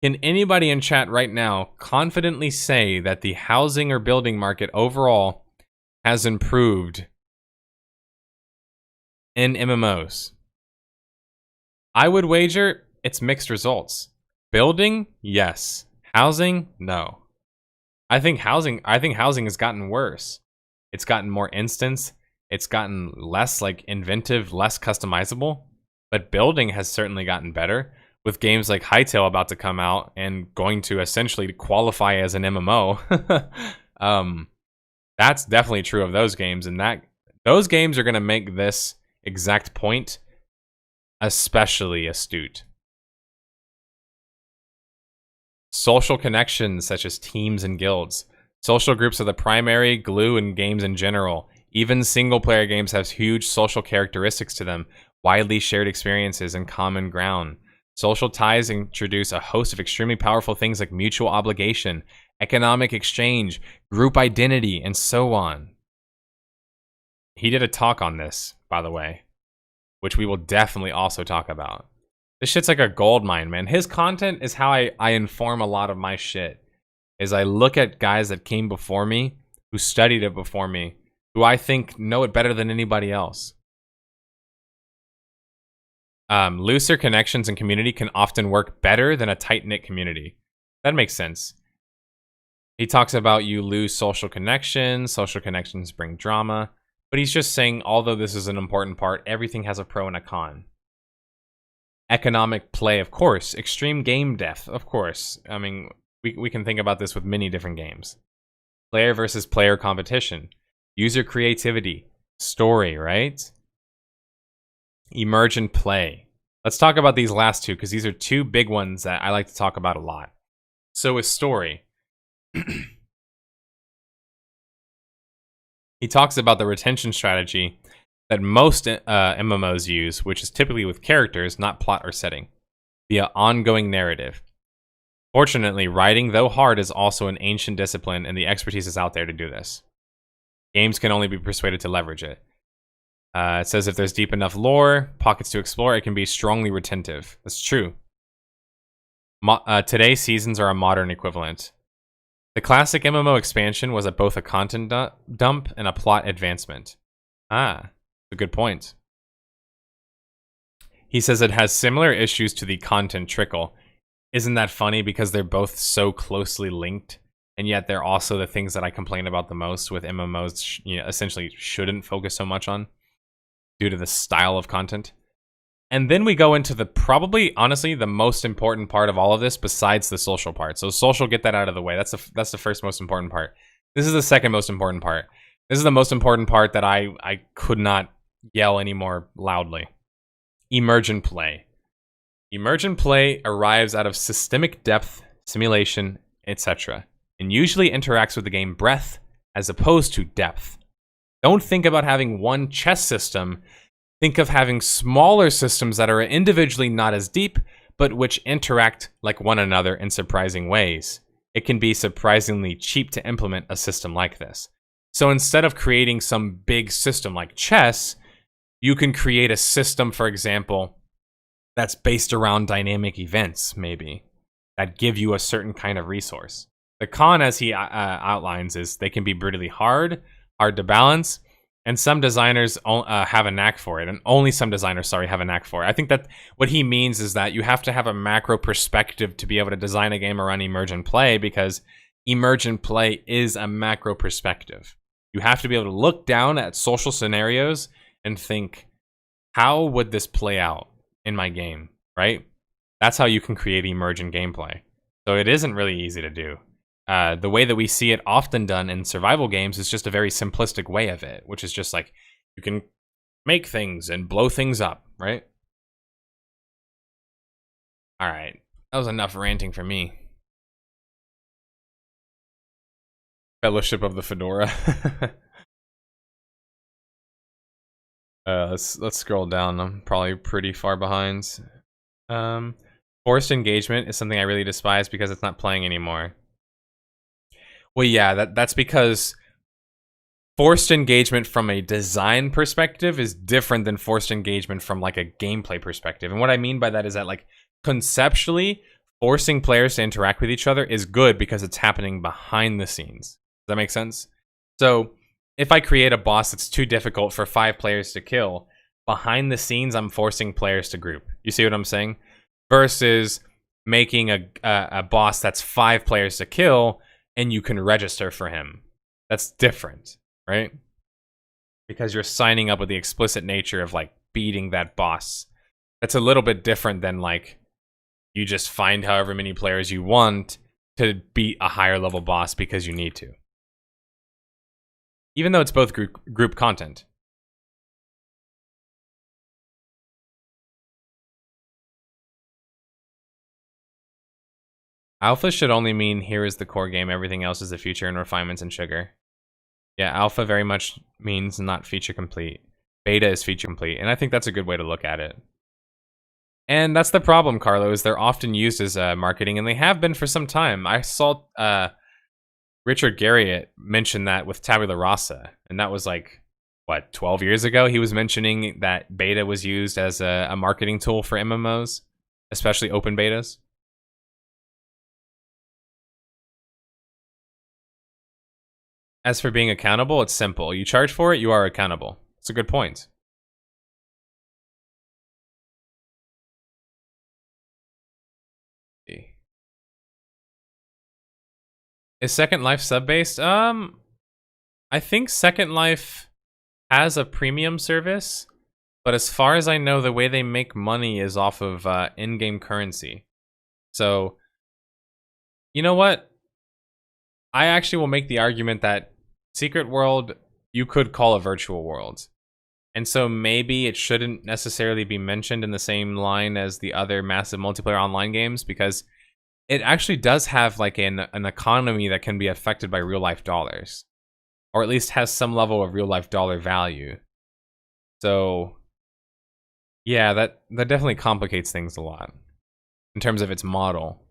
Can anybody in chat right now confidently say that the housing or building market overall has improved in MMOs? I would wager it's mixed results. Building, yes. Housing, no. I think housing has gotten worse. It's gotten more instance. It's gotten less like inventive, less customizable. But building has certainly gotten better, with games like Hytale about to come out and going to essentially qualify as an MMO. That's definitely true of those games, and those games are going to make this exact point especially astute. Social connections such as teams and guilds. Social groups are the primary glue in games in general. Even single-player games have huge social characteristics to them, widely shared experiences, and common ground. Social ties introduce a host of extremely powerful things like mutual obligation, economic exchange, group identity, and so on. He did a talk on this, by the way, which we will definitely also talk about. This shit's like a gold mine, man. His content is how I inform a lot of my shit. Is I look at guys that came before me, who studied it before me, who I think know it better than anybody else. Looser connections and community can often work better than a tight-knit community. That makes sense. He talks about you lose social connections bring drama, but he's just saying, although this is an important part, everything has a pro and a con. Economic play, of course. Extreme game depth, of course. I mean, we can think about this with many different games. Player versus player competition. User creativity. Story, right? Emergent play. Let's talk about these last two, because these are two big ones that I like to talk about a lot. So with story, he talks about the retention strategy that most MMOs use, which is typically with characters, not plot or setting, via ongoing narrative. Fortunately, writing, though hard, is also an ancient discipline, and the expertise is out there to do this. Games can only be persuaded to leverage it. It says if there's deep enough lore, pockets to explore, it can be strongly retentive. That's true. Today, seasons are a modern equivalent. The classic MMO expansion was both a content dump and a plot advancement. Ah, a good point. He says it has similar issues to the content trickle. Isn't that funny? Because they're both so closely linked, and yet they're also the things that I complain about the most with MMOs, essentially shouldn't focus so much on, due to the style of content. And then we go into the probably, honestly, the most important part of all of this besides the social part. So social, get that out of the way. That's the first most important part. This is the second most important part. This is the most important part that I could not yell any more loudly. Emergent play. Emergent play arrives out of systemic depth, simulation, etc., and usually interacts with the game breadth as opposed to depth. Don't think about having one chess system. Think of having smaller systems that are individually not as deep, but which interact like one another in surprising ways. It can be surprisingly cheap to implement a system like this. So instead of creating some big system like chess, you can create a system, for example, that's based around dynamic events, maybe, that give you a certain kind of resource. The con, as he outlines, is they can be brutally hard to balance, and some designers have a knack for it, and only some designers, have a knack for it. I think that what he means is that you have to have a macro perspective to be able to design a game around emergent play, because emergent play is a macro perspective. You have to be able to look down at social scenarios and think, how would this play out in my game, right? That's how you can create emergent gameplay. So it isn't really easy to do. The way that we see it often done in survival games is just a very simplistic way of it, which is just like, you can make things and blow things up, right? All right, that was enough ranting for me. Fellowship of the Fedora. Let's scroll down. I'm probably pretty far behind. Forced engagement is something I really despise because it's not playing anymore. Well, yeah, that's because forced engagement from a design perspective is different than forced engagement from like a gameplay perspective. And what I mean by that is that, like, conceptually, forcing players to interact with each other is good because it's happening behind the scenes. Does that make sense? So if I create a boss that's too difficult for 5 players to kill, behind the scenes, I'm forcing players to group. You see what I'm saying? Versus making a boss that's 5 players to kill, and you can register for him. That's different, right? Because you're signing up with the explicit nature of, like, beating that boss. That's a little bit different than, like, you just find however many players you want to beat a higher level boss because you need to. Even though it's both group content. Alpha should only mean here is the core game, everything else is the future and refinements and sugar. Yeah, alpha very much means not feature complete. Beta is feature complete, and I think that's a good way to look at it. And that's the problem, Carlo, is they're often used as marketing, and they have been for some time. I saw Richard Garriott mention that with Tabula Rasa, and that was like, what, 12 years ago? He was mentioning that beta was used as a marketing tool for MMOs, especially open betas. As for being accountable, it's simple. You charge for it, you are accountable. It's a good point. Is Second Life sub-based? I think Second Life has a premium service, but as far as I know, the way they make money is off of in-game currency. So, you know what? I actually will make the argument that Secret World, you could call a virtual world. And so maybe it shouldn't necessarily be mentioned in the same line as the other massive multiplayer online games, because it actually does have like an economy that can be affected by real life dollars, or at least has some level of real life dollar value. So yeah, that definitely complicates things a lot in terms of its model,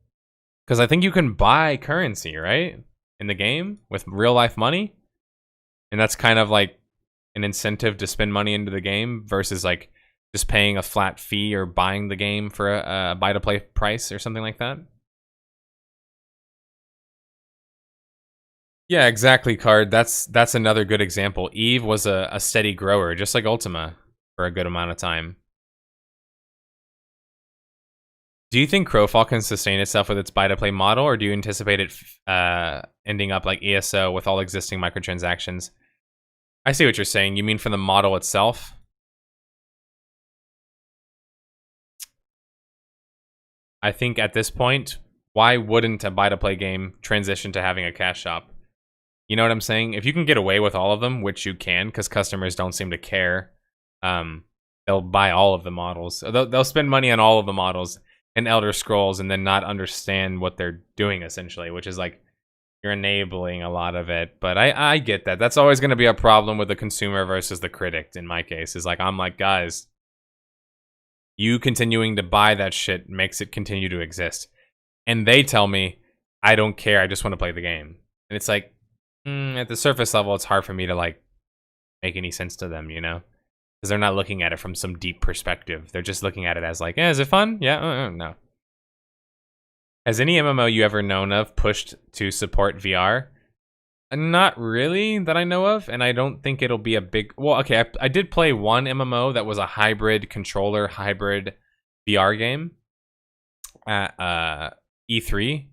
because I think you can buy currency, right, in the game with real life money, and that's kind of like an incentive to spend money into the game versus like just paying a flat fee or buying the game for a buy to play price or something like that. Yeah, exactly, Card. That's another good example. Eve was a steady grower, just like Ultima, for a good amount of time. Do you think Crowfall can sustain itself with its buy-to-play model, or do you anticipate it ending up like ESO with all existing microtransactions? I see what you're saying. You mean for the model itself? I think at this point, why wouldn't a buy-to-play game transition to having a cash shop? You know what I'm saying? If you can get away with all of them, which you can, because customers don't seem to care, they'll buy all of the models. They'll spend money on all of the models in Elder Scrolls and then not understand what they're doing, essentially, which is like, you're enabling a lot of it. But I get that. That's always going to be a problem with the consumer versus the critic, in my case. Is like, I'm like, guys, you continuing to buy that shit makes it continue to exist. And they tell me, I don't care, I just want to play the game. And it's like, at the surface level, it's hard for me to like make any sense to them, you know? Because they're not looking at it from some deep perspective. They're just looking at it as like, is it fun? Yeah, no. Has any MMO you ever known of pushed to support VR? Not really that I know of, and I don't think it'll be a big... Well, okay, I did play one MMO that was a hybrid controller, hybrid VR game at E3.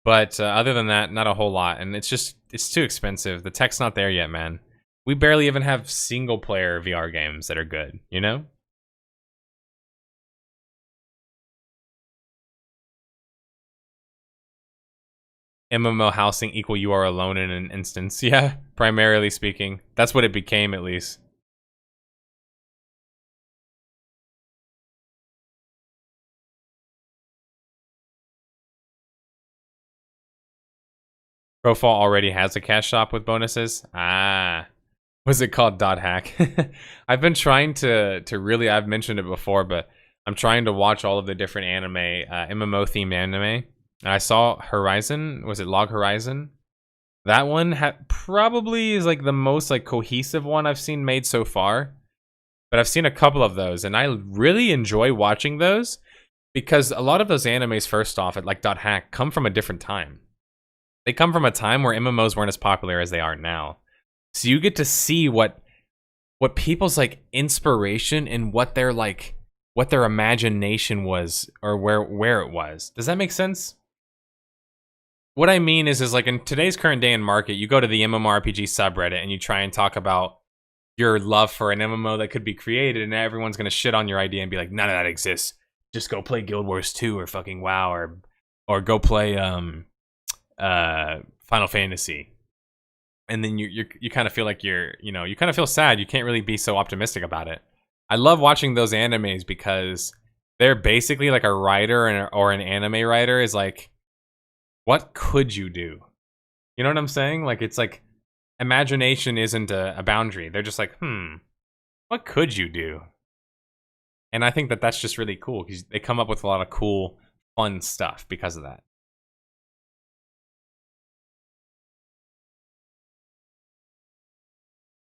But other than that, not a whole lot. And it's too expensive. The tech's not there yet, man. We barely even have single-player VR games that are good, you know? MMO housing equal you are alone in an instance. Yeah, primarily speaking. That's what it became, at least. Profile already has a cash shop with bonuses. Was it called Dot Hack? I've been trying to really, I've mentioned it before, but I'm trying to watch all of the different anime, MMO themed anime. And I saw Horizon, was it Log Horizon? That one probably is like the most like cohesive one I've seen made so far. But I've seen a couple of those, and I really enjoy watching those because a lot of those animes, first off, at like Dot Hack, come from a different time. They come from a time where MMOs weren't as popular as they are now. So you get to see what people's like inspiration and what their imagination was, or where it was. Does that make sense? What I mean is like in today's current day and market, you go to the MMORPG subreddit and you try and talk about your love for an MMO that could be created, and everyone's gonna shit on your idea and be like, none of that exists. Just go play Guild Wars 2 or fucking WoW or go play Final Fantasy. And then you kind of feel like you kind of feel sad. You can't really be so optimistic about it. I love watching those animes because they're basically like a writer or an anime writer is like, what could you do? You know what I'm saying? Like, it's like, imagination isn't a boundary. They're just like, what could you do? And I think that that's just really cool because they come up with a lot of cool, fun stuff because of that.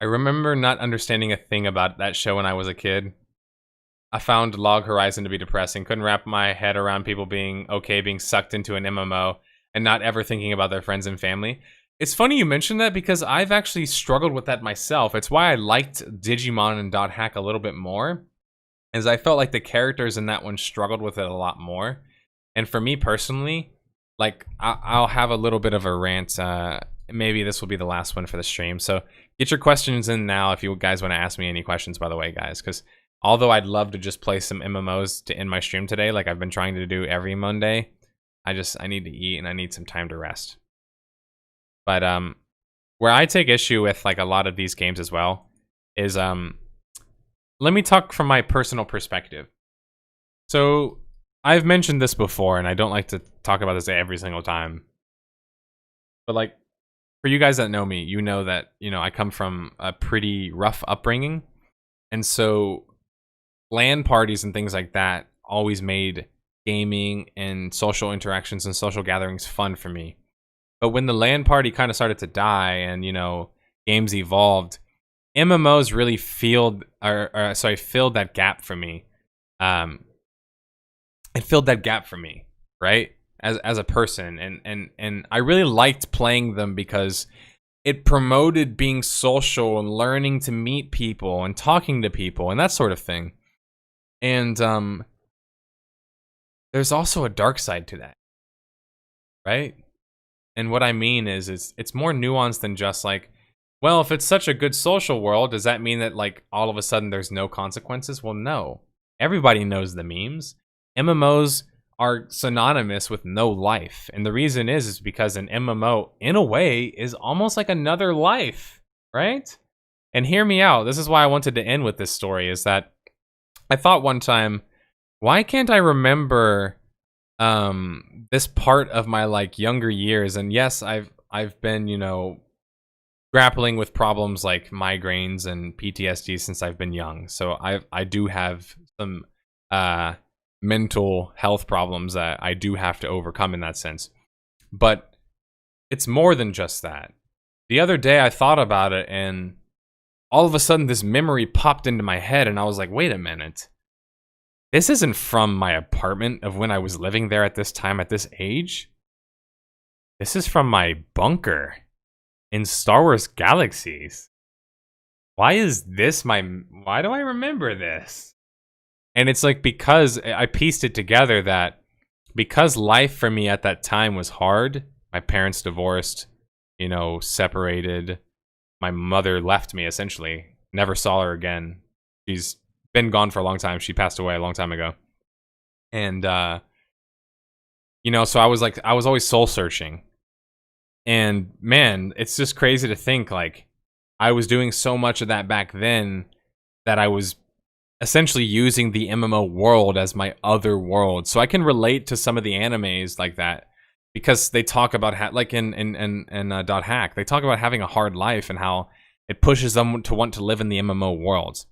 I remember not understanding a thing about that show when I was a kid. I found Log Horizon to be depressing. Couldn't wrap my head around people being okay being sucked into an MMO and not ever thinking about their friends and family. It's funny you mentioned that because I've actually struggled with that myself. It's why I liked Digimon and .hack a little bit more, is I felt like the characters in that one struggled with it a lot more. And for me personally, like, I'll have a little bit of a rant. Maybe this will be the last one for the stream. So get your questions in now if you guys want to ask me any questions, by the way, guys. Because although I'd love to just play some MMOs to end my stream today, like I've been trying to do every Monday, I need to eat and I need some time to rest. But where I take issue with like a lot of these games as well is let me talk from my personal perspective. So I've mentioned this before, and I don't like to talk about this every single time. But like, for you guys that know me, you know that, you know, I come from a pretty rough upbringing. And so LAN parties and things like that always made gaming and social interactions and social gatherings fun for me. But when the LAN party kind of started to die and, you know, games evolved, MMOs really filled that gap for me. It filled that gap for me, right? As a person, and I really liked playing them because it promoted being social and learning to meet people and talking to people and that sort of thing. And there's also a dark side to that, right? And what I mean is it's more nuanced than just like, well, if it's such a good social world, does that mean that like all of a sudden there's no consequences? Well, no. Everybody knows the memes. MMOs are synonymous with no life. And the reason is because an MMO, in a way, is almost like another life, right? And hear me out. This is why I wanted to end with this story, is that I thought one time, why can't I remember this part of my like younger years? And yes, I've been, you know, grappling with problems like migraines and PTSD since I've been young. So I do have some mental health problems that I do have to overcome in that sense. But it's more than just that. The other day I thought about it and all of a sudden this memory popped into my head and I was like, wait a minute. This isn't from my apartment of when I was living there at this time, at this age. This is from my bunker in Star Wars Galaxies. Why do I remember this? And it's like, because I pieced it together that because life for me at that time was hard, my parents divorced, you know, separated, my mother left me essentially, never saw her again. She's been gone for a long time. She passed away a long time ago. And, you know, so I was always soul searching. And man, it's just crazy to think like I was doing so much of that back then that I was essentially using the MMO world as my other world. So I can relate to some of the animes like that because they talk about like in .hack, they talk about having a hard life and how it pushes them to want to live in the MMO world.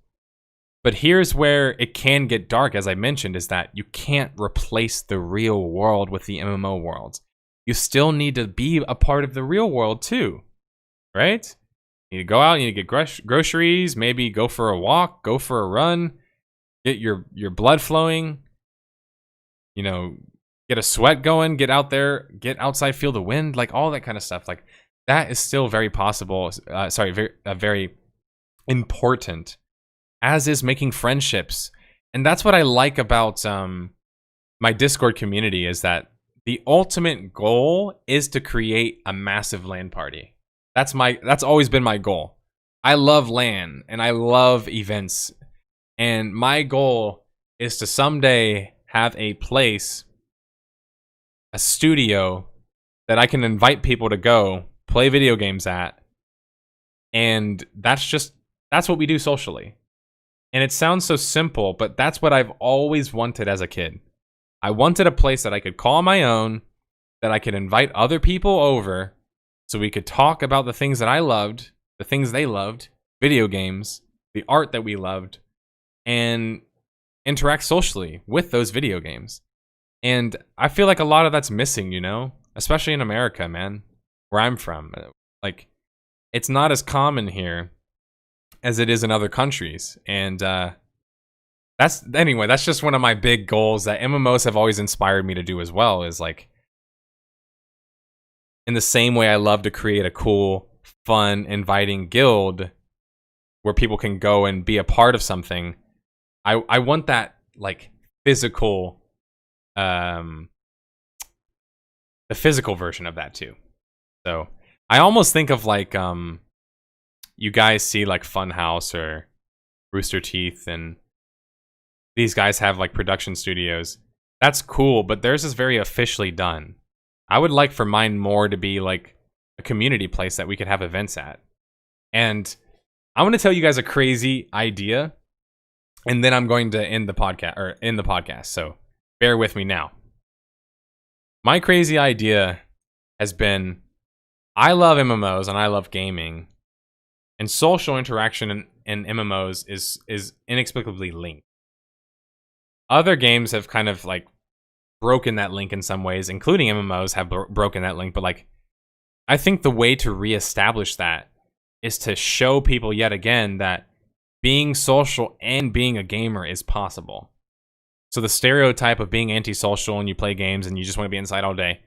But here's where it can get dark, as I mentioned, is that you can't replace the real world with the MMO world. You still need to be a part of the real world too, right? You need to go out, you need to get groceries, maybe go for a walk, go for a run, get your blood flowing, you know, get a sweat going, get out there, get outside, feel the wind, like all that kind of stuff. Like that is still very possible. Very important, as is making friendships. And that's what I like about my Discord community, is that the ultimate goal is to create a massive LAN party. That's always been my goal. I love LAN and I love events. And my goal is to someday have a place, a studio that I can invite people to go play video games at. And that's what we do socially. And it sounds so simple, but that's what I've always wanted as a kid. I wanted a place that I could call my own, that I could invite other people over so we could talk about the things that I loved, the things they loved, video games, the art that we loved, and interact socially with those video games. And I feel like a lot of that's missing, you know, especially in America, man, where I'm from. Like, it's not as common here as it is in other countries. And that's just one of my big goals that MMOs have always inspired me to do as well, is like, in the same way I love to create a cool, fun, inviting guild where people can go and be a part of something, I want that, like, physical, the physical version of that too. So I almost think of like, you guys see like Funhouse or Rooster Teeth, and these guys have like production studios. That's cool, but theirs is very officially done. I would like for mine more to be like a community place that we could have events at. And I'm going to tell you guys a crazy idea, and then I'm going to end the podcast. So bear with me now. My crazy idea has been, I love MMOs and I love gaming, and social interaction in MMOs is inexplicably linked. Other games have kind of like broken that link in some ways, including MMOs have broken that link. But like, I think the way to reestablish that is to show people yet again that being social and being a gamer is possible. So the stereotype of being antisocial and you play games and you just want to be inside all day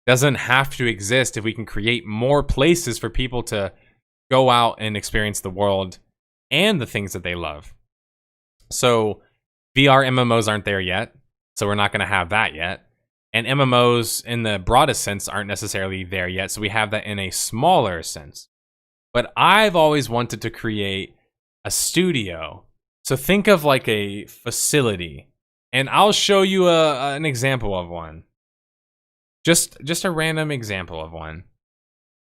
doesn't have to exist if we can create more places for people to go out and experience the world and the things that they love. So VR MMOs aren't there yet, so we're not going to have that yet. And MMOs in the broadest sense aren't necessarily there yet, so we have that in a smaller sense. But I've always wanted to create a studio. So think of like a facility, and I'll show you an example of one. Just a random example of one.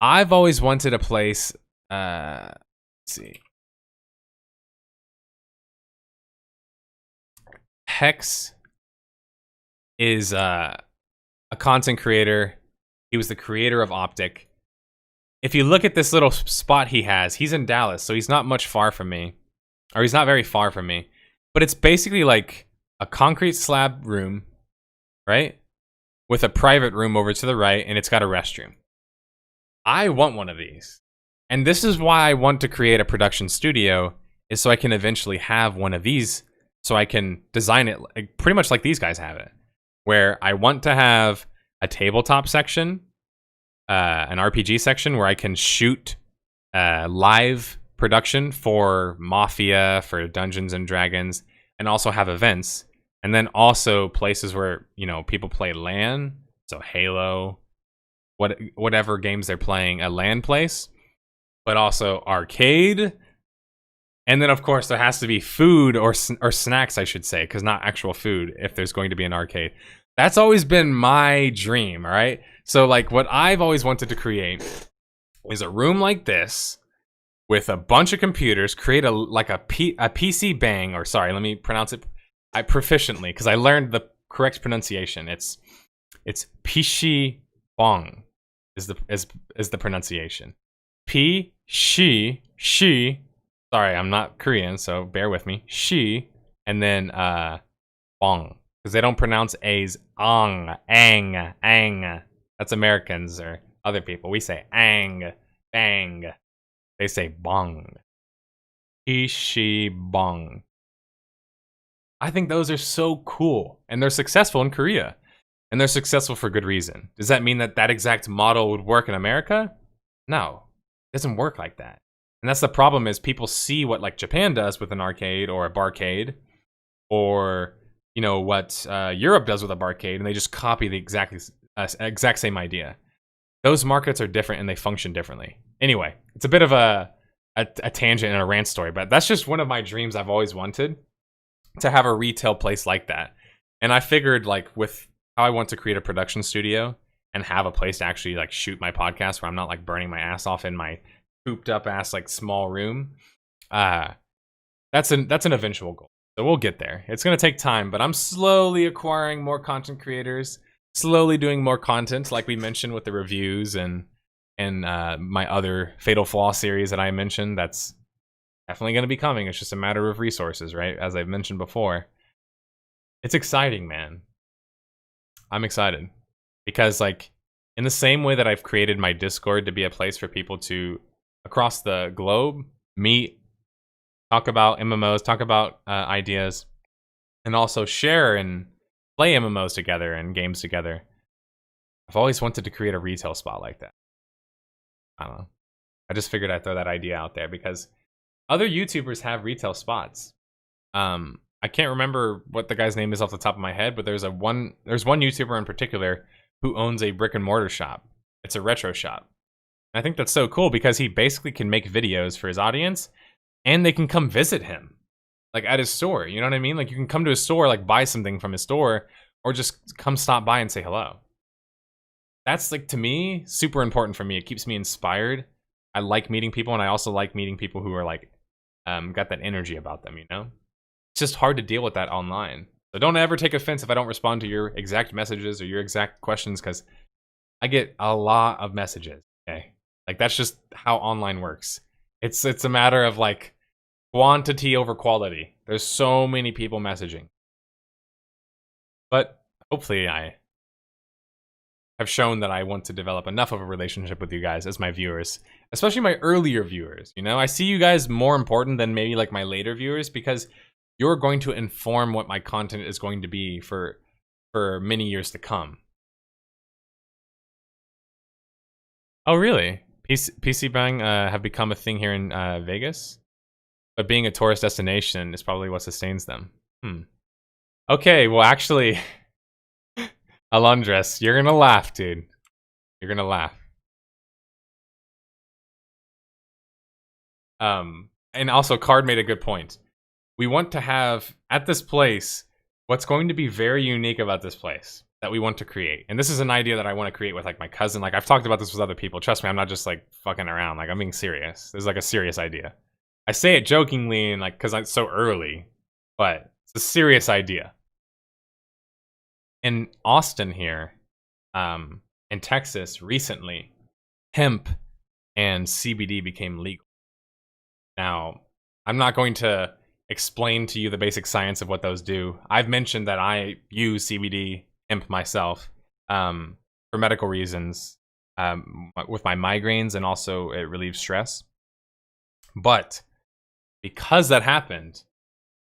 I've always wanted a place, let's see. Hex is a content creator. He was the creator of Optic. If you look at this little spot he has, he's in Dallas, so he's not much far from me. Or he's not very far from me. But it's basically like a concrete slab room, right? With a private room over to the right, and it's got a restroom. I want one of these. And this is why I want to create a production studio, is so I can eventually have one of these, so I can design it like, pretty much like these guys have it. Where I want to have a tabletop section, an RPG section where I can shoot live production for Mafia, for Dungeons and Dragons, and also have events. And then also places where, you know, people play LAN, so Halo, whatever games they're playing, a LAN place, but also arcade. And then, of course, there has to be food or snacks, I should say, because not actual food if there's going to be an arcade. That's always been my dream, all right? So, like, what I've always wanted to create is a room like this with a bunch of computers, create a PC bang, or sorry, let me pronounce it proficiently, because I learned the correct pronunciation. It's PC bang is the pronunciation. She. Sorry, I'm not Korean, so bear with me. She, and then bang, because they don't pronounce A's. Ang, ang. That's Americans or other people. We say ang, bang. They say bang. She, bang. I think those are so cool, and they're successful in Korea, and they're successful for good reason. Does that mean that that exact model would work in America? No, it doesn't work like that. And that's the problem, is people see what like Japan does with an arcade or a barcade, or you know what Europe does with a barcade, and they just copy the exact same idea. Those markets are different and they function differently. Anyway, it's a bit of a tangent and a rant story, but that's just one of my dreams I've always wanted, to have a retail place like that. And I figured, like, with how I want to create a production studio and have a place to actually like shoot my podcast where I'm not like burning my ass off in my cooped up ass like small room, that's an eventual goal. So we'll get there. It's gonna take time, but I'm slowly acquiring more content creators, slowly doing more content, like we mentioned with the reviews and and my other Fatal Flaw series that I mentioned. That's definitely going to be coming. It's just a matter of resources, right? As I've mentioned before. It's exciting, man. I'm excited. Because, like, in the same way that I've created my Discord to be a place for people to, across the globe, meet, talk about MMOs, talk about ideas, and also share and play MMOs together and games together. I've always wanted to create a retail spot like that. I don't know. I just figured I'd throw that idea out there because other YouTubers have retail spots. I can't remember what the guy's name is off the top of my head, but there's one YouTuber in particular who owns a brick and mortar shop. It's a retro shop. And I think that's so cool because he basically can make videos for his audience and they can come visit him. Like at his store, you know what I mean? Like you can come to his store, like buy something from his store or just come stop by and say hello. That's, like, to me, super important for me. It keeps me inspired. I like meeting people, and I also like meeting people who are, like, got that energy about them, you know? It's just hard to deal with that online. So don't ever take offense if I don't respond to your exact messages or your exact questions, because I get a lot of messages, okay? Like, that's just how online works. It's a matter of, like, quantity over quality. There's so many people messaging. But hopefully I have shown that I want to develop enough of a relationship with you guys as my viewers, especially my earlier viewers. You know, I see you guys more important than maybe like my later viewers because you're going to inform what my content is going to be for many years to come. Oh, really? PC bang have become a thing here in Vegas, but being a tourist destination is probably what sustains them. Okay, well, actually. Alondres, you're gonna laugh, dude. You're gonna laugh. And also, Card made a good point. We want to have, at this place, what's going to be very unique about this place that we want to create. And this is an idea that I want to create with, like, my cousin. Like, I've talked about this with other people. Trust me, I'm not just, like, fucking around. Like, I'm being serious. This is, like, a serious idea. I say it jokingly and, like, because it's so early. But it's a serious idea. In Austin here, in Texas, recently, hemp and CBD became legal. Now, I'm not going to explain to you the basic science of what those do. I've mentioned that I use CBD hemp myself for medical reasons with my migraines, and also it relieves stress. But because that happened,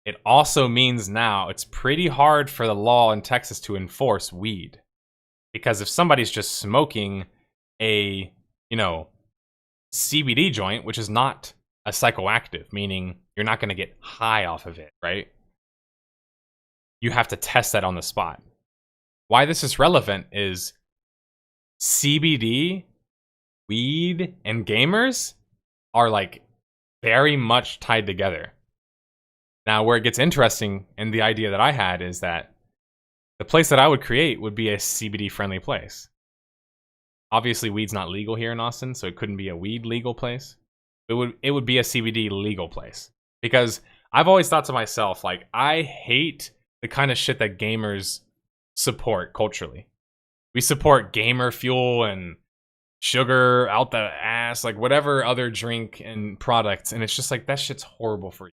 it also means now it's pretty hard for the law in Texas to enforce weed. Because if somebody's just smoking a, you know, CBD joint, which is not a psychoactive, meaning you're not going to get high off of it, right? You have to test that on the spot. Why this is relevant is CBD, weed, and gamers are, like, very much tied together. Now, where it gets interesting, and the idea that I had, is that the place that I would create would be a CBD-friendly place. Obviously, weed's not legal here in Austin, so it couldn't be a weed legal place. It would be a CBD legal place. Because I've always thought to myself, like, I hate the kind of shit that gamers support culturally. We support gamer fuel and sugar out the ass, like whatever other drink and products, and it's just like, that shit's horrible for you.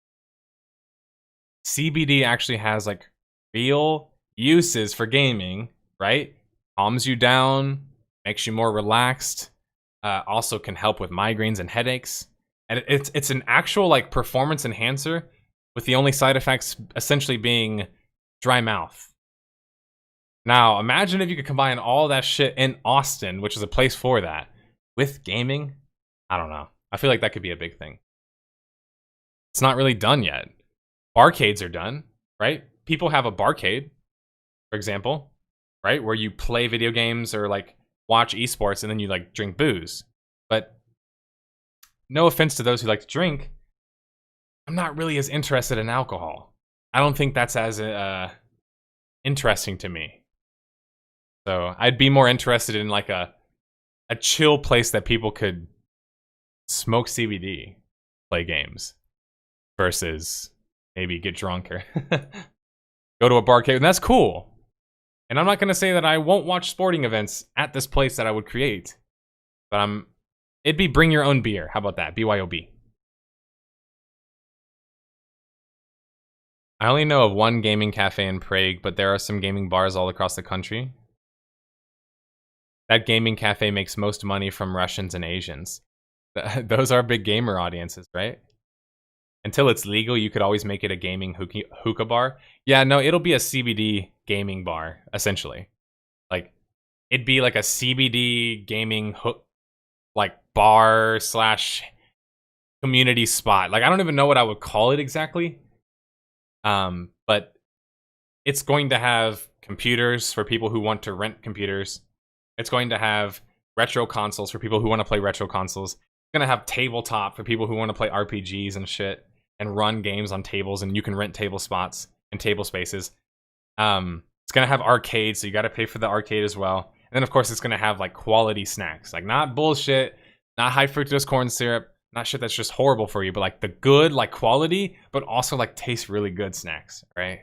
CBD actually has, like, real uses for gaming, right? Calms you down, makes you more relaxed, also can help with migraines and headaches. And it's an actual, like, performance enhancer, with the only side effects essentially being dry mouth. Now, imagine if you could combine all that shit in Austin, which is a place for that, with gaming. I don't know. I feel like that could be a big thing. It's not really done yet. Barcades are done, right? People have a barcade, for example, right? Where you play video games or, like, watch esports and then you, like, drink booze. But no offense to those who like to drink, I'm not really as interested in alcohol. I don't think that's as interesting to me. So I'd be more interested in, like, a chill place that people could smoke CBD, play games, versus maybe get drunk or go to a barcade, and that's cool. And I'm not going to say that I won't watch sporting events at this place that I would create, but I'm It'd be bring your own beer. How about that? BYOB. I only know of one gaming cafe in Prague, but there are some gaming bars all across the country. That gaming cafe makes most money from Russians and Asians. Those are big gamer audiences, right? Until it's legal, you could always make it a gaming hookah bar. Yeah, no, it'll be a CBD gaming bar, essentially. Like, it'd be like a CBD gaming like bar / community spot. Like, I don't even know what I would call it exactly. But it's going to have computers for people who want to rent computers. It's going to have retro consoles for people who want to play retro consoles. It's going to have tabletop for people who want to play RPGs and shit and run games on tables, and you can rent table spots and table spaces. It's going to have arcades, so you got to pay for the arcade as well. And then, of course, it's going to have, like, quality snacks. Like, not bullshit, not high fructose corn syrup, not shit that's just horrible for you, but, like, the good, like, quality, but also, like, taste really good snacks, right?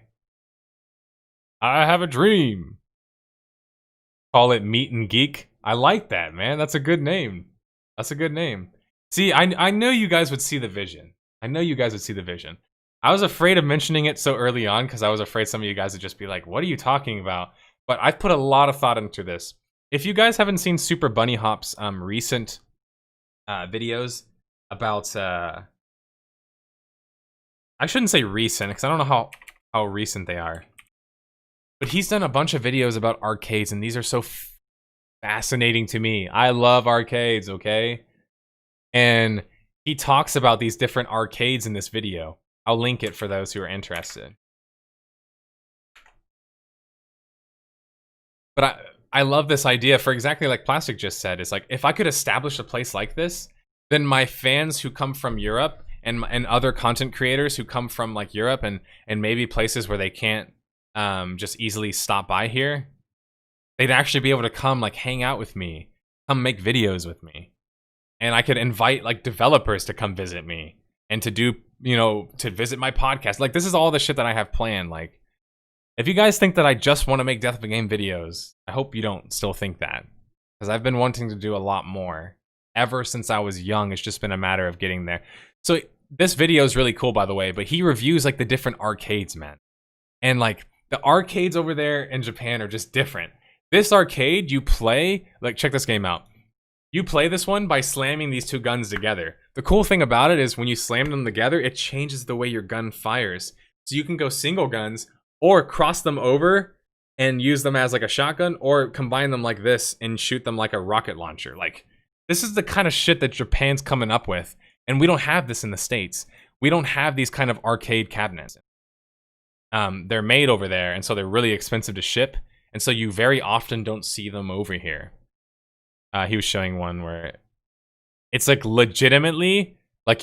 I have a dream. Call it Meat and Geek. I like that, man. That's a good name. That's a good name. See, I know you guys would see the vision. I know you guys would see the vision. I was afraid of mentioning it so early on because I was afraid some of you guys would just be like, what are you talking about? But I've put a lot of thought into this. If you guys haven't seen Super Bunny Hop's recent videos about... I shouldn't say recent because I don't know how recent they are. But he's done a bunch of videos about arcades, and these are so fascinating to me. I love arcades, okay? And he talks about these different arcades in this video. I'll link it for those who are interested. But I love this idea for exactly like Plastic just said. It's like, if I could establish a place like this, then my fans who come from Europe and other content creators who come from like Europe and maybe places where they can't just easily stop by here, they'd actually be able to come like hang out with me, come make videos with me. And I could invite like developers to come visit me and to do, you know, to visit my podcast. Like, this is all the shit that I have planned. Like, if you guys think that I just want to make Death of a Game videos, I hope you don't still think that. Because I've been wanting to do a lot more. Ever since I was young, it's just been a matter of getting there. So this video is really cool, by the way, but he reviews like the different arcades, man. And like, the arcades over there in Japan are just different. This arcade, you play, like, check this game out. You play this one by slamming these two guns together. The cool thing about it is when you slam them together, it changes the way your gun fires. So you can go single guns or cross them over and use them as like a shotgun, or combine them like this and shoot them like a rocket launcher. Like, this is the kind of shit that Japan's coming up with. And we don't have this in the States. We don't have these kind of arcade cabinets. They're made over there, and so they're really expensive to ship. And so you very often don't see them over here. He was showing one where it's like legitimately like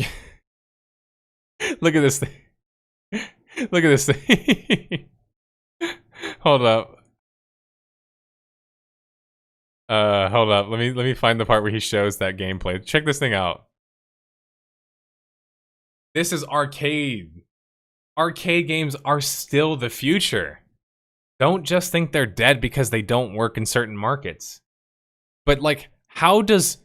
look at this thing. Look at this thing. Hold up. Hold up. Let me find the part where he shows that gameplay. Check this thing out. This is arcade. Arcade games are still the future. Don't just think they're dead because they don't work in certain markets. But like, how does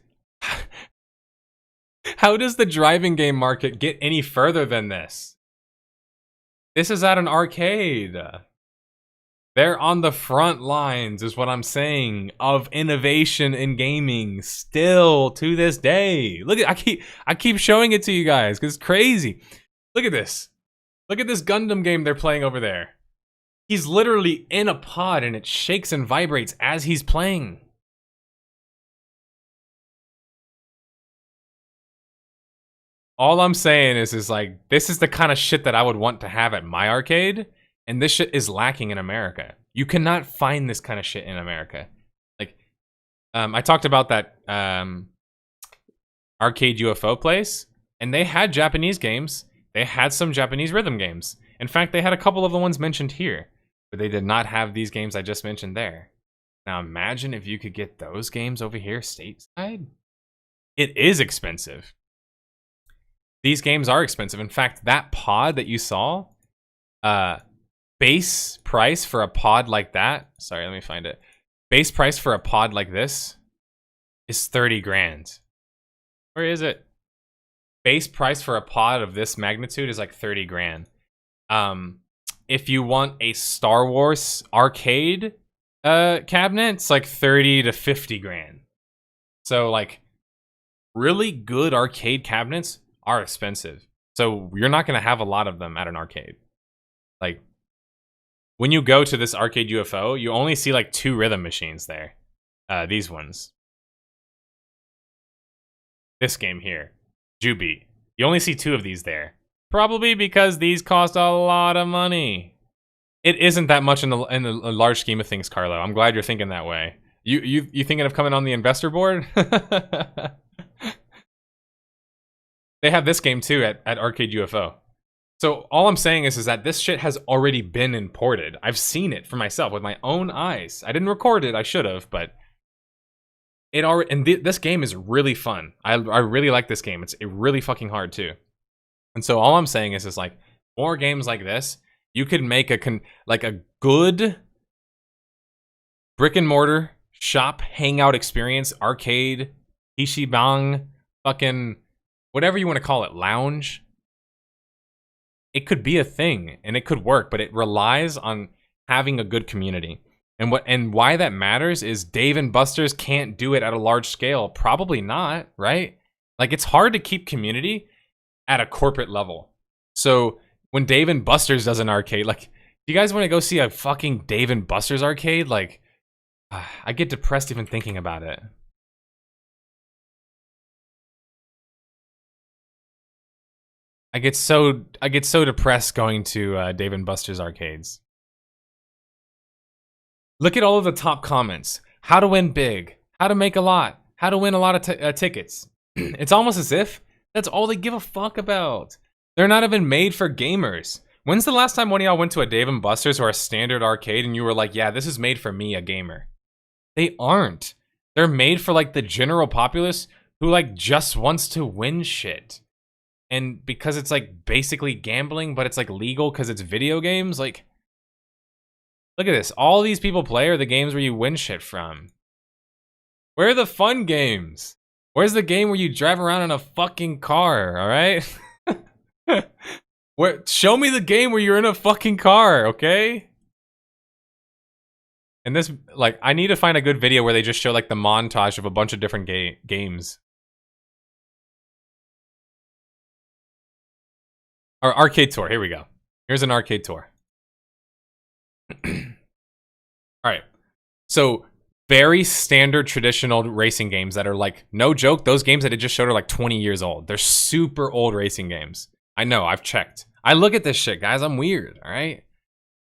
the driving game market get any further than this? This is at an arcade. They're on the front lines, is what I'm saying, of innovation in gaming still to this day. Look at I keep showing it to you guys because it's crazy. Look at this. Look at this Gundam game they're playing over there. He's literally in a pod and it shakes and vibrates as he's playing. All I'm saying is like, this is the kind of shit that I would want to have at my arcade, and this shit is lacking in America. You cannot find this kind of shit in America. Like, I talked about that arcade UFO place, and they had Japanese games. They had some Japanese rhythm games. In fact, they had a couple of the ones mentioned here, but they did not have these games I just mentioned there. Now imagine if you could get those games over here stateside. It is expensive. These games are expensive. In fact, that pod that you saw, base price for a pod like that, sorry, let me find it. Base price for a pod like this is 30 grand. Where is it? Base price for a pod of this magnitude is like 30 grand. If you want a Star Wars arcade cabinet, it's like 30 to 50 grand. So like really good arcade cabinets are expensive. So you're not going to have a lot of them at an arcade. Like when you go to this arcade UFO, you only see like 2 rhythm machines there. These ones. This game here, Juby. You only see 2 of these there. Probably because these cost a lot of money. It isn't that much in the large scheme of things, Carlo. I'm glad you're thinking that way. You thinking of coming on the investor board? They have this game too at Arcade UFO. So all I'm saying is that this shit has already been imported. I've seen it for myself with my own eyes. I didn't record it. I should have, but it already. And this game is really fun. I really like this game. It's really fucking hard too. And so all I'm saying is like more games like this. You could make a good brick and mortar shop hangout experience, arcade, Ishibang, fucking whatever you want to call it, lounge. It could be a thing and it could work, but it relies on having a good community. And why that matters is Dave and Buster's can't do it at a large scale. Probably not, right? Like it's hard to keep community at a corporate level. So when Dave and Buster's does an arcade, like, do you guys want to go see a fucking Dave and Buster's arcade? Like, I get depressed even thinking about it. I get so depressed going to Dave and Buster's arcades. Look at all of the top comments. How to win big. How to make a lot. How to win a lot of tickets. It's almost as if that's all they give a fuck about. They're not even made for gamers. When's the last time one of y'all went to a Dave & Buster's or a standard arcade and you were like, yeah, this is made for me, a gamer? They aren't. They're made for like the general populace who like just wants to win shit. And because it's like basically gambling, but it's like legal because it's video games, like, look at this. All these people play are the games where you win shit from. Where are the fun games? Where's the game where you drive around in a fucking car, all right? Show me the game where you're in a fucking car, okay? And this, like, I need to find a good video where they just show like the montage of a bunch of different games. Our arcade tour, here we go. Here's an arcade tour. Alright, so very standard traditional racing games that are like, no joke, those games that it just showed are like 20 years old. They're super old racing games. I know, I've checked. I look at this shit, guys. I'm weird, all right?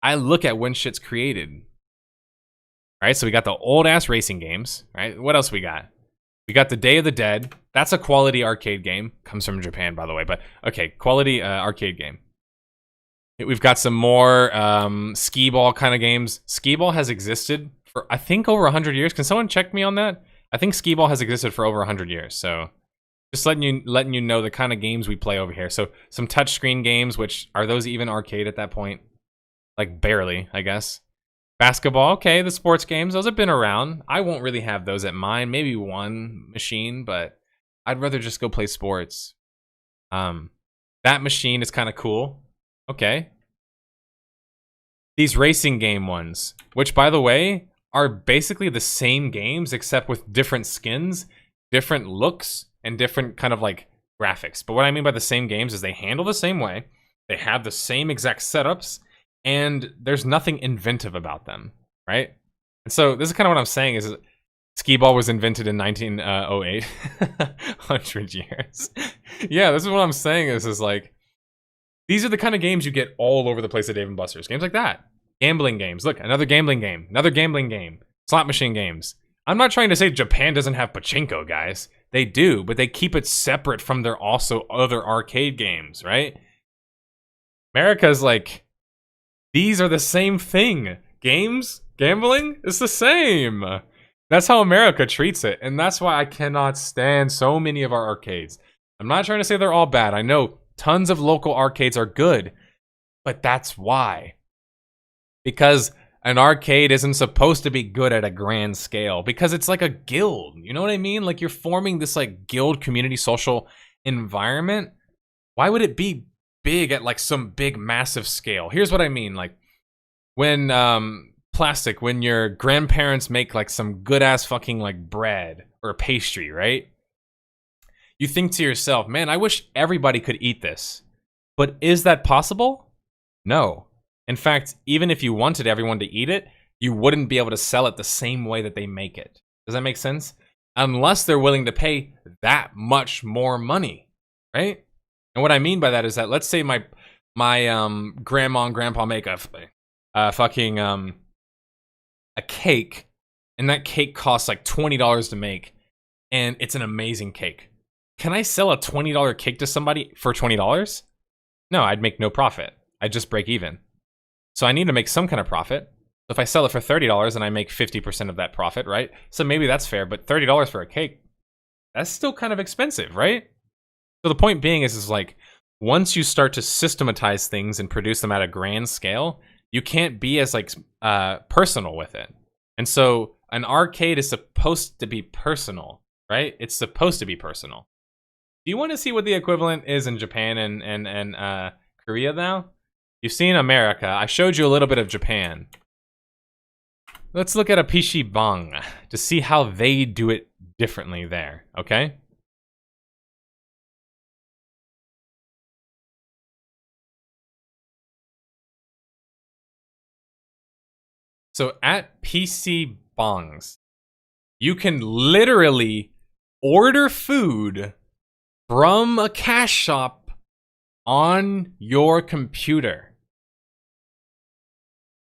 I look at when shit's created. All right, so we got the old-ass racing games, right? What else we got? We got the Day of the Dead. That's a quality arcade game. Comes from Japan, by the way, but okay, quality arcade game. We've got some more skee-ball kind of games. Skee-ball has existed for, I think, over 100 years. Can someone check me on that? I think skee-ball has existed for over 100 years, so just letting you know the kind of games we play over here. So some touchscreen games, which are those even arcade at that point? Like barely, I guess. Basketball, okay, the sports games, those have been around. I won't really have those at mine, maybe one machine, but I'd rather just go play sports. That machine is kind of cool. Okay. These racing game ones, which by the way, are basically the same games except with different skins, different looks, and different kind of like graphics. But what I mean by the same games is they handle the same way, they have the same exact setups, and there's nothing inventive about them, right? And so this is kind of what I'm saying is skee-ball was invented in 1908. 100 years. Yeah, this is what I'm saying is like, these are the kind of games you get all over the place at Dave & Buster's. Games like that. Gambling games. Look, another gambling game. Another gambling game. Slot machine games. I'm not trying to say Japan doesn't have pachinko, guys. They do, but they keep it separate from their also other arcade games, right? America's like, these are the same thing. Games, gambling, it's the same. That's how America treats it, and that's why I cannot stand so many of our arcades. I'm not trying to say they're all bad. I know tons of local arcades are good, but that's why. Because an arcade isn't supposed to be good at a grand scale because it's like a guild. You know what I mean? Like you're forming this like guild community social environment. Why would it be big at like some big massive scale? Here's what I mean. Like when plastic, when your grandparents make like some good ass fucking like bread or pastry, right? You think to yourself, man, I wish everybody could eat this. But is that possible? No. In fact, even if you wanted everyone to eat it, you wouldn't be able to sell it the same way that they make it. Does that make sense? Unless they're willing to pay that much more money, right? And what I mean by that is that let's say my grandma and grandpa make a cake, and that cake costs like $20 to make, and it's an amazing cake. Can I sell a $20 cake to somebody for $20? No, I'd make no profit. I'd just break even. So I need to make some kind of profit. So if I sell it for $30 and I make 50% of that profit, right? So maybe that's fair, but $30 for a cake, that's still kind of expensive, right? So the point being is like, once you start to systematize things and produce them at a grand scale, you can't be as like personal with it. And so an arcade is supposed to be personal, right? It's supposed to be personal. Do you want to see what the equivalent is in Japan and Korea now? You've seen America. I showed you a little bit of Japan. Let's look at a PC Bang to see how they do it differently there, okay? So at PC Bangs, you can literally order food from a cash shop on your computer.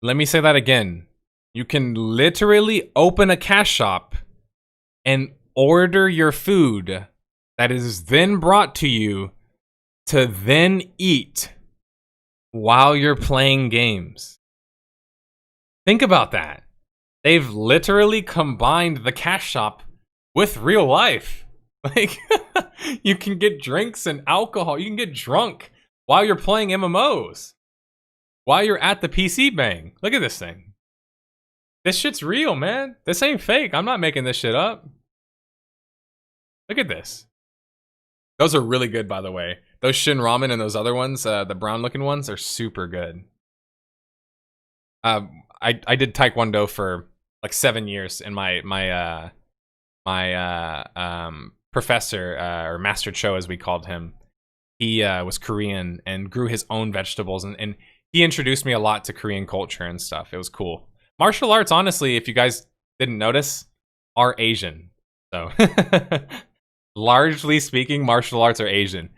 Let me say that again. You can literally open a cash shop and order your food that is then brought to you to then eat while you're playing games. Think about that. They've literally combined the cash shop with real life. Like, you can get drinks and alcohol. You can get drunk while you're playing MMOs. While you're at the PC Bang. Look at this thing. This shit's real, man. This ain't fake. I'm not making this shit up. Look at this. Those are really good, by the way. Those Shin Ramen and those other ones, the brown looking ones, are super good. I did Taekwondo for like 7 years, and my professor, or Master Cho as we called him, he was Korean and grew his own vegetables, and he introduced me a lot to Korean culture and stuff. It was cool. Martial arts, honestly, if you guys didn't notice, are Asian. So, largely speaking, martial arts are Asian.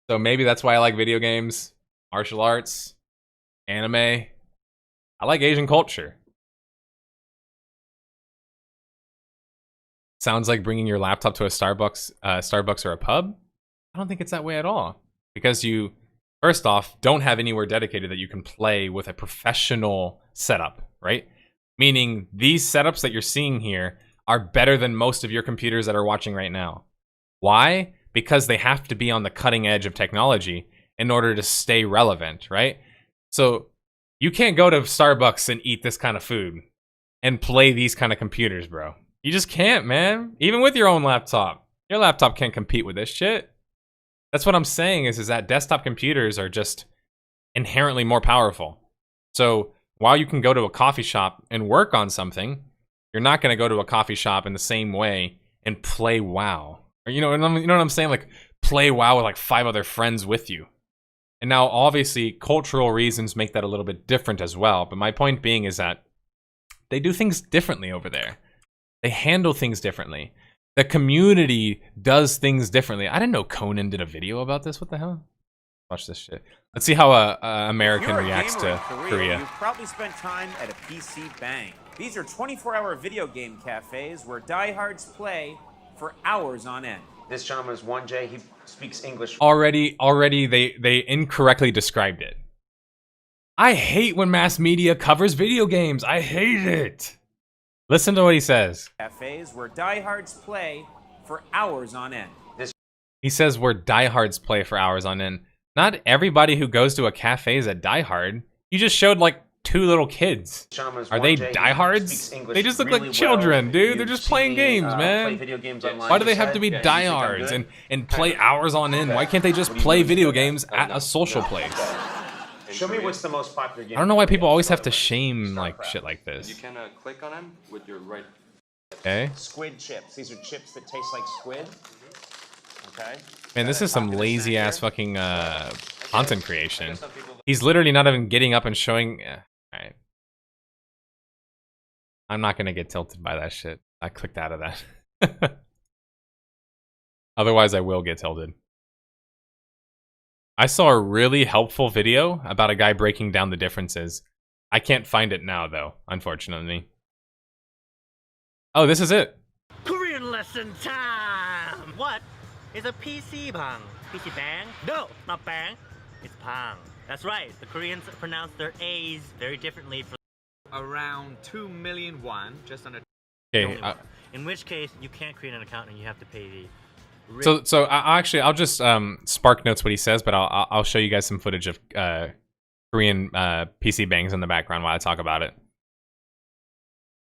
So maybe that's why I like video games, martial arts, anime. I like Asian culture. Sounds like bringing your laptop to a Starbucks or a pub. I don't think it's that way at all. Because you, first off, don't have anywhere dedicated that you can play with a professional setup, right? Meaning these setups that you're seeing here are better than most of your computers that are watching right now. Why? Because they have to be on the cutting edge of technology in order to stay relevant, right? So you can't go to Starbucks and eat this kind of food and play these kind of computers, bro. You just can't, man. Even with your own laptop. Your laptop can't compete with this shit. That's what I'm saying is that desktop computers are just inherently more powerful. So while you can go to a coffee shop and work on something, you're not going to go to a coffee shop in the same way and play WoW. Or you know what I'm saying? Like play WoW with like 5 other friends with you. And now obviously cultural reasons make that a little bit different as well. But my point being is that they do things differently over there. They handle things differently. The community does things differently. I didn't know Conan did a video about this. What the hell? Watch this shit. Let's see how a American reacts to Korea. You've probably spent time at a PC Bang. These are 24-hour video game cafes where diehards play for hours on end. This gentleman is 1J. He speaks English. Already they incorrectly described it. I hate when mass media covers video games. I hate it. Listen to what he says. Cafes where diehards play for hours on end. He says where diehards play for hours on end. Not everybody who goes to a cafe is a diehard. You just showed like two little kids. Shaman's Are they 1J, he diehards? speaks English They just look really like children, well. dude. You've They're just seen playing me, games, play man. video games online, Why do you they have said? to be Yeah, you think I'm diehards good? and play hours on end? Why can't they just play video games at a social place? Show me what's the most popular game. I don't know why people always have to shame like shit like You this. can click on them with your right. Okay, Squid chips. These are chips that taste like squid. Okay. man, this is some lazy ass fucking content creation. He's literally not even getting up and showing. Alright. I'm not gonna get tilted by that shit. I clicked out of that. Otherwise, I will get tilted. I saw a really helpful video about a guy breaking down the differences. I can't find it now, though, unfortunately. Oh, this is it. Korean lesson time! What is a PC bang? PC bang? No, not bang. It's pang. That's right. The Koreans pronounce their A's very differently for around 2 million won, just under. Okay. in which case you can't create an account and you have to pay the. So I'll just spark notes what he says, but I'll show you guys some footage of Korean PC bangs in the background while I talk about it.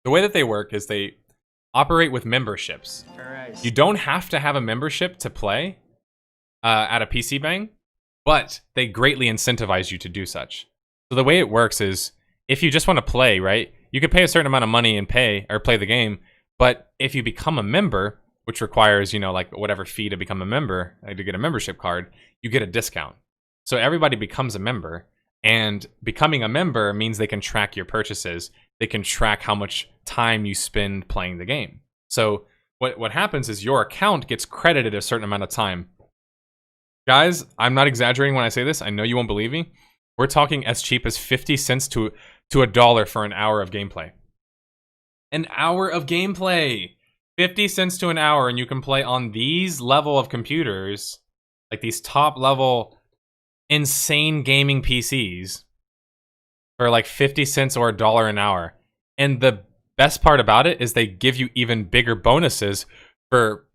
The way that they work is they operate with memberships. You don't have to have a membership to play at a PC bang, but they greatly incentivize you to do such. So the way it works is if you just want to play, right, you could pay a certain amount of money and play the game, but if you become a member, which requires, you know, like whatever fee to become a member, to get a membership card, you get a discount. So everybody becomes a member, and becoming a member means they can track your purchases. They can track how much time you spend playing the game. So what happens is your account gets credited a certain amount of time. Guys, I'm not exaggerating when I say this. I know you won't believe me. We're talking as cheap as 50 cents to $1 for an hour of gameplay. An hour of gameplay! 50 cents to an hour, and you can play on these level of computers, like these top level insane gaming PCs, for like 50 cents or $1 an hour. And the best part about it is they give you even bigger bonuses for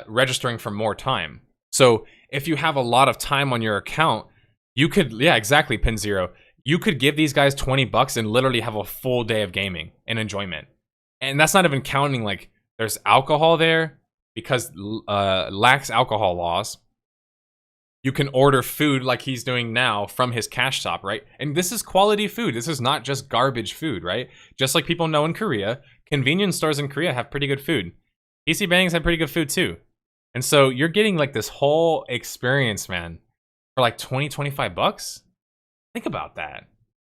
registering for more time. So if you have a lot of time on your account, you could, yeah, exactly, Pin Zero. You could give these guys $20 and literally have a full day of gaming and enjoyment. And that's not even counting, like, there's alcohol there because lax alcohol laws. You can order food like he's doing now from his cash shop, right? And this is quality food. This is not just garbage food, right? Just like people know in Korea, convenience stores in Korea have pretty good food. PC Bangs have pretty good food too. And so you're getting like this whole experience, man, for like 20, 25 bucks. Think about that.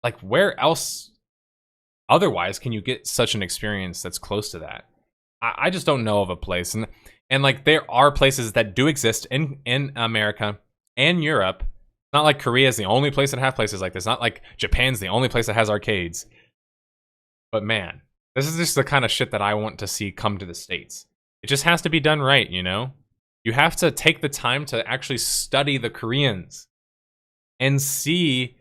Like, where else otherwise can you get such an experience that's close to that? I just don't know of a place. And like, there are places that do exist in America and Europe. It's not like Korea is the only place that have places like this. Not like Japan's the only place that has arcades. But man, this is just the kind of shit that I want to see come to the States. It just has to be done right, you know? You have to take the time to actually study the Koreans and see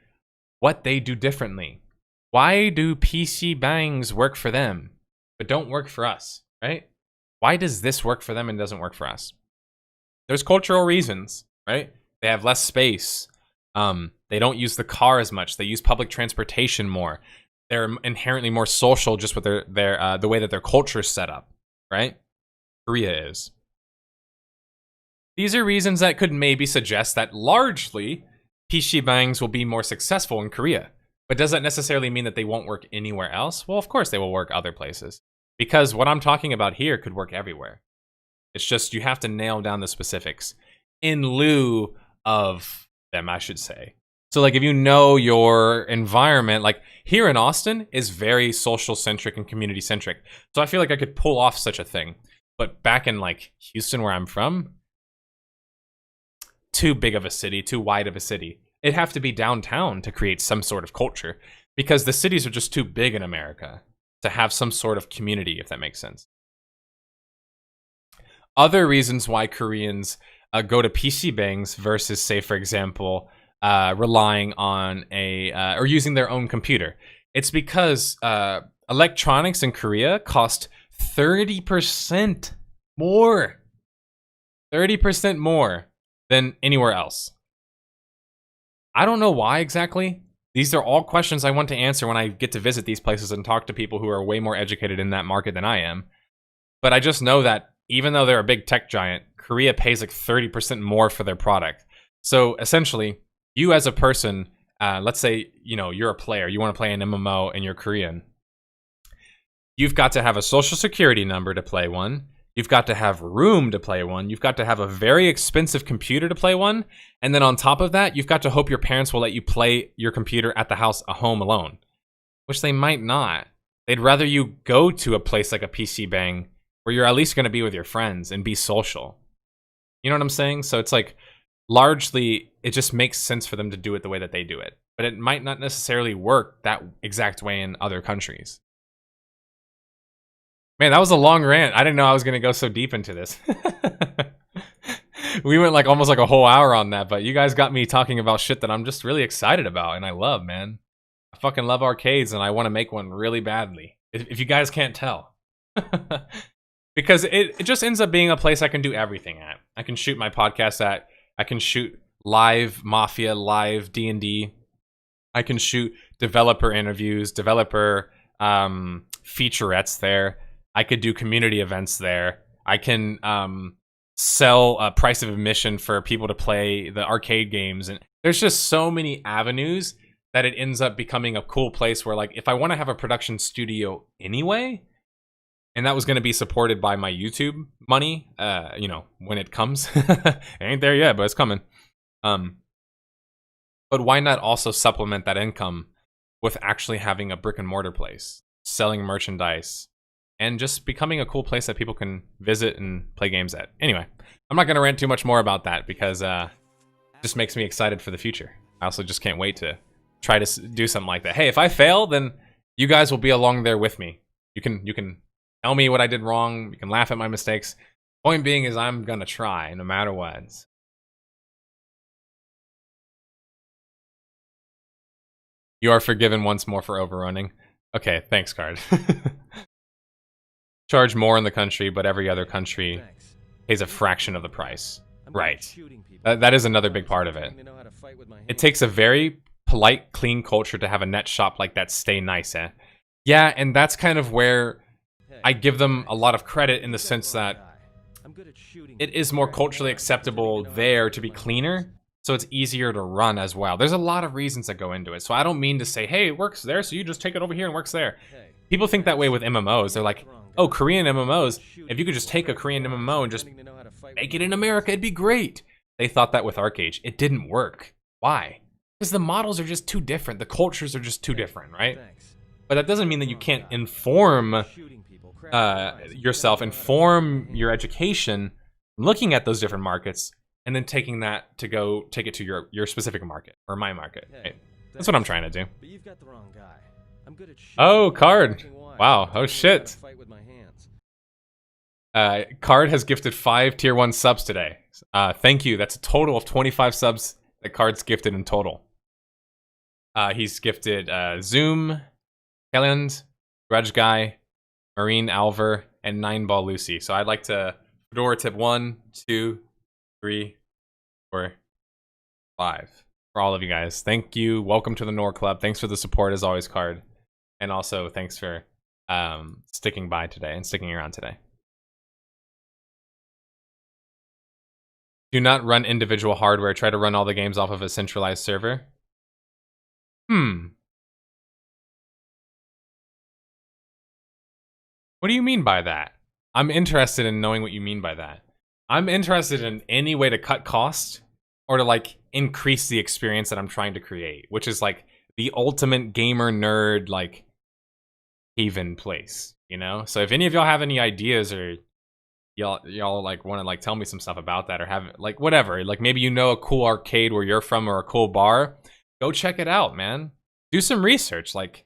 what they do differently. Why do PC bangs work for them, but don't work for us, right? Why does this work for them and doesn't work for us? There's cultural reasons, right? They have less space. They don't use the car as much. They use public transportation more. They're inherently more social just with their the way that their culture is set up, right? Korea is. These are reasons that could maybe suggest that largely PC bangs will be more successful in Korea. But does that necessarily mean that they won't work anywhere else? Well, of course they will work other places. Because what I'm talking about here could work everywhere. It's just you have to nail down the specifics in lieu of them, I should say. So like, if you know your environment, like here in Austin is very social centric and community centric. So I feel like I could pull off such a thing. But back in like Houston, where I'm from, too big of a city, too wide of a city. It'd have to be downtown to create some sort of culture, because the cities are just too big in America to have some sort of community, if that makes sense. Other reasons why Koreans go to PC bangs versus, say, for example, relying on or using their own computer. It's because electronics in Korea cost 30% more. 30% more than anywhere else. I don't know why exactly. These are all questions I want to answer when I get to visit these places and talk to people who are way more educated in that market than I am. But I just know that even though they're a big tech giant, Korea pays like 30% more for their product. So essentially, you as a person, let's say, you know, you're a player, you want to play an MMO and you're Korean. You've got to have a social security number to play one. You've got to have room to play one. You've got to have a very expensive computer to play one. And then on top of that, you've got to hope your parents will let you play your computer at the house at home alone, which they might not. They'd rather you go to a place like a PC Bang where you're at least going to be with your friends and be social. You know what I'm saying? So it's like, largely, it just makes sense for them to do it the way that they do it. But it might not necessarily work that exact way in other countries. Man, that was a long rant. I didn't know I was going to go so deep into this. We went like almost like a whole hour on that, but you guys got me talking about shit that I'm just really excited about and I love, man. I fucking love arcades and I want to make one really badly. If you guys can't tell. Because it just ends up being a place I can do everything at. I can shoot my podcast at. I can shoot live Mafia, live D&D. I can shoot developer interviews, developer featurettes there. I could do community events there. I can sell a price of admission for people to play the arcade games. And there's just so many avenues that it ends up becoming a cool place where, like, if I want to have a production studio anyway, and that was going to be supported by my YouTube money, you know, when it comes. It ain't there yet, but it's coming. But why not also supplement that income with actually having a brick and mortar place, selling merchandise, and just becoming a cool place that people can visit and play games at. Anyway, I'm not going to rant too much more about that because it just makes me excited for the future. I also just can't wait to try to do something like that. Hey, if I fail, then you guys will be along there with me. You can tell me what I did wrong. You can laugh at my mistakes. Point being is I'm going to try no matter what. You are forgiven once more for overrunning. Okay, thanks, Card. Charge more in the country, but every other country pays a fraction of the price. Right. That is another big part of it. It takes a very polite, clean culture to have a net shop like that stay nice, eh? Yeah, and that's kind of where I give them a lot of credit in the sense that it is more culturally acceptable there to be cleaner, so it's easier to run as well. There's a lot of reasons that go into it, so I don't mean to say, hey, it works there, so you just take it over here and works there. People think that way with MMOs. They're like, oh, Korean MMOs, if you could just take a Korean MMO and just make it in America, it'd be great. They thought that with Archeage. It didn't work. Why? Because the models are just too different. The cultures are just too different, right? But that doesn't mean that you can't inform yourself, inform your education, looking at those different markets, and then taking that to go take it to your specific market, or my market. Right? That's what I'm trying to do. Oh, Card. Wow. Oh, shit. Card has gifted 5 tier 1 subs today. Thank you. That's a total of 25 subs that Card's gifted in total. He's gifted Zoom, Kelland, Grudge Guy, Marine Alver, and 9ball Lucy. So I'd like to Fedora tip 1, 2, 3, 4, 5 for all of you guys. Thank you. Welcome to the Nor Club. Thanks for the support as always, Card. And also thanks for sticking by today and sticking around today. Do not run individual hardware. Try to run all the games off of a centralized server. What do you mean by that? I'm interested in knowing what you mean by that. I'm interested in any way to cut costs or to like increase the experience that I'm trying to create, which is like the ultimate gamer nerd like haven place, you know? So if any of y'all have any ideas or y'all like want to like tell me some stuff about that or have like whatever, like maybe you know a cool arcade where you're from or a cool bar, go check it out, man. Do some research. Like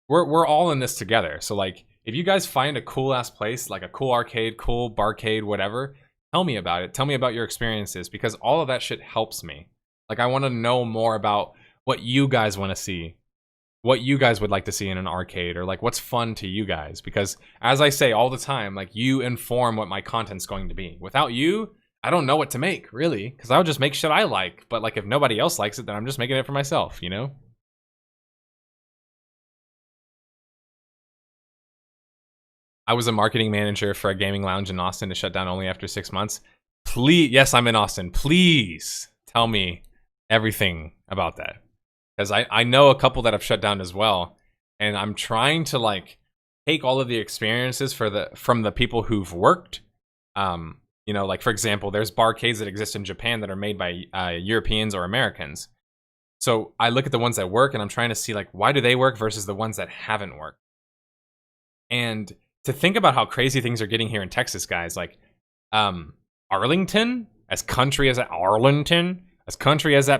we're all in this together. So like if you guys find a cool ass place, like a cool arcade, cool barcade, whatever, tell me about it. Tell me about your experiences because all of that shit helps me. Like I want to know more about what you guys want to see, what you guys would like to see in an arcade, or like what's fun to you guys. Because as I say all the time, like you inform what my content's going to be. Without you, I don't know what to make, really, because I'll just make shit I like. But like if nobody else likes it, then I'm just making it for myself, you know? I was a marketing manager for a gaming lounge in Austin to shut down only after 6 months. Please, yes, I'm in Austin. Please tell me everything about that. Because I know a couple that have shut down as well. And I'm trying to like take all of the experiences from the people who've worked. You know, like for example, there's barcades that exist in Japan that are made by Europeans or Americans. So I look at the ones that work and I'm trying to see like, why do they work versus the ones that haven't worked? And to think about how crazy things are getting here in Texas, guys, like Arlington, as country as that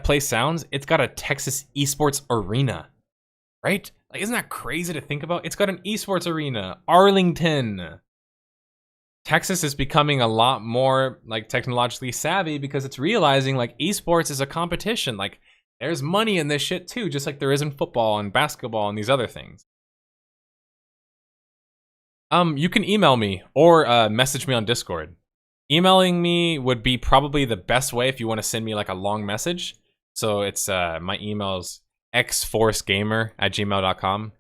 place sounds, it's got a Texas esports arena, right? Like, isn't that crazy to think about? It's got an esports arena, Arlington. Texas is becoming a lot more like technologically savvy because it's realizing like esports is a competition. Like there's money in this shit too, just like there is in football and basketball and these other things. You can email me or message me on Discord. Emailing me would be probably the best way if you want to send me like a long message. So it's my email's xforcegamer@gmail.com,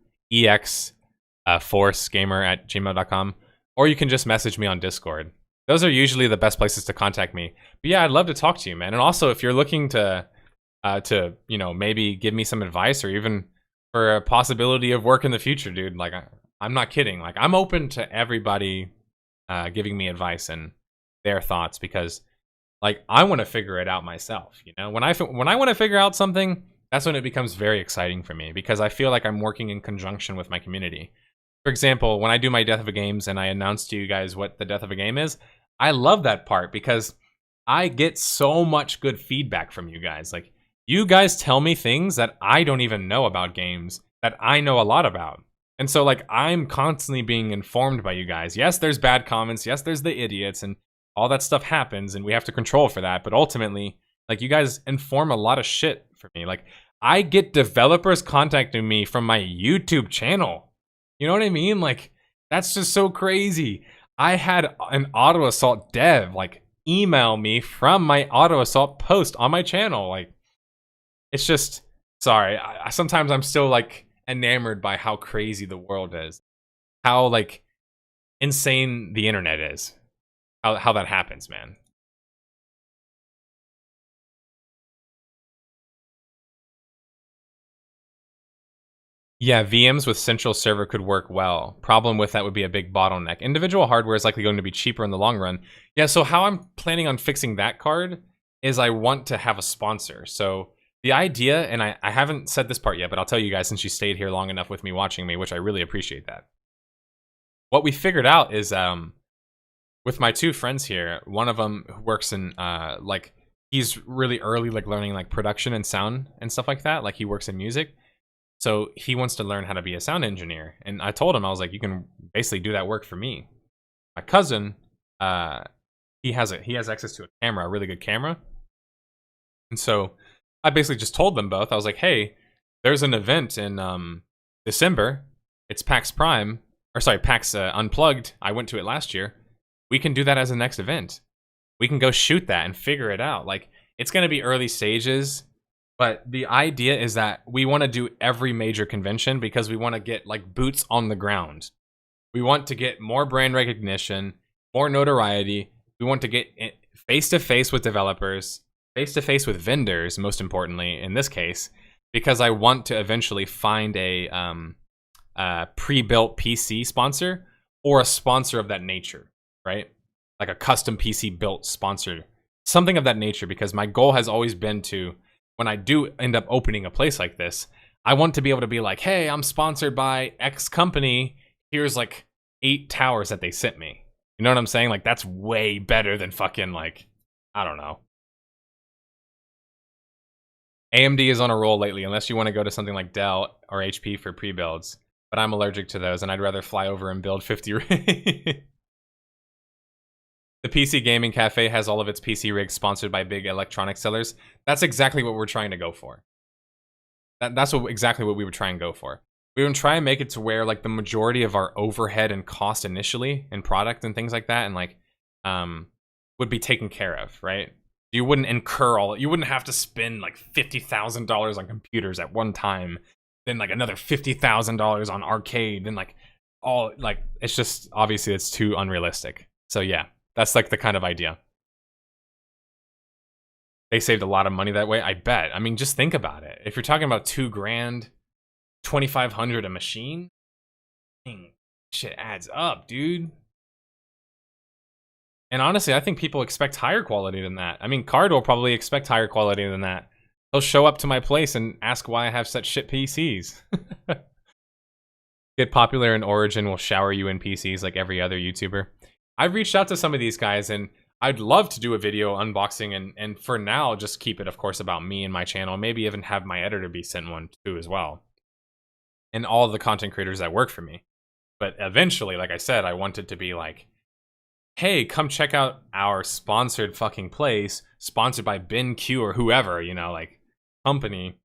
forcegamer@gmail.com, or you can just message me on Discord. Those are usually the best places to contact me. But yeah, I'd love to talk to you, man. And also, if you're looking to you know, maybe give me some advice or even for a possibility of work in the future, dude, like I'm not kidding. Like I'm open to everybody giving me advice and their thoughts because like I want to figure it out myself. You know, when I want to figure out something, that's when it becomes very exciting for me because I feel like I'm working in conjunction with my community. For example, when I do my Death of a Games and I announce to you guys what the Death of a Game is, I love that part because I get so much good feedback from you guys. Like you guys tell me things that I don't even know about games that I know a lot about. And so like I'm constantly being informed by you guys. Yes, there's bad comments. Yes, there's the idiots and all that stuff happens and we have to control for that. But ultimately, like you guys inform a lot of shit for me. Like I get developers contacting me from my YouTube channel. You know what I mean? Like that's just so crazy. I had an Auto Assault dev like email me from my Auto Assault post on my channel. Like it's just, sorry. Sometimes I'm still like enamored by how crazy the world is. How like insane the internet is. How that happens, man. Yeah, VMs with central server could work well. Problem with that would be a big bottleneck. Individual hardware is likely going to be cheaper in the long run. Yeah, so how I'm planning on fixing that card is I want to have a sponsor. So the idea, and I haven't said this part yet, but I'll tell you guys since you stayed here long enough with me watching me, which I really appreciate that. What we figured out is with my two friends here, one of them works in like he's really early like learning like production and sound and stuff like that. Like he works in music. So he wants to learn how to be a sound engineer. And I told him, I was like, you can basically do that work for me. My cousin, he has access to a camera, a really good camera. And so I basically just told them both, I was like, hey, there's an event in December. It's PAX Prime, or sorry, PAX Unplugged. I went to it last year. We can do that as a next event. We can go shoot that and figure it out. Like, it's going to be early stages. But the idea is that we want to do every major convention because we want to get like boots on the ground. We want to get more brand recognition, more notoriety. We want to get face-to-face with developers, face-to-face with vendors, most importantly, in this case, because I want to eventually find a pre-built PC sponsor or a sponsor of that nature, right? Like a custom PC built sponsor, something of that nature, because my goal has always been to, when I do end up opening a place like this, I want to be able to be like, hey, I'm sponsored by X company. Here's like 8 towers that they sent me. You know what I'm saying? Like, that's way better than fucking like, I don't know. AMD is on a roll lately, unless you want to go to something like Dell or HP for pre-builds. But I'm allergic to those, and I'd rather fly over and build 50 The PC Gaming Cafe has all of its PC rigs sponsored by big electronic sellers. That's exactly what we're trying to go for. That's exactly what we would try and go for. We would try and make it to where like the majority of our overhead and cost initially and product and things like that and like would be taken care of, right? You wouldn't incur you wouldn't have to spend like $50,000 on computers at one time, then like another $50,000 on arcade, then like all like it's just obviously it's too unrealistic. So yeah, that's like the kind of idea. They saved a lot of money that way, I bet. I mean, just think about it. If you're talking about $2 grand, 2,500 a machine, dang, shit adds up, dude. And honestly, I think people expect higher quality than that. I mean, Card will probably expect higher quality than that. He'll show up to my place and ask why I have such shit PCs. Get popular in Origin will shower you in PCs like every other YouTuber. I've reached out to some of these guys and I'd love to do a video unboxing and for now, just keep it, of course, about me and my channel. Maybe even have my editor be sent one too as well. And all the content creators that work for me. But eventually, like I said, I want it to be like, hey, come check out our sponsored fucking place, sponsored by BenQ or whoever, you know, like company.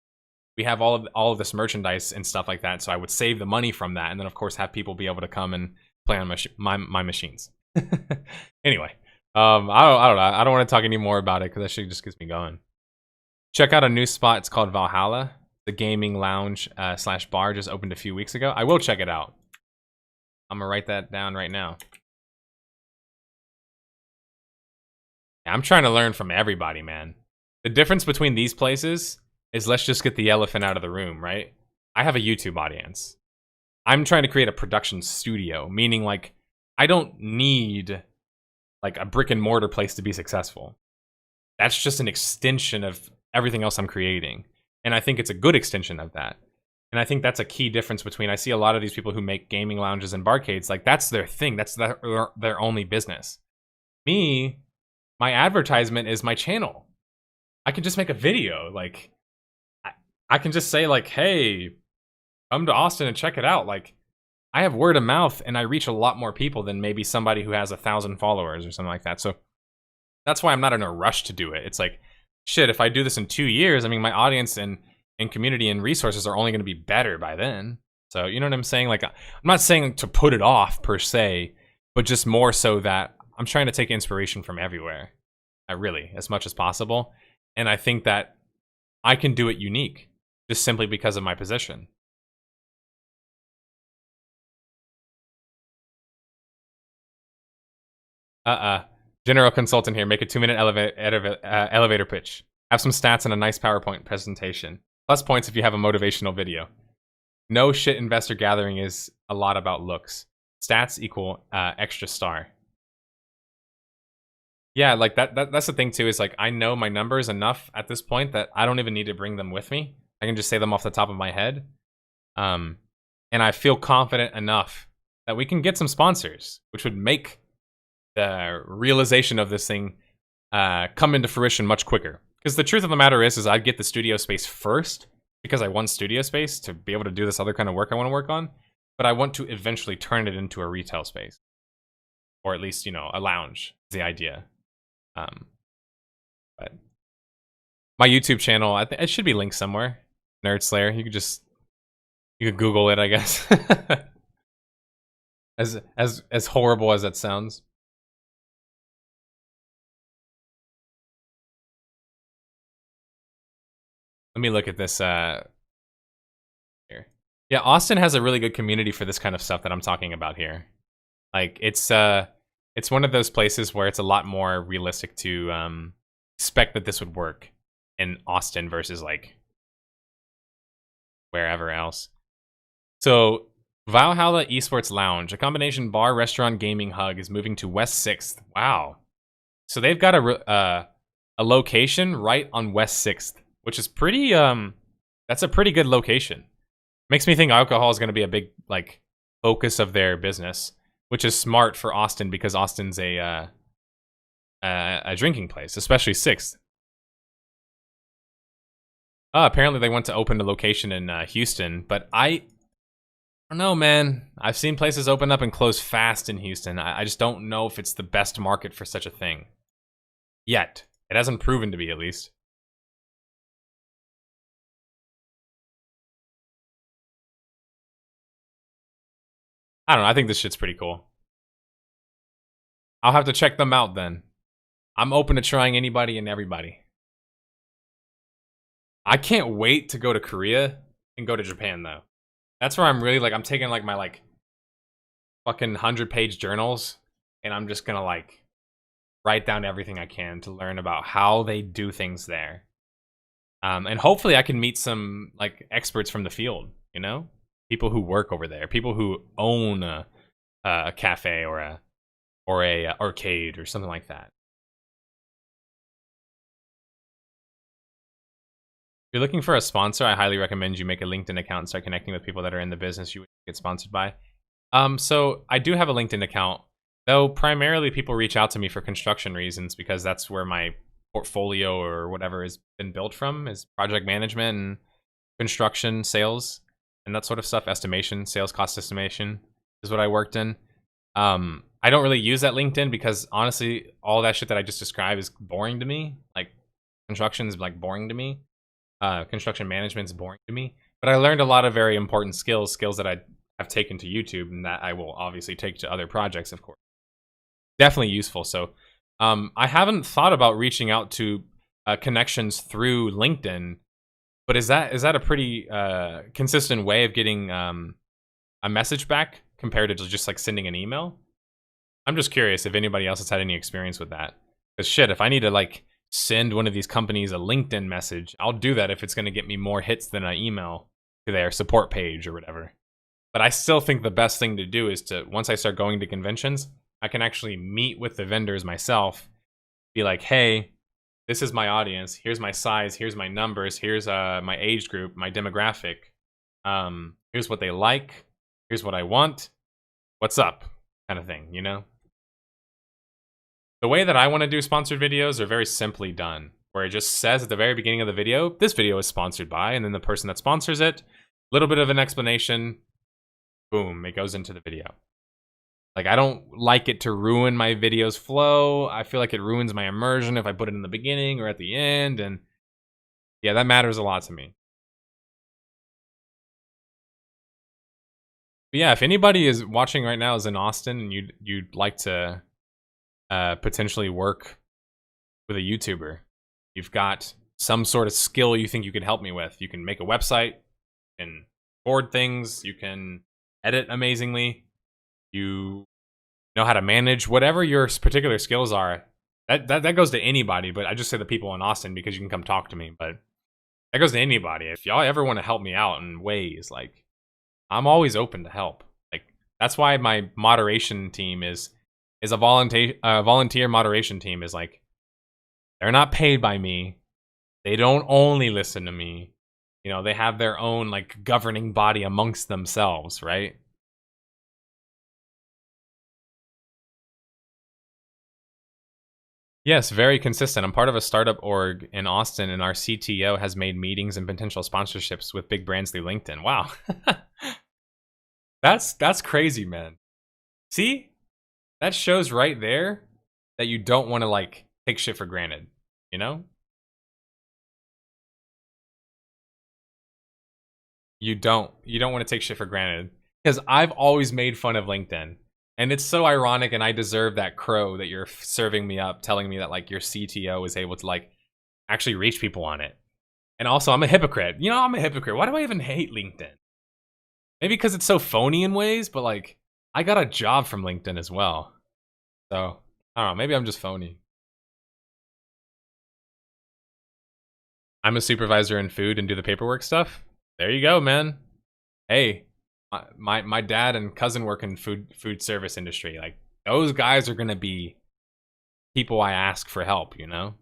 We have all of this merchandise and stuff like that, so I would save the money from that, and then of course have people be able to come and play on my machines. Anyway, I don't know. I don't want to talk any more about it because that shit just gets me going. Check out a new spot. It's called Valhalla. The gaming lounge / bar just opened a few weeks ago. I will check it out. I'm gonna write that down right now. Yeah, I'm trying to learn from everybody, man. The difference between these places is let's just get the elephant out of the room, right? I have a YouTube audience. I'm trying to create a production studio, meaning like I don't need like a brick and mortar place to be successful. That's just an extension of everything else I'm creating. And I think it's a good extension of that. And I think that's a key difference between, I see a lot of these people who make gaming lounges and barcades, like that's their thing. That's their only business. Me, my advertisement is my channel. I can just make a video. Like, I can just say like, hey, come to Austin and check it out. Like, I have word of mouth and I reach a lot more people than maybe somebody who has 1,000 followers or something like that. So that's why I'm not in a rush to do it. It's like, shit, if I do this in 2 years, I mean, my audience and community and resources are only going to be better by then. So, you know what I'm saying? Like, I'm not saying to put it off per se, but just more so that I'm trying to take inspiration from everywhere. Really, as much as possible. And I think that I can do it unique, just simply because of my position. General consultant here. Make a 2-minute elevator pitch. Have some stats and a nice PowerPoint presentation. Plus points if you have a motivational video. No shit investor gathering is a lot about looks. Stats equal extra star. Yeah, like that's the thing too, is like I know my numbers enough at this point that I don't even need to bring them with me. I can just say them off the top of my head. And I feel confident enough that we can get some sponsors, which would make the realization of this thing come into fruition much quicker. Because the truth of the matter is I'd get the studio space first because I want studio space to be able to do this other kind of work I want to work on. But I want to eventually turn it into a retail space. Or at least, you know, a lounge is the idea. But my YouTube channel, I think it should be linked somewhere. nerdSlayer. You could Google it, I guess. as horrible as that sounds. Let me look at this here. Yeah, Austin has a really good community for this kind of stuff that I'm talking about here. Like it's one of those places where it's a lot more realistic to expect that this would work in Austin versus like wherever else. So Valhalla Esports Lounge, a combination bar, restaurant, gaming hub, is moving to West 6th. Wow. So they've got a location right on West 6th, which is pretty, that's a pretty good location. Makes me think alcohol is going to be a big, like, focus of their business, which is smart for Austin because Austin's a drinking place, especially 6th. Apparently they want to open a location in Houston, but I don't know, man. I've seen places open up and close fast in Houston. I just don't know if it's the best market for such a thing. Yet. It hasn't proven to be, at least. I don't know. I think this shit's pretty cool. I'll have to check them out then. I'm open to trying anybody and everybody. I can't wait to go to Korea and go to Japan, though. That's where I'm really, like, I'm taking, like, my, like, fucking 100-page journals, and I'm just gonna like write down everything I can to learn about how they do things there. And hopefully I can meet some like experts from the field, you know, people who work over there, people who own a cafe or a arcade or something like that. If you're looking for a sponsor, I highly recommend you make a LinkedIn account and start connecting with people that are in the business you would get sponsored by. So I do have a LinkedIn account, though primarily people reach out to me for construction reasons because that's where my portfolio or whatever has been built from, is project management and construction sales and that sort of stuff. Estimation, sales cost estimation is what I worked in. I don't really use that LinkedIn because honestly, all that shit that I just described is boring to me. Like construction is like boring to me. Construction management is boring to me. But I learned a lot of very important skills that I've taken to YouTube and that I will obviously take to other projects, of course. Definitely useful. So I haven't thought about reaching out to connections through LinkedIn, but is that a pretty consistent way of getting a message back compared to just like sending an email? I'm just curious if anybody else has had any experience with that. Because shit, if I need to like send one of these companies a LinkedIn message, I'll do that if it's going to get me more hits than an email to their support page or whatever. But I still think the best thing to do is to, once I start going to conventions, I can actually meet with the vendors myself, be like, hey, this is my audience, here's my size, here's my numbers, here's my age group, my demographic, here's what they like, here's what I want, what's up, kind of thing, you know? The way that I want to do sponsored videos are very simply done, where it just says at the very beginning of the video, this video is sponsored by, and then the person that sponsors it, a little bit of an explanation, boom, it goes into the video. Like, I don't like it to ruin my video's flow. I feel like it ruins my immersion if I put it in the beginning or at the end, and yeah, that matters a lot to me. But yeah, if anybody is watching right now is in Austin and you'd like to potentially work with a YouTuber, you've got some sort of skill you think you could help me with. You can make a website, you can board things, you can edit amazingly, you know how to manage whatever your particular skills are. That goes to anybody, but I just say the people in Austin because you can come talk to me. But that goes to anybody. If y'all ever want to help me out in ways, like, I'm always open to help. Like, that's why my moderation team is a volunteer moderation team. Is like, they're not paid by me. They don't only listen to me. You know, they have their own like governing body amongst themselves, right? Yes, very consistent. I'm part of a startup org in Austin, and our CTO has made meetings and potential sponsorships with big brands through LinkedIn. Wow. That's crazy, man. See? That shows right there that you don't want to like take shit for granted, you know? You don't want to take shit for granted, because I've always made fun of LinkedIn. And it's so ironic, and I deserve that crow that you're serving me up, telling me that like your CTO is able to like actually reach people on it. And also, I'm a hypocrite. You know, I'm a hypocrite. Why do I even hate LinkedIn? Maybe because it's so phony in ways, but like, I got a job from LinkedIn as well. So, I don't know, maybe I'm just phony. I'm a supervisor in food and do the paperwork stuff. There you go, man. Hey, my dad and cousin work in food service industry. Like, those guys are gonna be people I ask for help, you know?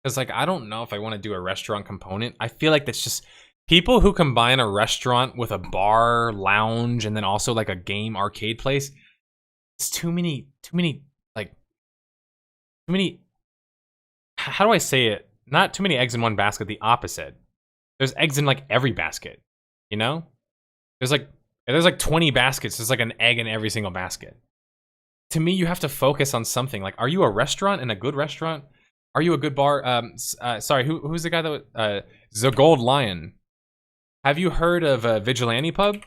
Because like, I don't know if I want to do a restaurant component. I feel like that's just people who combine a restaurant with a bar, lounge, and then also like a game arcade place. It's too many, how do I say it? Not too many eggs in one basket, the opposite. There's eggs in like every basket, you know? There's like 20 baskets, there's like an egg in every single basket. To me, you have to focus on something. Like, are you a restaurant and a good restaurant? Are you a good bar? Sorry, who's the guy that The Gold Lion. Have you heard of Vigilante Pub?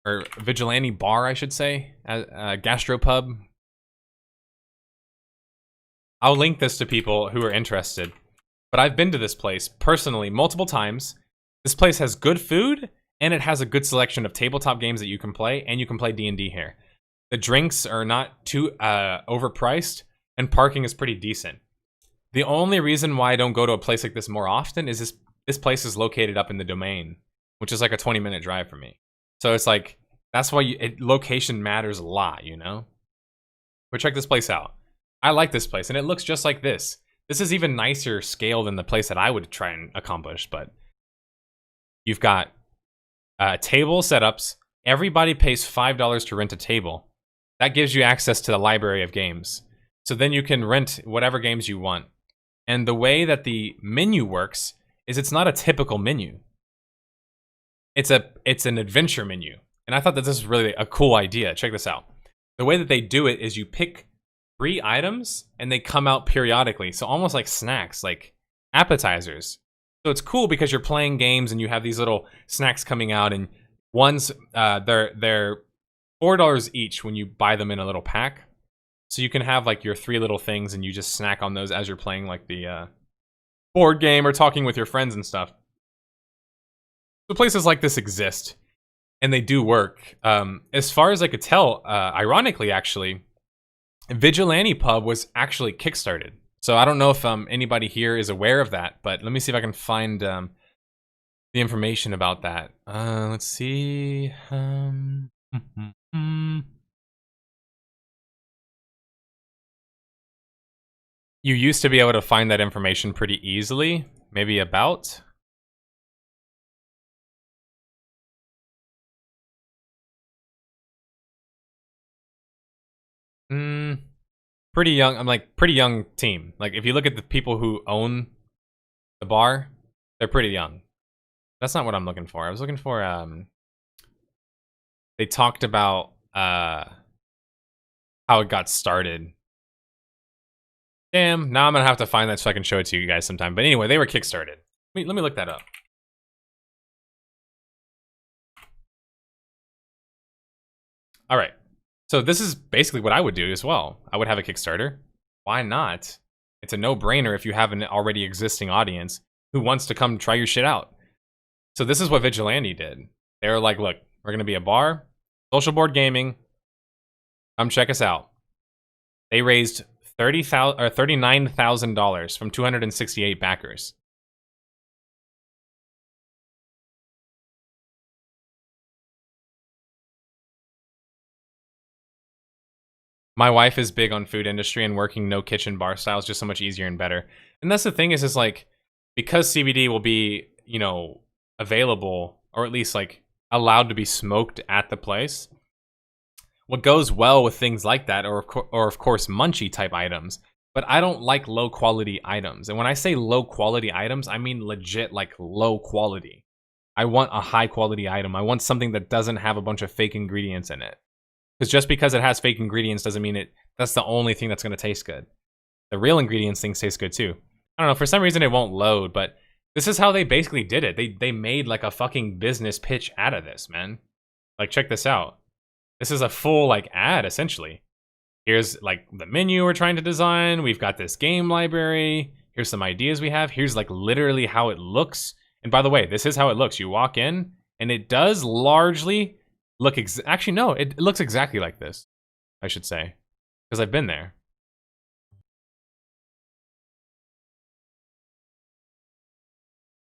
Or Vigilante Bar, I should say. Gastropub. I'll link this to people who are interested. But I've been to this place, personally, multiple times. This place has good food, and it has a good selection of tabletop games that you can play, and you can play D&D here. The drinks are not too overpriced, and parking is pretty decent. The only reason why I don't go to a place like this more often is this place is located up in the Domain, which is like a 20-minute drive for me. So it's like, that's why location matters a lot, you know? But check this place out. I like this place, and it looks just like this. This is even nicer scale than the place that I would try and accomplish, but you've got table setups. Everybody pays $5 to rent a table. That gives you access to the library of games. So then you can rent whatever games you want. And the way that the menu works is it's not a typical menu. It's an adventure menu. And I thought that this was really a cool idea. Check this out. The way that they do it is you pick 3 items and they come out periodically. So almost like snacks, like appetizers. So it's cool because you're playing games and you have these little snacks coming out, and one's they're $4 each when you buy them in a little pack. So you can have like your 3 little things and you just snack on those as you're playing like the board game or talking with your friends and stuff. So places like this exist, and they do work. As far as I could tell, ironically actually, Vigilante Pub was actually kickstarted. So I don't know if anybody here is aware of that, but let me see if I can find the information about that. Let's see. You used to be able to find that information pretty easily. Maybe about. Pretty young. I'm like pretty young team. Like if you look at the people who own the bar, they're pretty young. That's not what I'm looking for. I was looking for they talked about how it got started. Damn, now I'm gonna have to find that so I can show it to you guys sometime. But anyway, they were kickstarted. Let me look that up. All right. So this is basically what I would do as well. I would have a Kickstarter. Why not? It's a no-brainer if you have an already existing audience who wants to come try your shit out. So this is what Vigilante did. They were like, look, we're going to be a bar, social board gaming. Come check us out. They raised $39,000 from 268 backers. My wife is big on food industry, and working no kitchen bar style is just so much easier and better. And that's the thing is like, because CBD will be, you know, available, or at least like allowed to be smoked at the place, what goes well with things like that, or of course munchy type items, but I don't like low quality items. And when I say low quality items, I mean legit like low quality. I want a high quality item. I want something that doesn't have a bunch of fake ingredients in it. Because just because it has fake ingredients doesn't mean that's the only thing that's going to taste good. The real ingredients things taste good too. I don't know, for some reason it won't load, but this is how they basically did it. They made like a fucking business pitch out of this, man. Like, check this out. This is a full like ad, essentially. Here's like the menu we're trying to design. We've got this game library. Here's some ideas we have. Here's like literally how it looks. And by the way, this is how it looks. You walk in and it does largely look actually no, it looks exactly like this, I should say, because I've been there.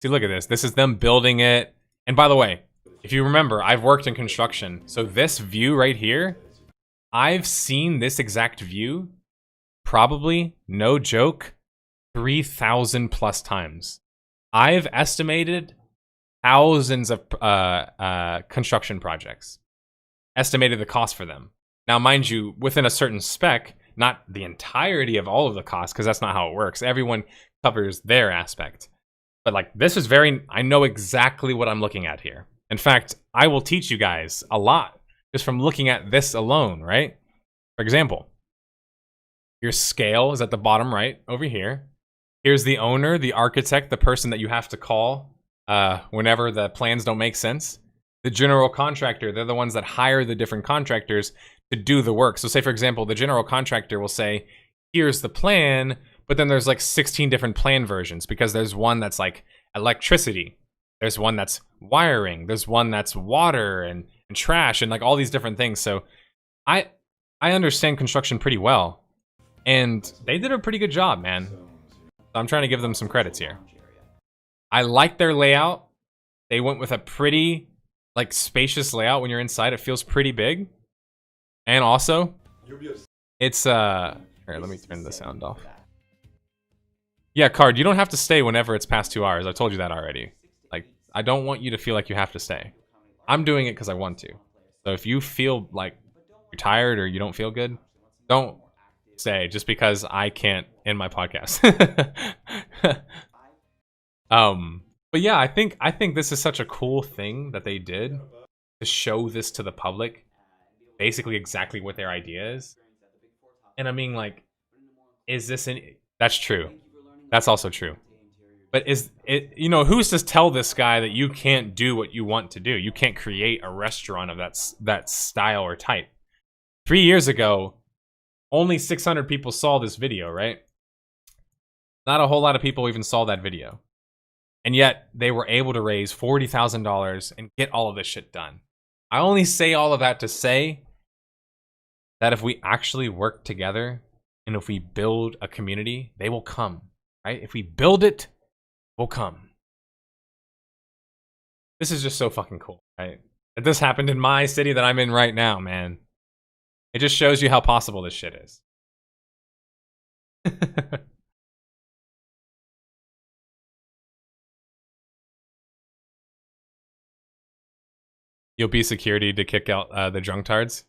See, look at this. This is them building it. And by the way, if you remember, I've worked in construction. So this view right here, I've seen this exact view probably, no joke, 3,000 plus times. I've estimated thousands of construction projects. Estimated the cost for them. Now, mind you, within a certain spec, not the entirety of all of the costs, because that's not how it works. Everyone covers their aspect. But like, this is I know exactly what I'm looking at here. In fact, I will teach you guys a lot just from looking at this alone, right? For example, your scale is at the bottom right over here. Here's the owner, the architect, the person that you have to call whenever the plans don't make sense. The general contractor, they're the ones that hire the different contractors to do the work. So say, for example, the general contractor will say, here's the plan, but then there's like 16 different plan versions because there's one that's like electricity. There's one that's wiring. There's one that's water and trash and like all these different things. So I understand construction pretty well. And they did a pretty good job, man. So I'm trying to give them some credits here. I like their layout. They went with a pretty like spacious layout when you're inside. It feels pretty big. And also, it's here, let me turn the sound off. Yeah, Card, you don't have to stay whenever it's past 2 hours. I told you that already. Like, I don't want you to feel like you have to stay. I'm doing it because I want to. So if you feel like you're tired or you don't feel good, don't stay just because I can't end my podcast. But yeah, I think this is such a cool thing that they did to show this to the public. Basically exactly what their idea is. And I mean, like, is this that's true. That's also true. But is it, you know, who's to tell this guy that you can't do what you want to do? You can't create a restaurant of that style or type. 3 years ago, only 600 people saw this video, right? Not a whole lot of people even saw that video. And yet, they were able to raise $40,000 and get all of this shit done. I only say all of that to say that if we actually work together and if we build a community, they will come, right? If we build it, will come. This is just so fucking cool, right? That this happened in my city that I'm in right now, man. It just shows you how possible this shit is. You'll be security to kick out the drunk-tards.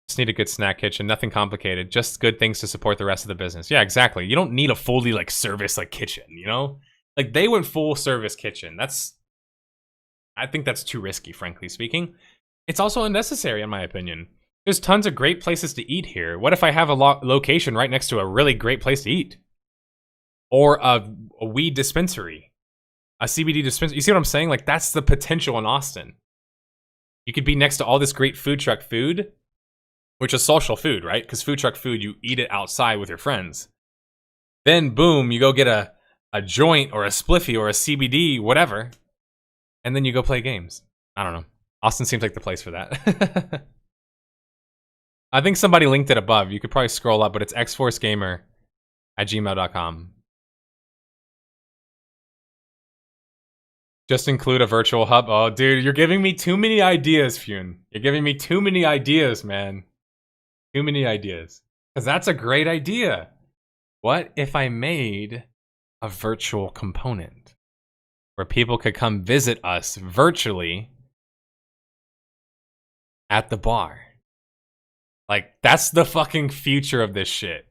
Just need a good snack kitchen, nothing complicated, just good things to support the rest of the business. Yeah, exactly. You don't need a fully like service like kitchen, you know? Like they went full service kitchen. I think that's too risky, frankly speaking. It's also unnecessary in my opinion. There's tons of great places to eat here. What if I have a location right next to a really great place to eat? Or a weed dispensary. A CBD dispensary. You see what I'm saying? Like that's the potential in Austin. You could be next to all this great food truck food, which is social food, right? Because food truck food, you eat it outside with your friends. Then, boom, you go get a joint or a spliffy or a CBD, whatever. And then you go play games. I don't know. Austin seems like the place for that. I think somebody linked it above. You could probably scroll up, but it's xforcegamer@gmail.com. Just include a virtual hub. Oh, dude, you're giving me too many ideas, Fune. You're giving me too many ideas, man. Too many ideas. Because that's a great idea. What if I made a virtual component where people could come visit us virtually at the bar? Like, that's the fucking future of this shit.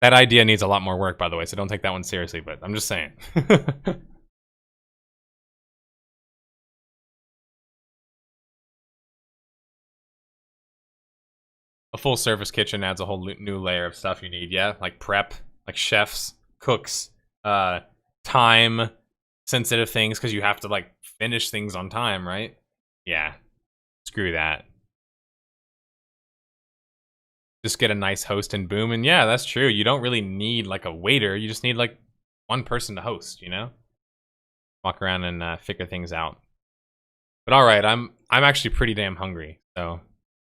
That idea needs a lot more work, by the way, so don't take that one seriously, but I'm just saying. A full service kitchen adds a whole new layer of stuff you need, yeah? Like prep, like chefs, cooks, time, sensitive things, because you have to like finish things on time, right? Yeah, screw that. Just get a nice host and boom, and yeah, that's true. You don't really need like a waiter, you just need like one person to host, you know? Walk around and figure things out. But alright, I'm actually pretty damn hungry, so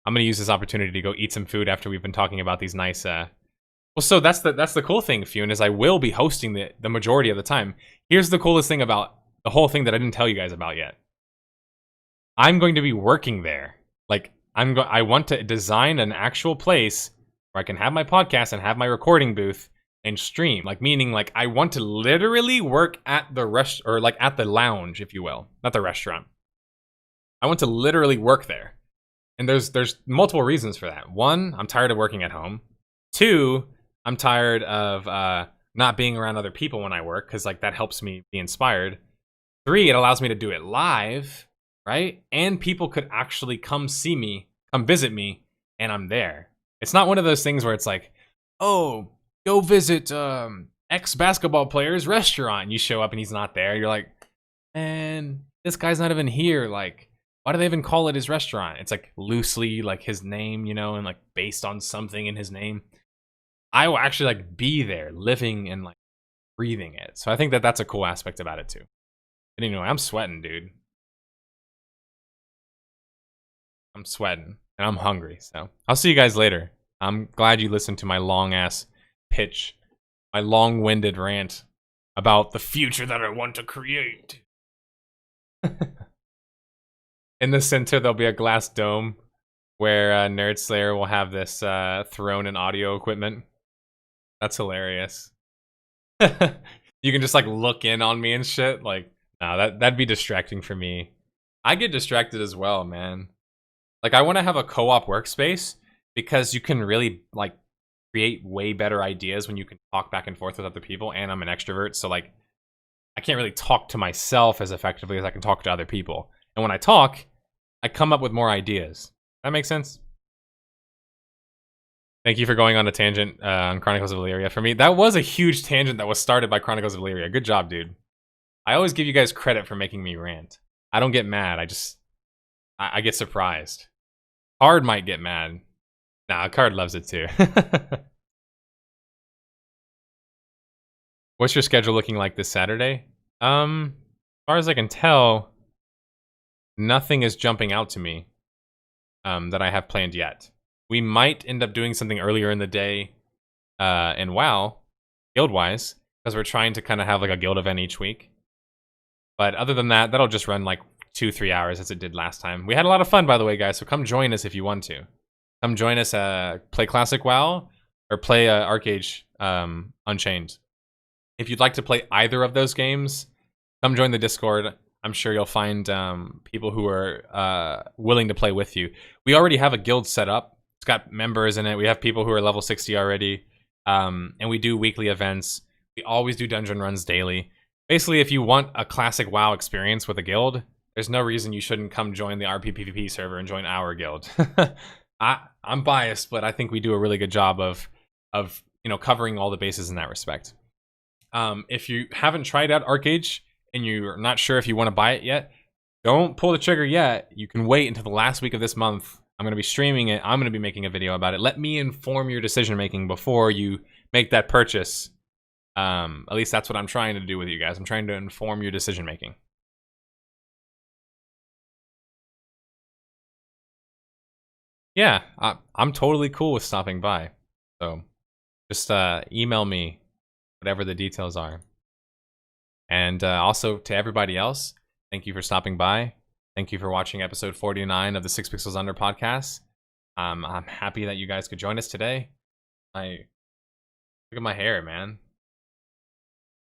I'm gonna use this opportunity to go eat some food after we've been talking about these nice well, so that's the cool thing, Fune, is I will be hosting the majority of the time. Here's the coolest thing about the whole thing that I didn't tell you guys about yet. I'm going to be working there. Like, I want to design an actual place where I can have my podcast and have my recording booth and stream. Like, meaning, like, I want to literally work at the or like at the lounge, if you will, not the restaurant. I want to literally work there. And there's multiple reasons for that. One, I'm tired of working at home. Two, I'm tired of not being around other people when I work, because like that helps me be inspired. Three, it allows me to do it live, right? And people could actually come see me, come visit me, and I'm there. It's not one of those things where it's like, oh, go visit X basketball player's restaurant. And you show up and he's not there. You're like, man, this guy's not even here. Like, why do they even call it his restaurant? It's like loosely like his name, you know, and like based on something in his name. I will actually like be there, living and like breathing it. So I think that that's a cool aspect about it too. And anyway, I'm sweating, dude. I'm sweating and I'm hungry. So I'll see you guys later. I'm glad you listened to my long ass pitch, my long-winded rant about the future that I want to create. In the center, there'll be a glass dome where nerdSlayer will have this throne and audio equipment. That's hilarious. You can just like look in on me and shit. Like, no, that'd be distracting for me. I get distracted as well, man. Like, I want to have a co-op workspace because you can really like create way better ideas when you can talk back and forth with other people. And I'm an extrovert, so like, I can't really talk to myself as effectively as I can talk to other people. And when I talk, I come up with more ideas. That makes sense? Thank you for going on a tangent on Chronicles of Elyria. For me, that was a huge tangent that was started by Chronicles of Elyria. Good job, dude. I always give you guys credit for making me rant. I don't get mad. I get surprised. Card might get mad. Nah, Card loves it too. What's your schedule looking like this Saturday? As far as I can tell, nothing is jumping out to me that I have planned yet. We might end up doing something earlier in the day in WoW, guild-wise, because we're trying to kind of have like a guild event each week. But other than that, that'll just run like 2-3 hours as it did last time. We had a lot of fun, by the way, guys, so come join us if you want to. Come join us, play Classic WoW, or play Archeage Unchained. If you'd like to play either of those games, come join the Discord. I'm sure you'll find people who are willing to play with you. We already have a guild set up. It's got members in it. We have people who are level 60 already. And we do weekly events. We always do dungeon runs daily. Basically, if you want a classic WoW experience with a guild, there's no reason you shouldn't come join the RP/PvP server and join our guild. I'm biased, but I think we do a really good job of covering all the bases in that respect. If you haven't tried out Archeage and you're not sure if you want to buy it yet, don't pull the trigger yet. You can wait until the last week of this month. I'm going to be streaming it. I'm going to be making a video about it. Let me inform your decision making before you make that purchase. At least that's what I'm trying to do with you guys. I'm trying to inform your decision making. Yeah, I'm totally cool with stopping by. So just email me whatever the details are. And also to everybody else, thank you for stopping by. Thank you for watching episode 49 of the 6 Pixels Under podcast. I'm happy that you guys could join us today. Look at my hair, man.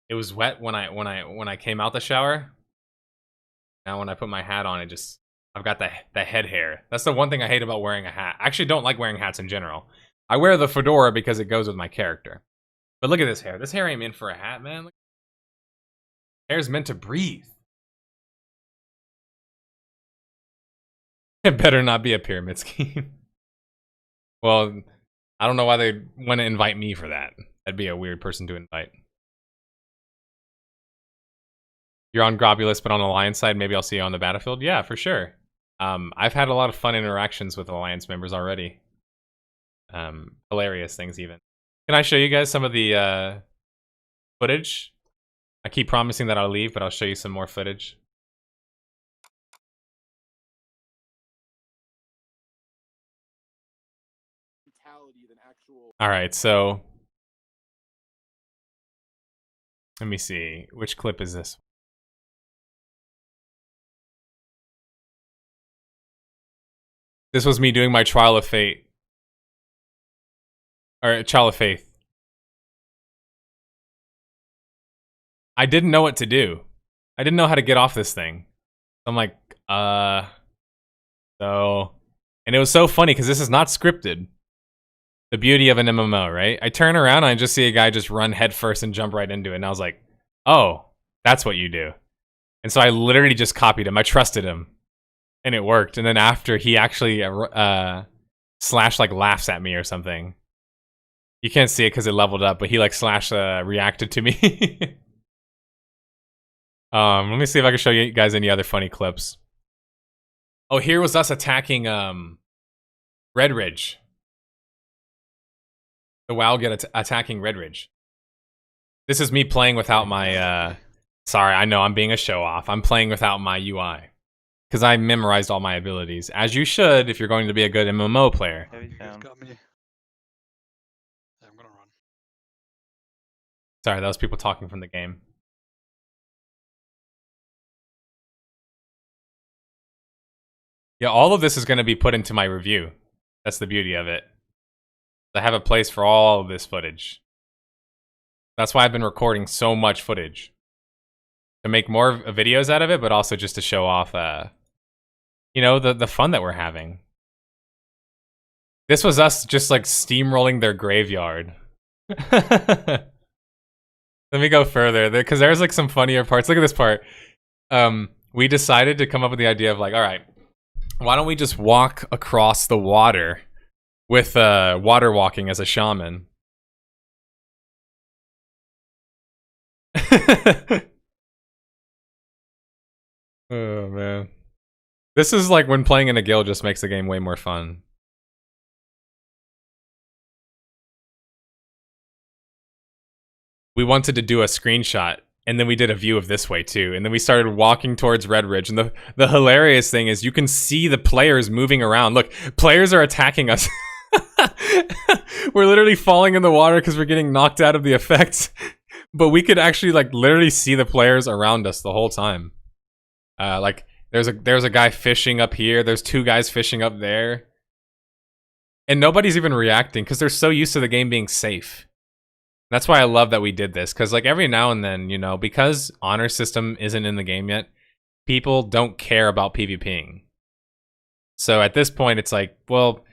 It was wet when I came out the shower. Now when I put my hat on, I've got the head hair. That's the one thing I hate about wearing a hat. I actually don't like wearing hats in general. I wear the fedora because it goes with my character. But look at this hair. This hair ain't meant for a hat, man. Hair's meant to breathe. It better not be a pyramid scheme. Well, I don't know why they want to invite me for that. That'd be a weird person to invite. You're on Globulus, but on the Alliance side, maybe I'll see you on the battlefield. Yeah, for sure. I've had a lot of fun interactions with Alliance members already. Hilarious things, even. Can I show you guys some of the footage? I keep promising that I'll leave, but I'll show you some more footage. All right, so let me see. Which clip is this? This was me doing my trial of fate. Or trial of faith. I didn't know what to do. I didn't know how to get off this thing. I'm like, and it was so funny because this is not scripted. The beauty of an MMO, right? I turn around and I just see a guy just run headfirst and jump right into it. And I was like, oh, that's what you do. And so I literally just copied him. I trusted him. And it worked. And then after, he actually slash like laughs at me or something. You can't see it because it leveled up, but he like slash reacted to me. Let me see if I can show you guys any other funny clips. Oh, here was us attacking Red Ridge. The WoW get attacking Red Ridge. This is me playing without my, sorry, I know I'm being a show-off. I'm playing without my UI. Because I memorized all my abilities. As you should if you're going to be a good MMO player. Got me. I'm gonna run. Sorry, that was people talking from the game. Yeah, all of this is going to be put into my review. That's the beauty of it. I have a place for all of this footage. That's why I've been recording so much footage. To make more videos out of it, but also just to show off, you know, the fun that we're having. This was us just like steamrolling their graveyard. Let me go further, because there's like some funnier parts. Look at this part. We decided to come up with the idea of like, all right, why don't we just walk across the water with water walking as a shaman? Oh man. This is like when playing in a guild just makes the game way more fun. We wanted to do a screenshot, and then we did a view of this way too, and then we started walking towards Red Ridge, and the hilarious thing is you can see the players moving around. Look, players are attacking us. We're literally falling in the water because we're getting knocked out of the effects, but we could actually like literally see the players around us the whole time. Like there's a guy fishing up here, there's two guys fishing up there, and nobody's even reacting because they're so used to the game being safe. That's why I love that we did this, because like every now and then, you know, because honor system isn't in the game yet, people don't care about PvPing. So at this point, it's like, well,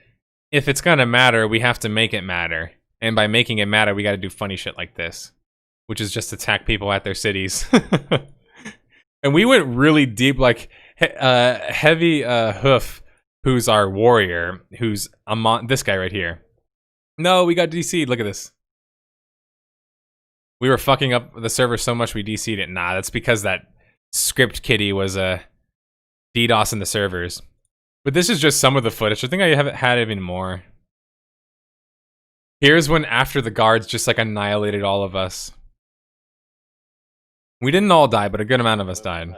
if it's gonna matter, we have to make it matter. And by making it matter, we gotta do funny shit like this, which is just attack people at their cities. And we went really deep, like Heavy Hoof, who's our warrior, who's this guy right here. No, we got DC'd, look at this. We were fucking up the server so much we DC'd it. Nah, that's because that script kitty was DDoS in the servers. But this is just some of the footage. I think I haven't had even more. Here's when after the guards just like annihilated all of us. We didn't all die, but a good amount of us died.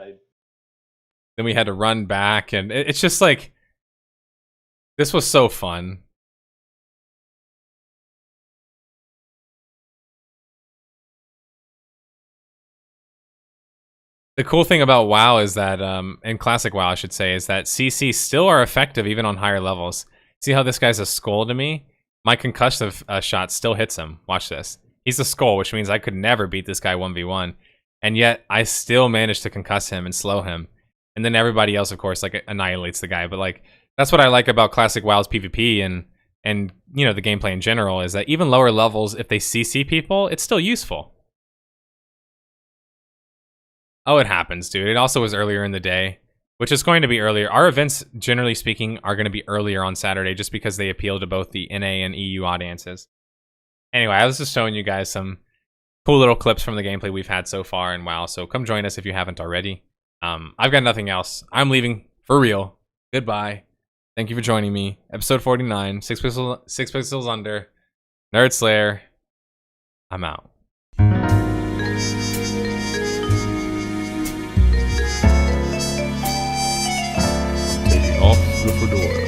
Then we had to run back, and it's just like... This was so fun. The cool thing about WoW is that, in Classic WoW I should say, is that CC still are effective even on higher levels. See how this guy's a skull to me? My concussive shot still hits him. Watch this. He's a skull, which means I could never beat this guy 1v1. And yet, I still managed to concuss him and slow him. And then everybody else, of course, like, annihilates the guy. But, like, that's what I like about Classic WoW's PvP and you know, the gameplay in general, is that even lower levels, if they CC people, it's still useful. Oh, it happens, dude. It also was earlier in the day, which is going to be earlier. Our events, generally speaking, are going to be earlier on Saturday just because they appeal to both the NA and EU audiences. Anyway, I was just showing you guys some cool little clips from the gameplay we've had so far in WoW, so come join us if you haven't already. I've got nothing else. I'm leaving for real. Goodbye. Thank you for joining me. Episode 49, 6 pixels under. nerdSlayer. I'm out. Taking off the fedora.